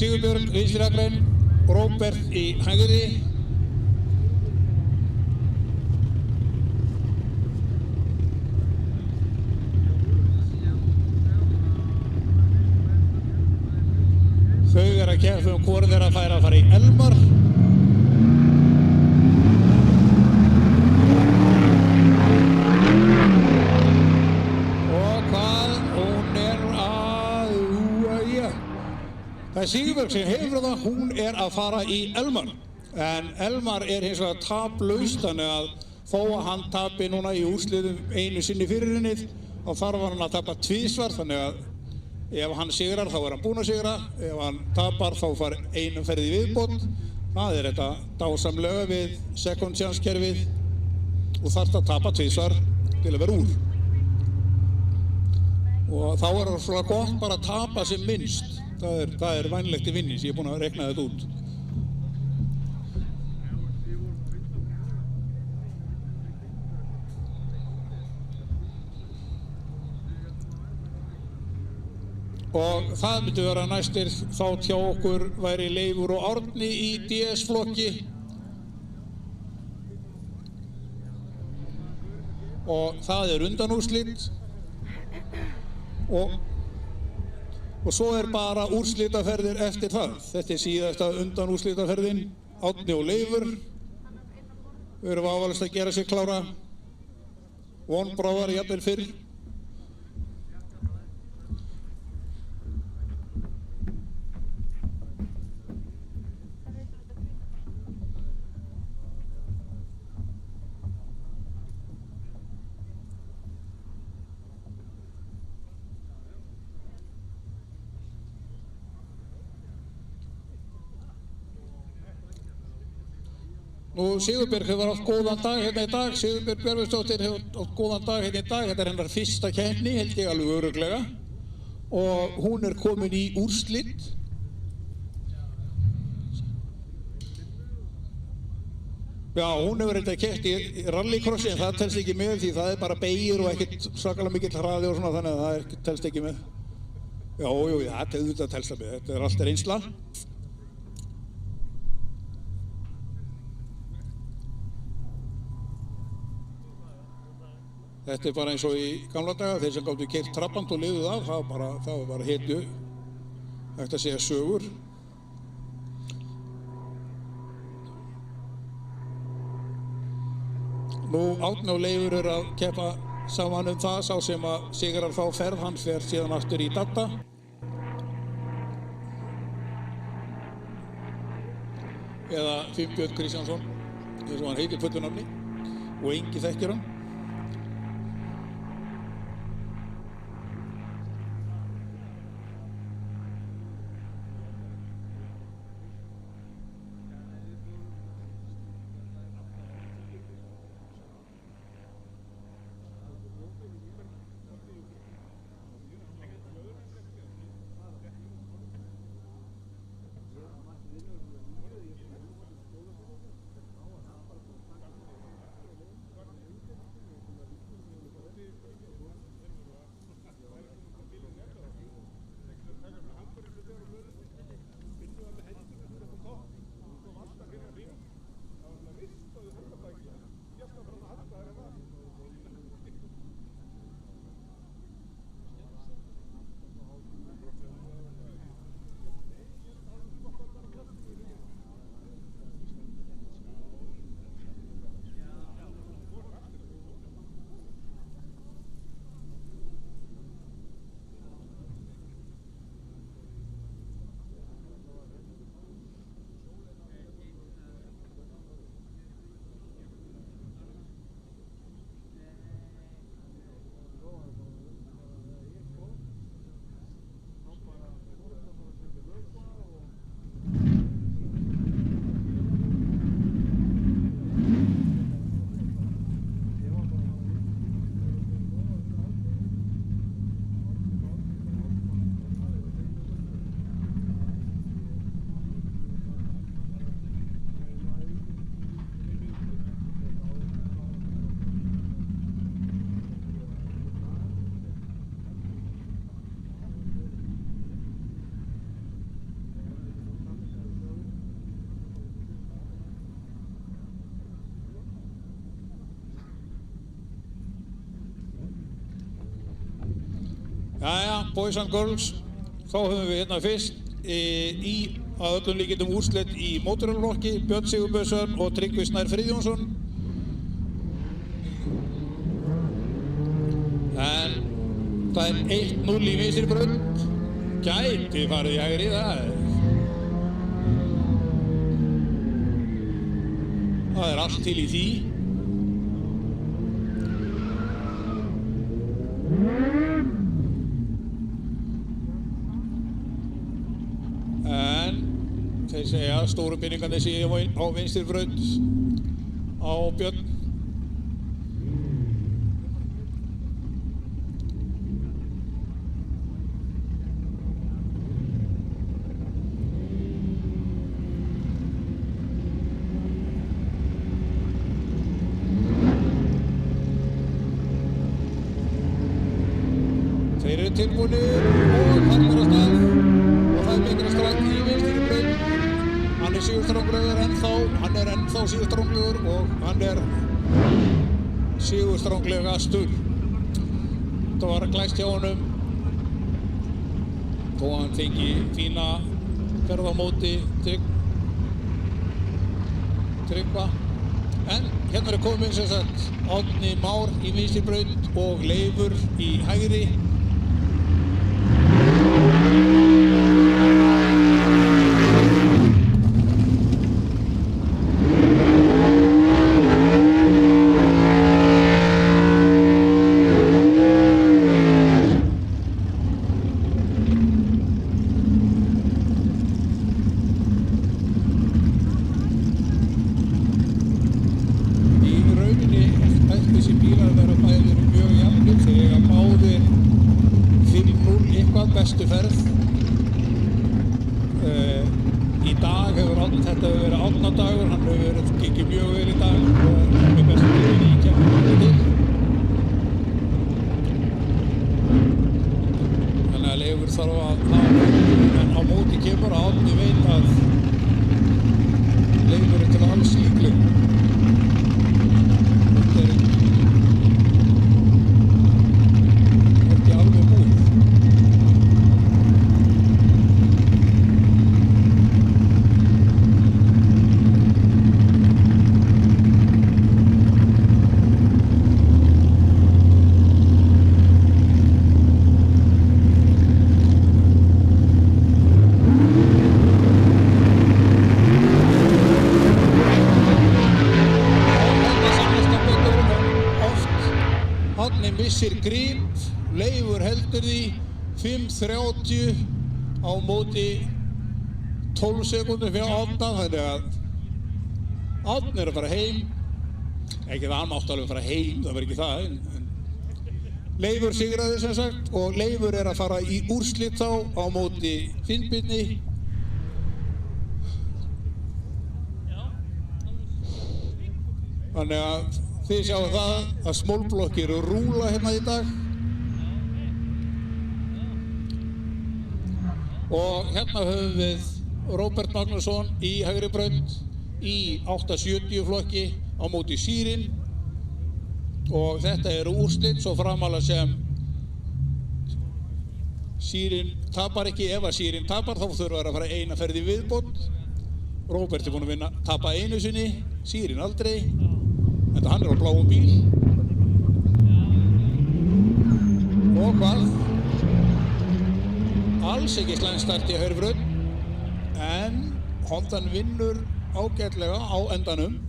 [SPEAKER 2] Sigurbjörn vinstri akrein, Róbert í hægri. Þau eru að keppa hvor þeirra fær að fara í Elmar. Og hvað hún er að Það er Sigurbjörg sem hefur það, hún er að fara í Elmar. En Elmar er hins vegar taplaust, þannig að þó að hann tapi núna í úrslitum einu sinni fyrir hennið, þá þarf hann að tapa tvísvar, þannig að ef hann sigrar þá er hann búinn að sigra, ef hann tapar þá far einu ferð í viðbót. Það er þetta dásamlega við second chance kerfið og þarf að tapa tvísvar til að vera úr. Og þá er það svona gott bara að tapa sem minnst. Það er vænlegt í vinnis, ég er búinn að rekna þetta út. Og það myndi vera næstir þá hjá okkur væri Leifur og Árni í DS-flokki. Og það er undanúrslit. Og svo er bara úrslitaferðir eftir það. Þetta er síðasta undanúrslitaferðin. Árni og Leifur. Við erum ávalist að gera sig klára. Vonbráðar jafnvel fyrr. Nú Sigurbjörg hefur átt góðan dag hérna í dag, Sigurbjörg Björgvinsdóttir hefur átt góðan dag hérna í dag, þetta er hennar fyrsta keppni, held ég alveg örugglega. Og hún er komin í úrslit. Já, hún hefur reynda keppt í rallycrossi en það telst ekki með því það er bara beygir og ekkert svakalega mikill hraði og svona þannig að það telst ekki með. Já, þetta telst það með, þetta er alltaf reynsla. Þetta er bara eins og í gamla daga, þeir sem gáttu keyrt trabband og lifðu af, það var bara hetju, hægt að segja sögur. Nú Árni og Leifur eru að keppa saman það, sá sem að sigrar þá ferð, hann fer síðan aftur í Dadda. Eða Finnbjörn Kristjánsson, eins og hann heitir fullu nafni, og engi þekkir hann. Jæja, boys and girls, þá höfum við hérna fyrst í að öllum líkindum úrslit í mótorhjólaflokki, Björn Sigurbjörnsson og Tryggvi Snær Friðjónsson. En það er 1-0 í vinstri braut, gæti farið í hægri það. Það er allt til í því. En þeir segja að stóru peningarnir séu á vinstri braut á Björn. Þeir eru tilbúinir og hann er að sigurstranglegur ennþá, hann er ennþá sigurstranglegur og hann er sigurstranglegastur. Þetta var glæst hjá honum þó að hann fengi fína ferð á móti Tryggva. En hérna er komin sem sagt Árni Már í vinstri braut og Leifur í hægri. Bestu ferð. Í dag hefur þetta verið Árnadagur, hann hefur gengið mjög vel í dag og hann er bestu tíðin í keppninni til. Þannig að Leifur þarf að hafa, en á móti kemur að Árni veit að Leifur er til alls líkleg. Þetta er ekki alveg búið. Missir grip, Leifur heldur því 5:30 á móti 12 sekúndum fyrir Árna, þannig að Árni er að fara heim. Ekki það, hann mátti alveg fara heim, það var ekki það. En Leifur sigraði sem sagt og Leifur er að fara í úrslit þá á móti Finnbirni. Þannig að þið sjáum það að smólblokkir eru rúla hérna í dag. Og hérna höfum við Róbert Magnússon í hægri braut í 870 flokki á móti Sýrin. Og þetta eru úrslit svo framalega sem Sýrin tapar ekki. Ef að Sýrin tapar þá þurfa að fara eina ferð í viðbót. Róbert er búinn að tapa einu sinni, Sýrin aldrei. Þetta hann er á bláum bíl. Og hvað? Alls ekki slæmt start í hægri braut. En Hondan vinnur ágætlega á endanum.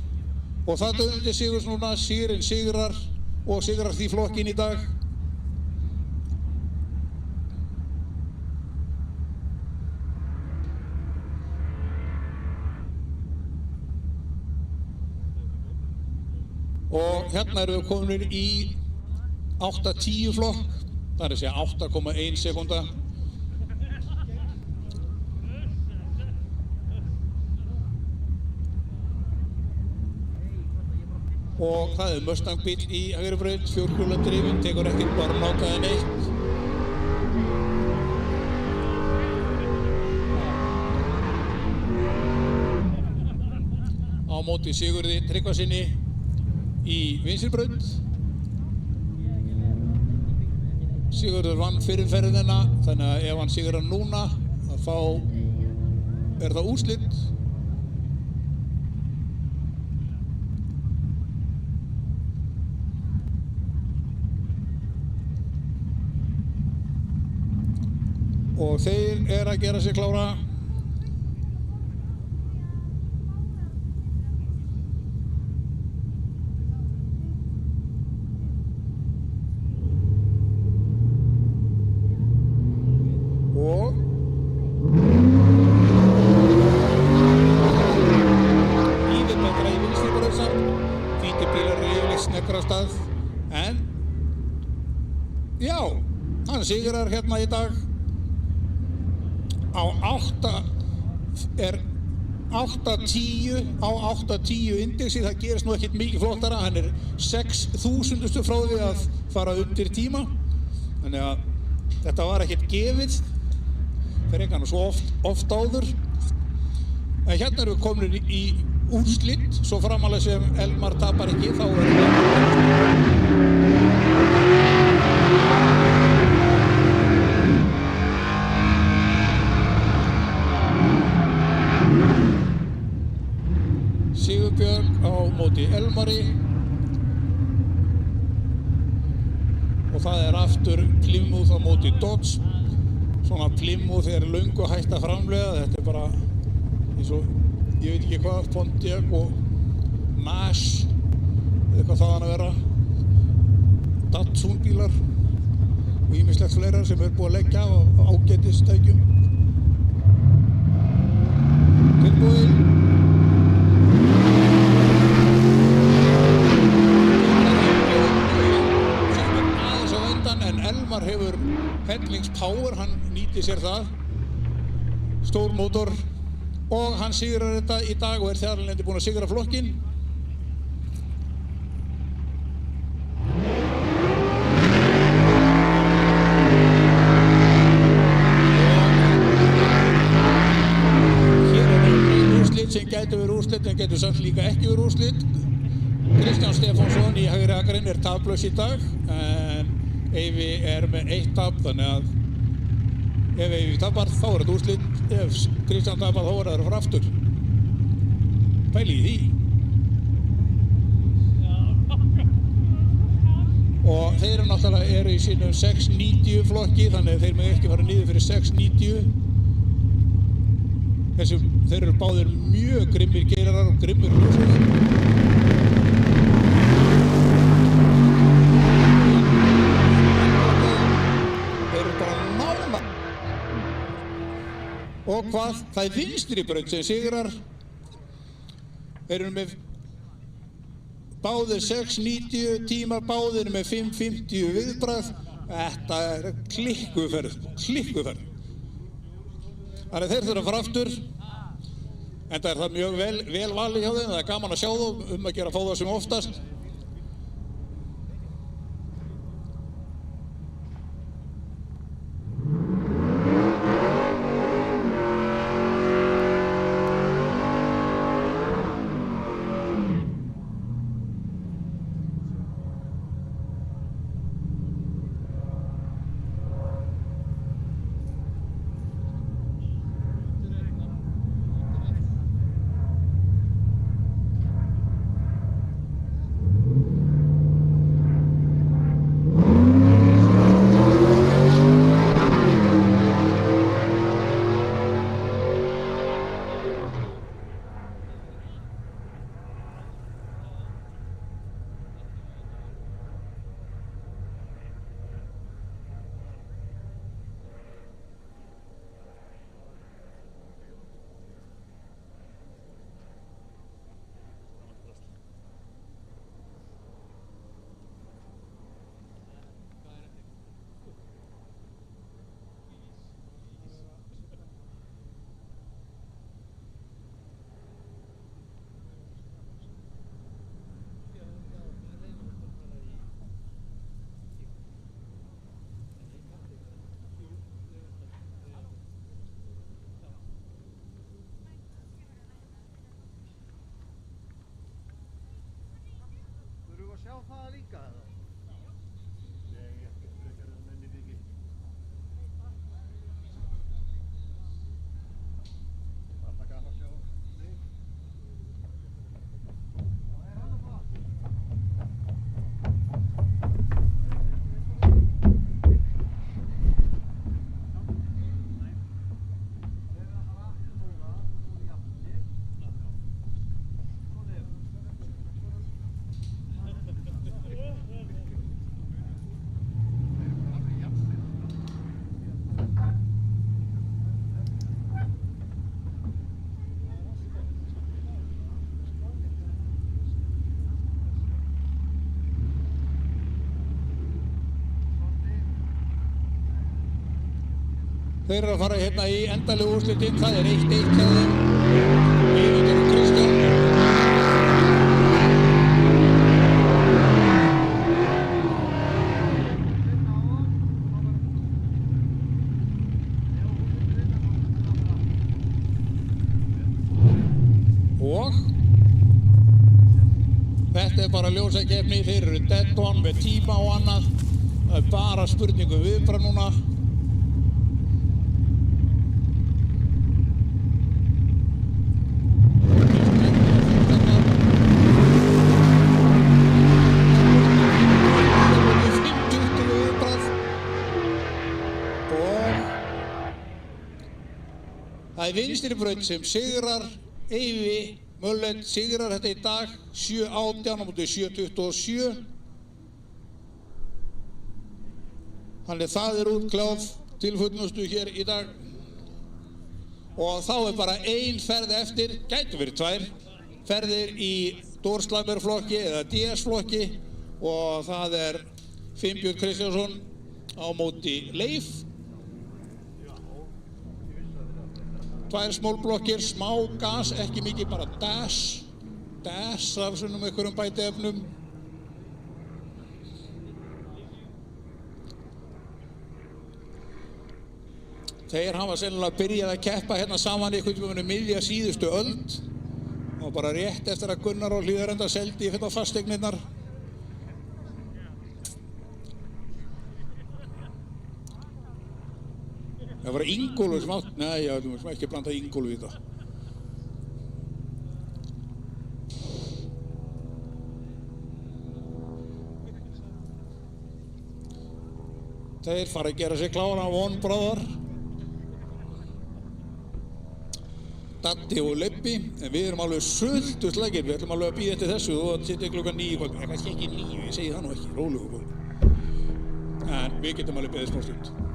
[SPEAKER 2] Og það döðundi sigurs núna, Sýrin sigrar og sigrar því flokkin í dag. Og hérna erum við komin í 8-10 flokk, það er að segja 8,1 sekúnda. Og það er Mustang bíl í hægri braut, fjórhjóladrifinn, tekur ekkert bara nákaði neitt. Á móti Sigurði Tryggvasyni í vinstri braut. Sigurður vann fyrir ferðina, þannig að ef hann sigrar núna þá er það úrslit. Og þeir að gera sig klára. Og lífið betra í vinstri braut samt. Hvítir bílar eru yfirleitt sneggri af stað. En já, hann sigrar hérna í dag. Á 8.10 á 8.10 indexi, það gerist nú ekkert mikið flottara, hann er 6.000 frá því að fara undir tíma, þannig að þetta var ekkert gefið fyrir einhvern svo oft áður. En hérna erum við komin í úrslit, svo framalega sem Elmar tapar ekki, þá er Sigurbjörg á móti Elmari og það er aftur Plymouth á móti Dodge. Svona Plymouth er löngu hægt að framleiða, þetta er bara eins og, ég veit ekki hvað, Pontiac og Nash, eða hvað það hann að vera, Datsun bílar og ýmislegt fleira sem er búið að leggja á ágætistækjum. Tilbúin. Aðeins á undan en Elmar hefur hellingspower, hann nýtir sér það, stór mótor og hann sigrar þetta í dag og er þar alveg búinn að sigra flokkinn. Hér er einn úrslit sem gæti verið úrslit en getur samt líka ekki verið úrslit. Kristján Stefánsson í hægri akrein er taplaus í dag en Eyvi er með 1 tap, þannig að ef Eyvi tapar þá er þetta úrslit, ef Kristján tapar þá er það fyrir aftur. Pæli í því. Og þeir eru náttúrulega í sínum 690 flokki, þannig að þeir með ekki fara niður fyrir 690. Þeir eru báðir mjög grimmir geirar og grimmir hljóðsveitar. Og hvað? Það er vinstri braut sem sigrar. Þeir eru með báðir 690 tímar, báðir með 550 viðbragð. Þetta er klikkuferð. Þannig að þeir þurfa að fara aftur. Enda er það mjög vel valið hjá þeim, það er gaman að sjá þá að gera að fá það sem oftast.
[SPEAKER 4] Sjá það líka eða? Nei, ekki frekar en menni ekki. Það er gaman að sjá þig. Það er hann að fara.
[SPEAKER 2] Þeir eru að fara hérna í endalegu úrslitin, það er 1-1 hjá þeim. Eyvindur og Kristján. Og þetta bara ljósakefni, þeir eru dead on með tíma og annað. Það bara spurningum viðbragð núna. Það er vinstri braut sem sigrar, Eyvi Möllet sigrar þetta í dag, 7:18 á móti 7:27. Þannig það er útkláð til fullnustu hér í dag. Og þá er bara ein ferð eftir, gæti verið tvær, ferðir í Dórslæberflokki eða DS-flokki og það er Finnbjörn Kristjánsson á móti Leif. Tvær smólblokkir, smá gas, ekki mikið, bara dash af svonum einhverjum bætiefnum. Þeir hafa sennilega byrjað að keppa hérna saman einhvern veginn miðja síðustu öld og bara rétt eftir að Gunnar og Hlíðarenda seldi í þetta fasteignirnar. Það var Ingólfur sem átt, nei, þú veist ekki blanda Ingólfur í þetta. Þeir fara að gera sig klára Von Bráðar. Datti og Leppi, en við erum alveg sultu slækir, við ætlum alveg að bíða eftir þessu og setja klukkan 9 kvöld. Kannski ekki 9, ég segi það nú ekki, rólegur kvöld. En við getum alveg beðið smá stund.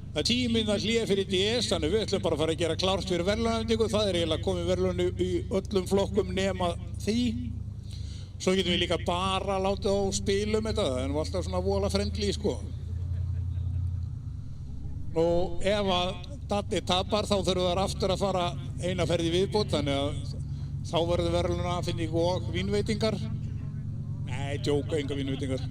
[SPEAKER 2] Það er 10 mínútna hlé fyrir DS, þannig við ætlum bara að fara að gera klárt fyrir verðlaunarveitingu. Það er eiginlega komið verðlaunu í öllum flokkum nema því. Svo getum við líka bara látið á spilum þetta, það er nú alltaf svona vola friendly, sko. Nú, ef að Datti tapar þá þurfum við aftur að fara eina ferð í viðbót, þannig að þá verður verðlaunarveitingu og vínveitingar. Nei, djóka, enga vínveitingar.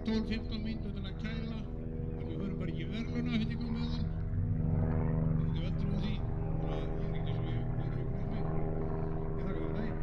[SPEAKER 2] 12-15 mínútur til að kæla og við höfum bara ekki verðlaunafhendingu með þann. Þetta er veldur á því. Bara, ég er ekki eins og ég er auðvitað mig. Ég þakka fyrir daginn.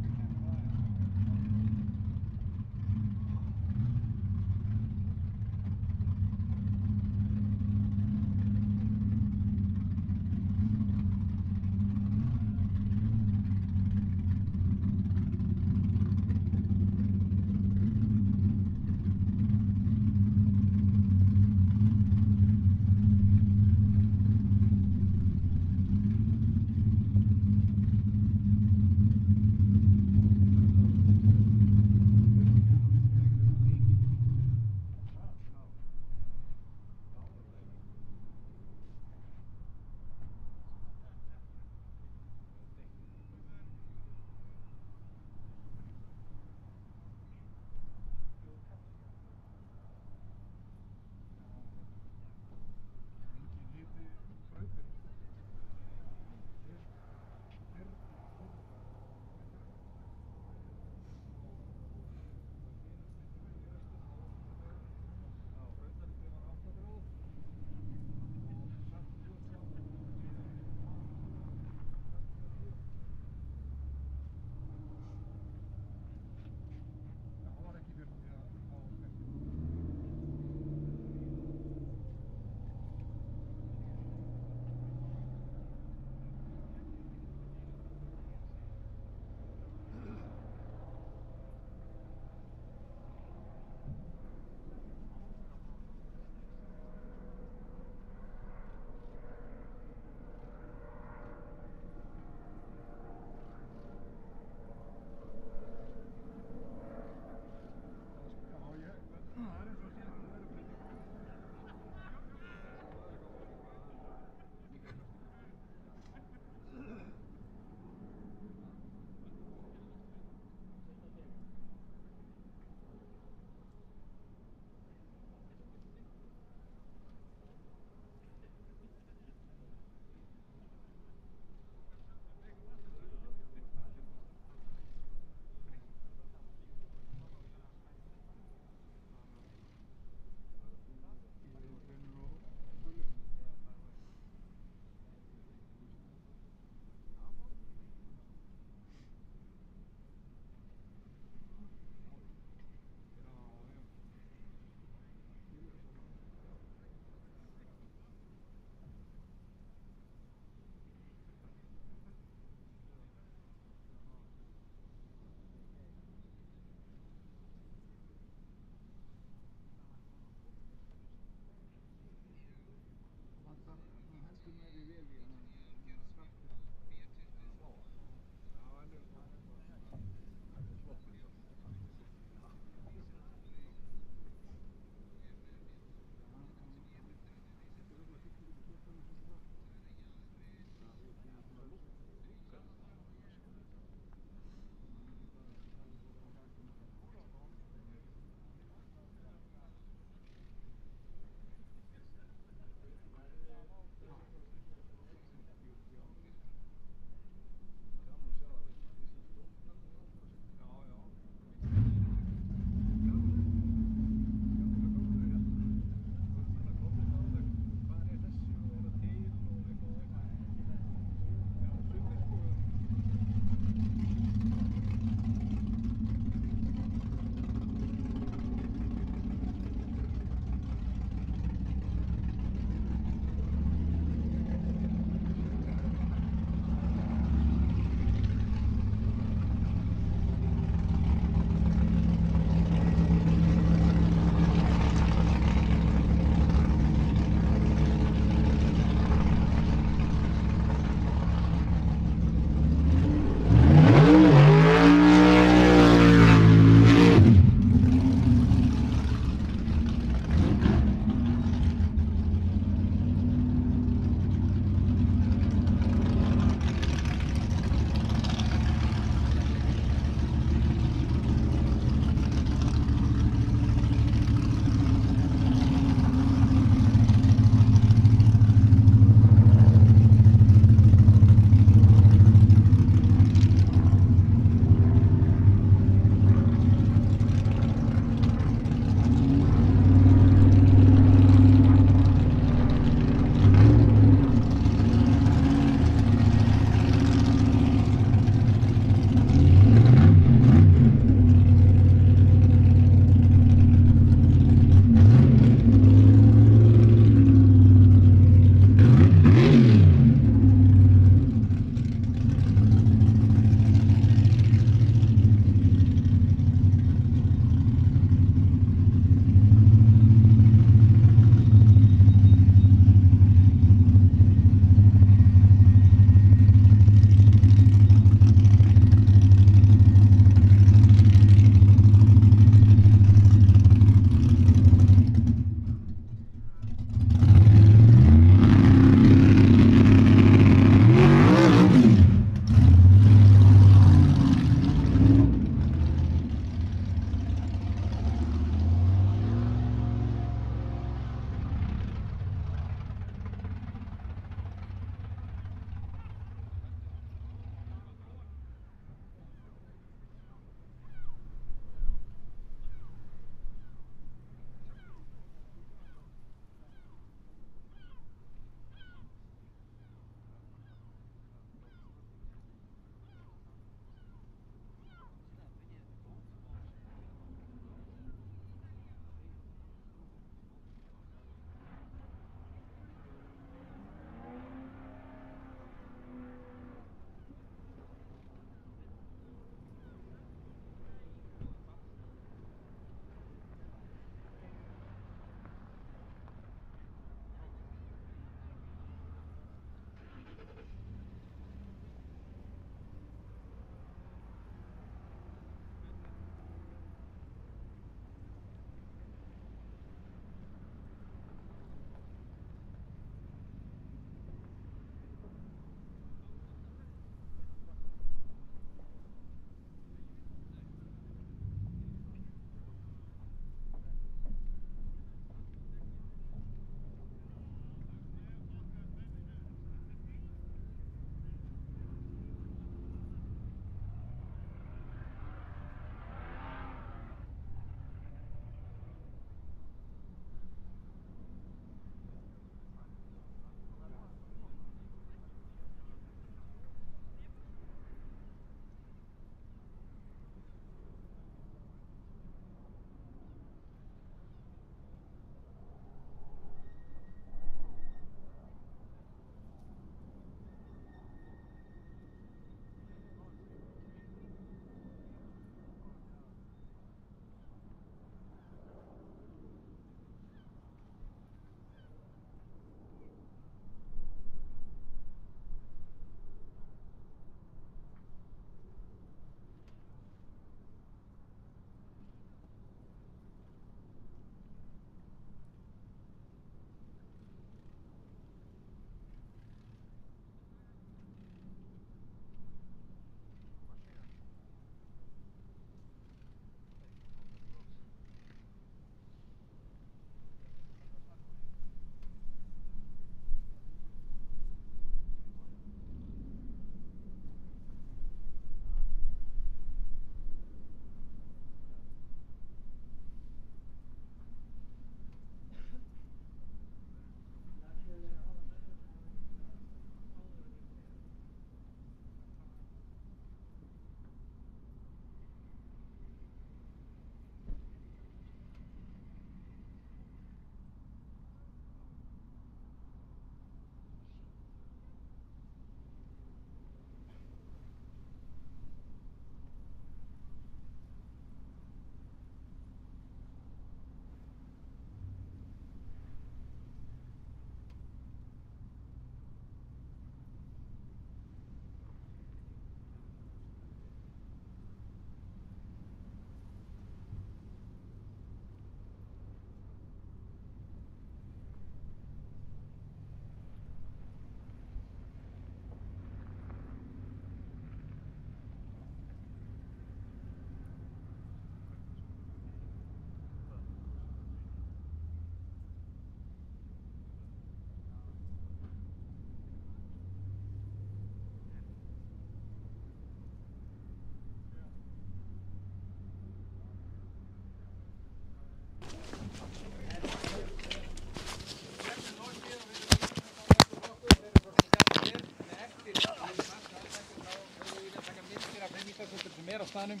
[SPEAKER 11] sem á staðnum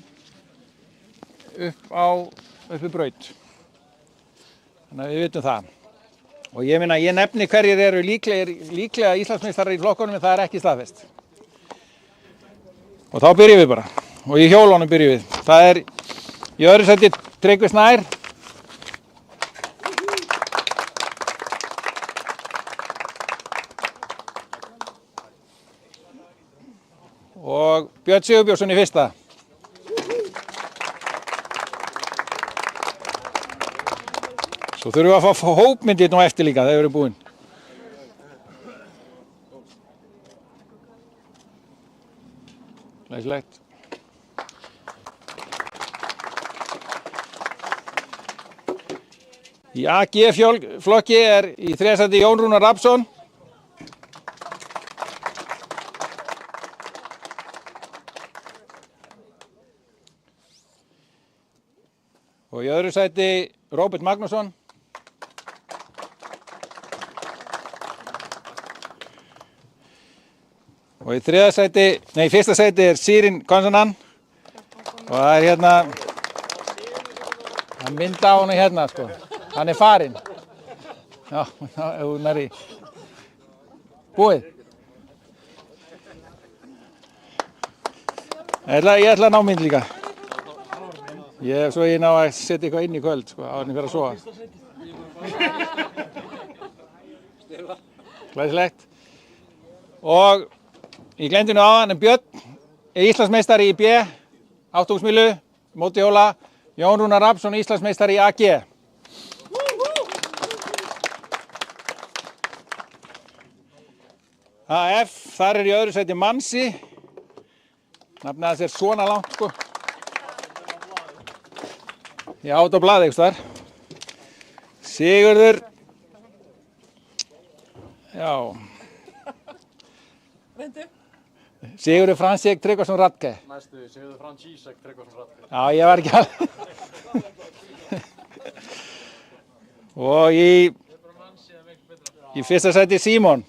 [SPEAKER 11] upp í braut. Þannig að við vitum það. Og ég nefni hverjir eru líklega Íslandsmeistarar í flokkunum en það er ekki staðfest. Og þá byrjum við bara. Og í hjólunum byrjum við. Það er í öðru sæti Tryggvi Snær. Og Björn Sigurbjörnsson í fyrsta. Svo þurfum við að fá hópmyndir nú eftir líka, það hefur verið búin. Glæsilegt. Í AG-flokki er í þriðja sæti Jón Rúnar Rafnsson. Og í öðru sæti Róbert Magnússon. Og í fyrsta sæti er Sirin Konsanan. Og það er hérna, hann mynda á hann hérna sko. Hann er farinn. Já, hún er í búið. Ég ætla að ná mynd líka. Svo ég ná að setja eitthvað inn í kvöld sko, á hann fyrir að sofa. Glæsilegt. Og ég gleymdi nú áðan en Björn er Íslandsmeistari í B, 8 mílu, mótihjóla. Jón Rúnar Rafnsson Íslandsmeistari í AG. AF, þar er í öðru sæti Mansi. Nafnið hans er svona langt sko. Já, át á blaði eitthvað þar. Sigurður. Já. Sigurður Fransík Tryggvason Radke.
[SPEAKER 7] Næstu, Sigurður Fransík Tryggvason Radke.
[SPEAKER 11] Já, ég var ekki alveg. Og í fyrsta sæti Símon.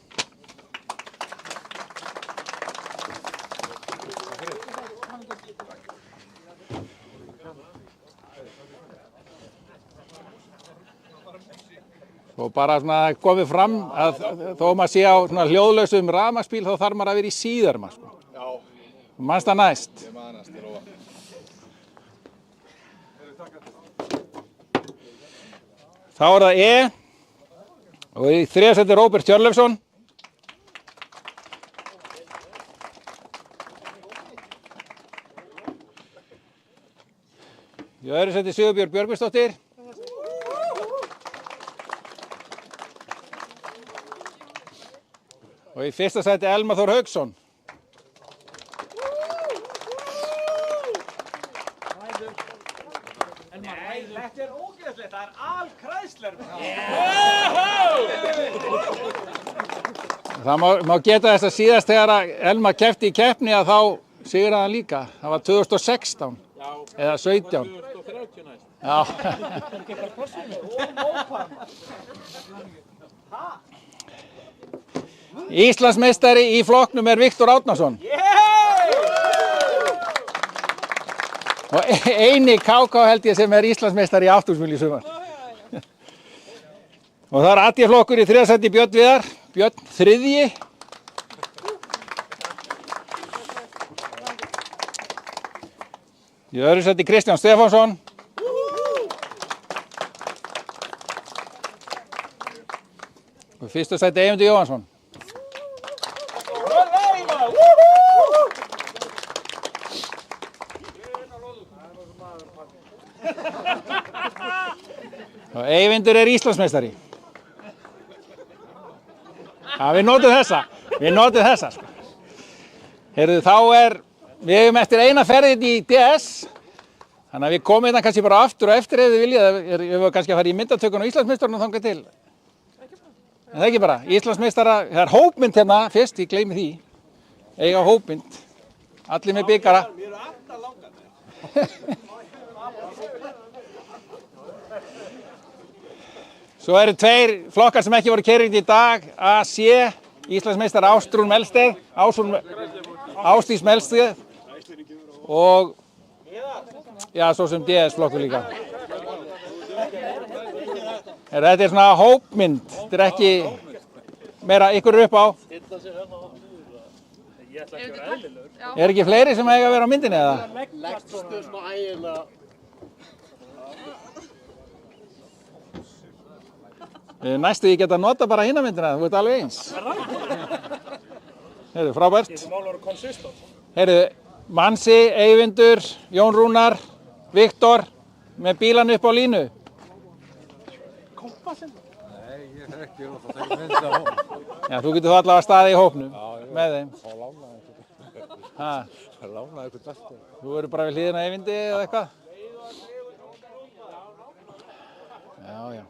[SPEAKER 11] Og bara svona komið fram að þó maður sé á svona hljóðlausum rafmagnsbíl þá þarf maður að vera í síðarma sko.
[SPEAKER 7] Já.
[SPEAKER 11] Manst það næst?
[SPEAKER 7] Ég man næst, ég lofa.
[SPEAKER 11] Þá er það E. Og í þriðja sæti Róbert Hjörleifsson. Í öðru sæti Sigurbjörg Björgvinsdóttir. Og í fyrsta sæti Elmar Þór Hauksson.
[SPEAKER 5] Nei, þetta er ógeðslegt, það er alkræsler.
[SPEAKER 11] Það má geta þess að síðast þegar Elmar keppti í keppni að þá sigraði hann líka. Það var 2016 eða 17.
[SPEAKER 5] 2030 næst.
[SPEAKER 11] Já. Íslandsmeistari í flokknum er Viktor Árnason. Og eini KK held ég sem er Íslandsmeistari í 8 mílu í sumar. Og það er AD-flokkur í þriðja sæti Björn Viðar. Björn þriðji. Í öðru sæti Kristján Stefánsson. Og í fyrsta sæti Eymundur Jóhannsson. Og Eyvindur er Íslandsmeistari. Já, við notum þessa. Sko. Heyrðu, við hefum eftir eina ferðin í DS. Þannig að við komum hérna kannski bara aftur og eftir ef þið viljið. Við höfum kannski að fara í myndatökun á Íslandsmeistarunum þangað til. En það ekki bara. Íslandsmeistara, það er hópmynd hérna fyrst, ég gleymi því. Eiga hópmynd. Allir með bygara.
[SPEAKER 5] Mér eru alltaf langar.
[SPEAKER 11] Svo eru 2 flokkar sem ekki voru keyrðir í dag. AC, Íslandsmeistar Ástrún Melsteð, Ásdís Melsteð og já, svo sem DS flokkur líka. Þetta er svona hópmynd, þetta er ekki meira ykkur upp á. Er ekki fleiri sem eiga að vera á myndinni eða?
[SPEAKER 6] Leggstu svona ægilega.
[SPEAKER 11] Næstu ég geta nota bara hina myndina, þú ert alveg eins. Heyrðu, frábært. Heyrðu, Mansi, Eyvindur, Jón Rúnar, Viktor með bílan upp á línu.
[SPEAKER 3] Nei, ég er ekki og það er myndið á hún.
[SPEAKER 11] Já, þú getur þá allavega staðið í hópnum með þeim.
[SPEAKER 3] Og lánaði eitthvað.
[SPEAKER 11] Ha,
[SPEAKER 3] Lánaði eitthvað dælt.
[SPEAKER 11] þú verður bara við hliðina Eyvindi eða eitthvað? Já, já.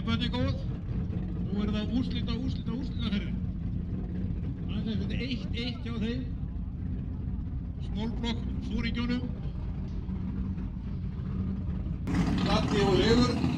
[SPEAKER 2] bönni góð. Nú er það úrslitaferðin. Það er þetta 1-1 hjá þeim. Smólblokk fóringjónum. Latti og Leifur.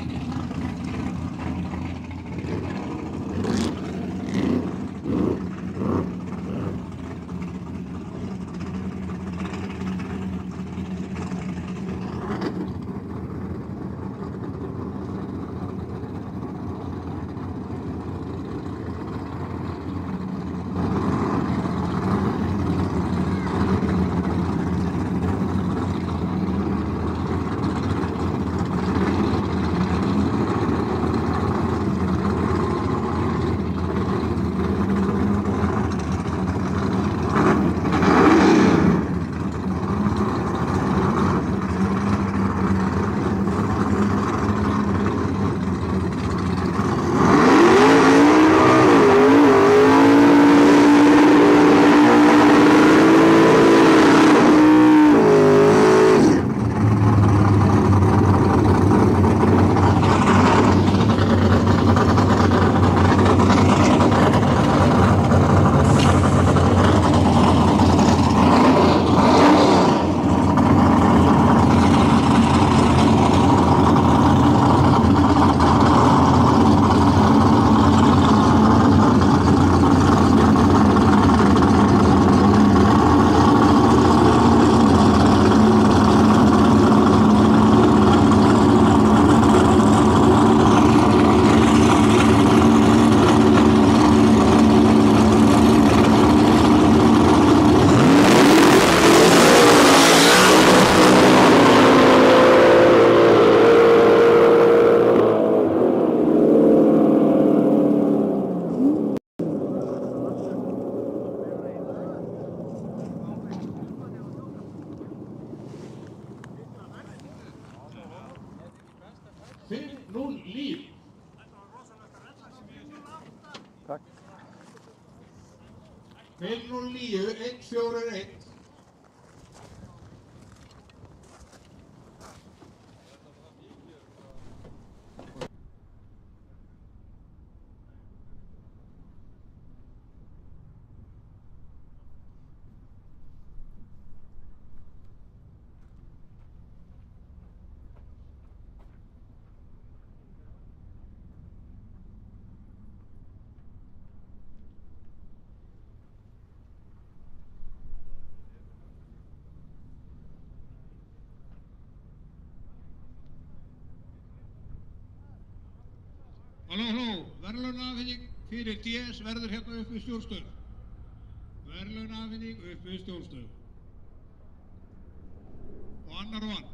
[SPEAKER 2] Líf.
[SPEAKER 11] Takk.
[SPEAKER 2] 509 141. Halló, verðlaunaafhending fyrir DS verður hérna upp við stjórnstöð. Verðlaunaafhending upp við stjórnstöð. Og annar vann.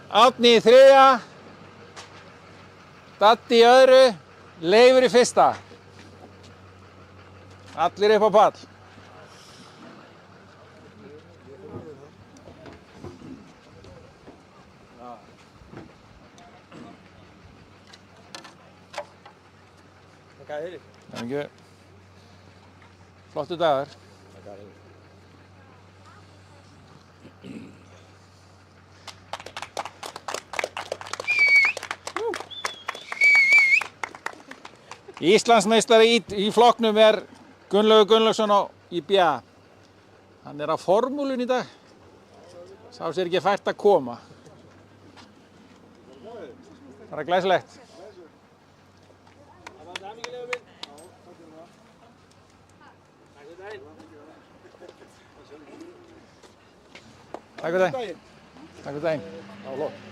[SPEAKER 11] Árni í þriðja, Datti í öðru, Leifur í fyrsta. Allir upp á pall. Thank you. Flottur dagur. Íslandsmeistari í flokknum Gunnlaugur Gunnlaugsson í BA. Hann á formúlun í dag. Sá sér ekki fært að koma. Bara glæsilegt. Takk fyrir daginn. Takk fyrir daginn.